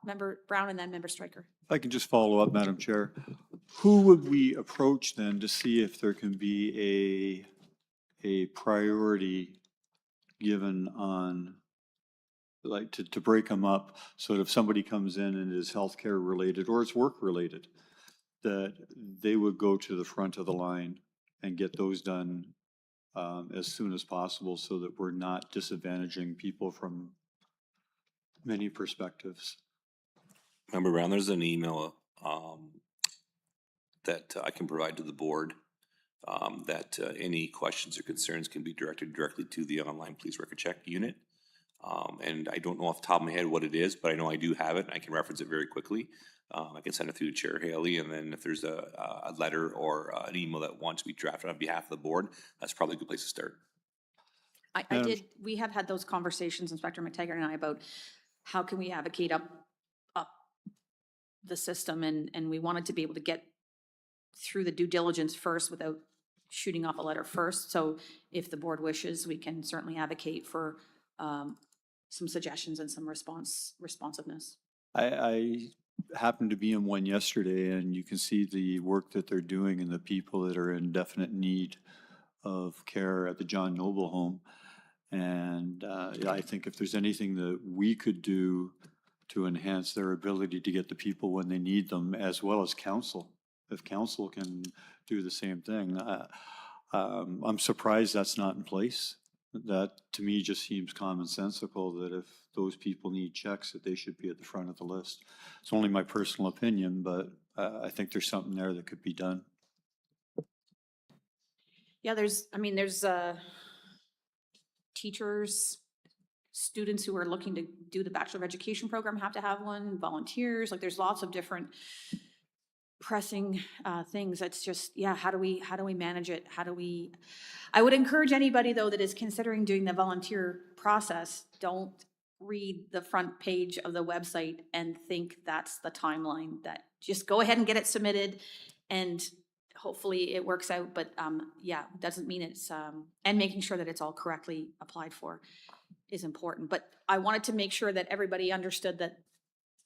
Member Brown and then Member Stryker. If I can just follow up, Madam Chair, who would we approach then to see if there can be a priority given on, like, to break them up so that if somebody comes in and is healthcare related or it's work related, that they would go to the front of the line and get those done as soon as possible so that we're not disadvantaging people from many perspectives. Member Brown, there's an email that I can provide to the board that any questions or concerns can be directed directly to the online police record check unit. And I don't know off the top of my head what it is, but I know I do have it and I can reference it very quickly. I can send it through to Chair Haley, and then if there's a letter or an email that wants to be drafted on behalf of the board, that's probably a good place to start. We have had those conversations, Inspector McTaggart and I, about how can we advocate up the system, and we wanted to be able to get through the due diligence first without shooting off a letter first. So if the board wishes, we can certainly advocate for some suggestions and some responsiveness. I happened to be in one yesterday, and you can see the work that they're doing and the people that are in definite need of care at the John Noble home. And I think if there's anything that we could do to enhance their ability to get the people when they need them, as well as council, if council can do the same thing. I'm surprised that's not in place. That, to me, just seems commonsensical that if those people need checks, that they should be at the front of the list. It's only my personal opinion, but I think there's something there that could be done. Yeah, there's teachers, students who are looking to do the Bachelor of Education program have to have one, volunteers, like there's lots of different pressing things. It's just, yeah, how do we manage it? I would encourage anybody though that is considering doing the volunteer process, don't read the front page of the website and think that's the timeline. That just go ahead and get it submitted and hopefully it works out. But yeah, doesn't mean it's, and making sure that it's all correctly applied for is important. But I wanted to make sure that everybody understood that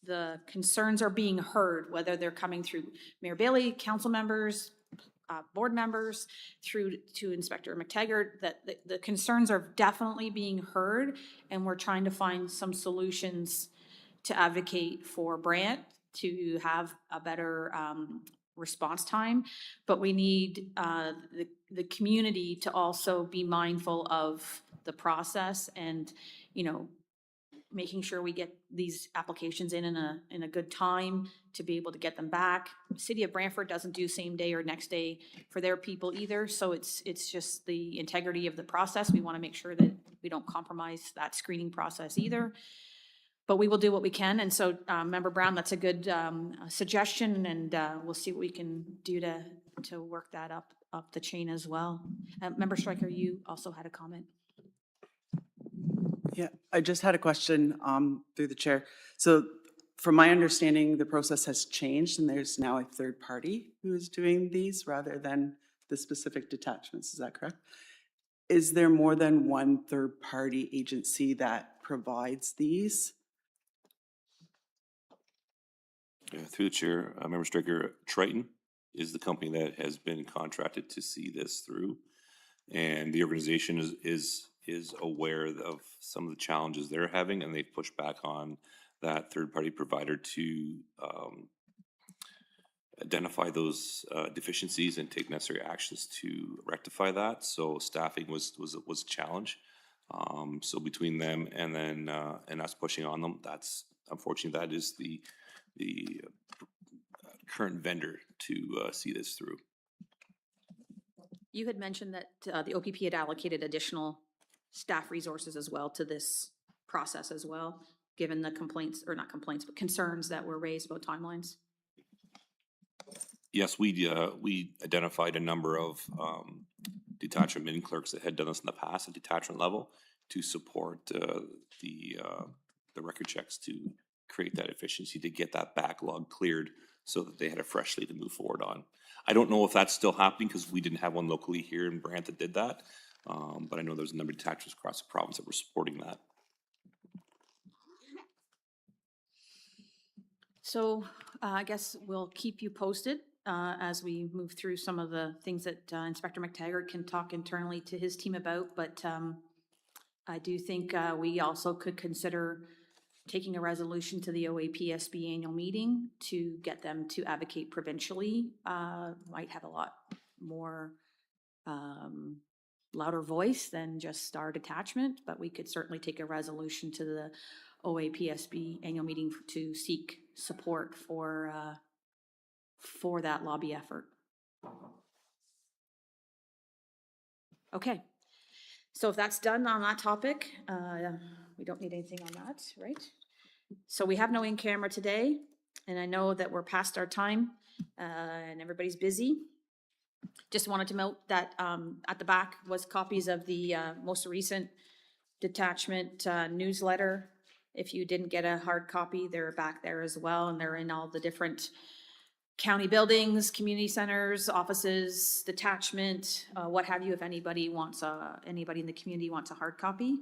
the concerns are being heard, whether they're coming through Mayor Bailey, council members, board members, through to Inspector McTaggart, that the concerns are definitely being heard, and we're trying to find some solutions to advocate for Brant to have a better response time. But we need the community to also be mindful of the process and, you know, making sure we get these applications in a good time to be able to get them back. City of Brantford doesn't do same day or next day for their people either, so it's just the integrity of the process. We want to make sure that we don't compromise that screening process either. But we will do what we can, and so Member Brown, that's a good suggestion, and we'll see what we can do to work that up the chain as well. Member Stryker, you also had a comment. Yeah, I just had a question through the chair. So from my understanding, the process has changed and there's now a third party who is doing these rather than the specific detachments. Is that correct? Is there more than one third party agency that provides these? Through the chair, Member Stricker, Triton is the company that has been contracted to see this through. And the organization is aware of some of the challenges they're having, and they've pushed back on that third-party provider to identify those deficiencies and take necessary actions to rectify that. So staffing was a challenge. So between them and then and us pushing on them, that's unfortunately that is the current vendor to see this through. You had mentioned that the O.P.P had allocated additional staff resources as well to this process as well, given the complaints, or not complaints, but concerns that were raised about timelines. Yes, we identified a number of detachment admin clerks that had done this in the past at detachment level to support the record checks to create that efficiency, to get that backlog cleared so that they had a fresh slate to move forward on. I don't know if that's still happening because we didn't have one locally here in Brant that did that, but I know there's a number of detachments across the province that were supporting that. So I guess we'll keep you posted as we move through some of the things that Inspector McTaggart can talk internally to his team about, but I do think we also could consider taking a resolution to the O.A.P.S.B. annual meeting to get them to advocate provincially. Might have a lot more louder voice than just our detachment, but we could certainly take a resolution to the O.A.P.S.B. annual meeting to seek support for that lobby effort. Okay, so if that's done on that topic, we don't need anything on that, right? So we have no in-camera today, and I know that we're past our time and everybody's busy. Just wanted to note that at the back was copies of the most recent detachment newsletter. If you didn't get a hard copy, they're back there as well, and they're in all the different county buildings, community centers, offices, detachment, what have you, if anybody wants anybody in the community wants a hard copy.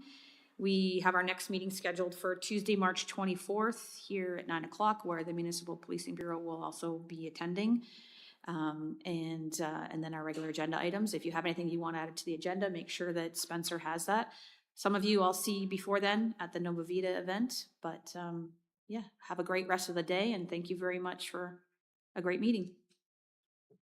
We have our next meeting scheduled for Tuesday, March 24th here at 9 o'clock, where the Municipal Policing Bureau will also be attending. And then our regular agenda items. If you have anything you want added to the agenda, make sure that Spencer has that. Some of you I'll see before then at the Nova Vita event, but yeah, have a great rest of the day, and thank you very much for a great meeting.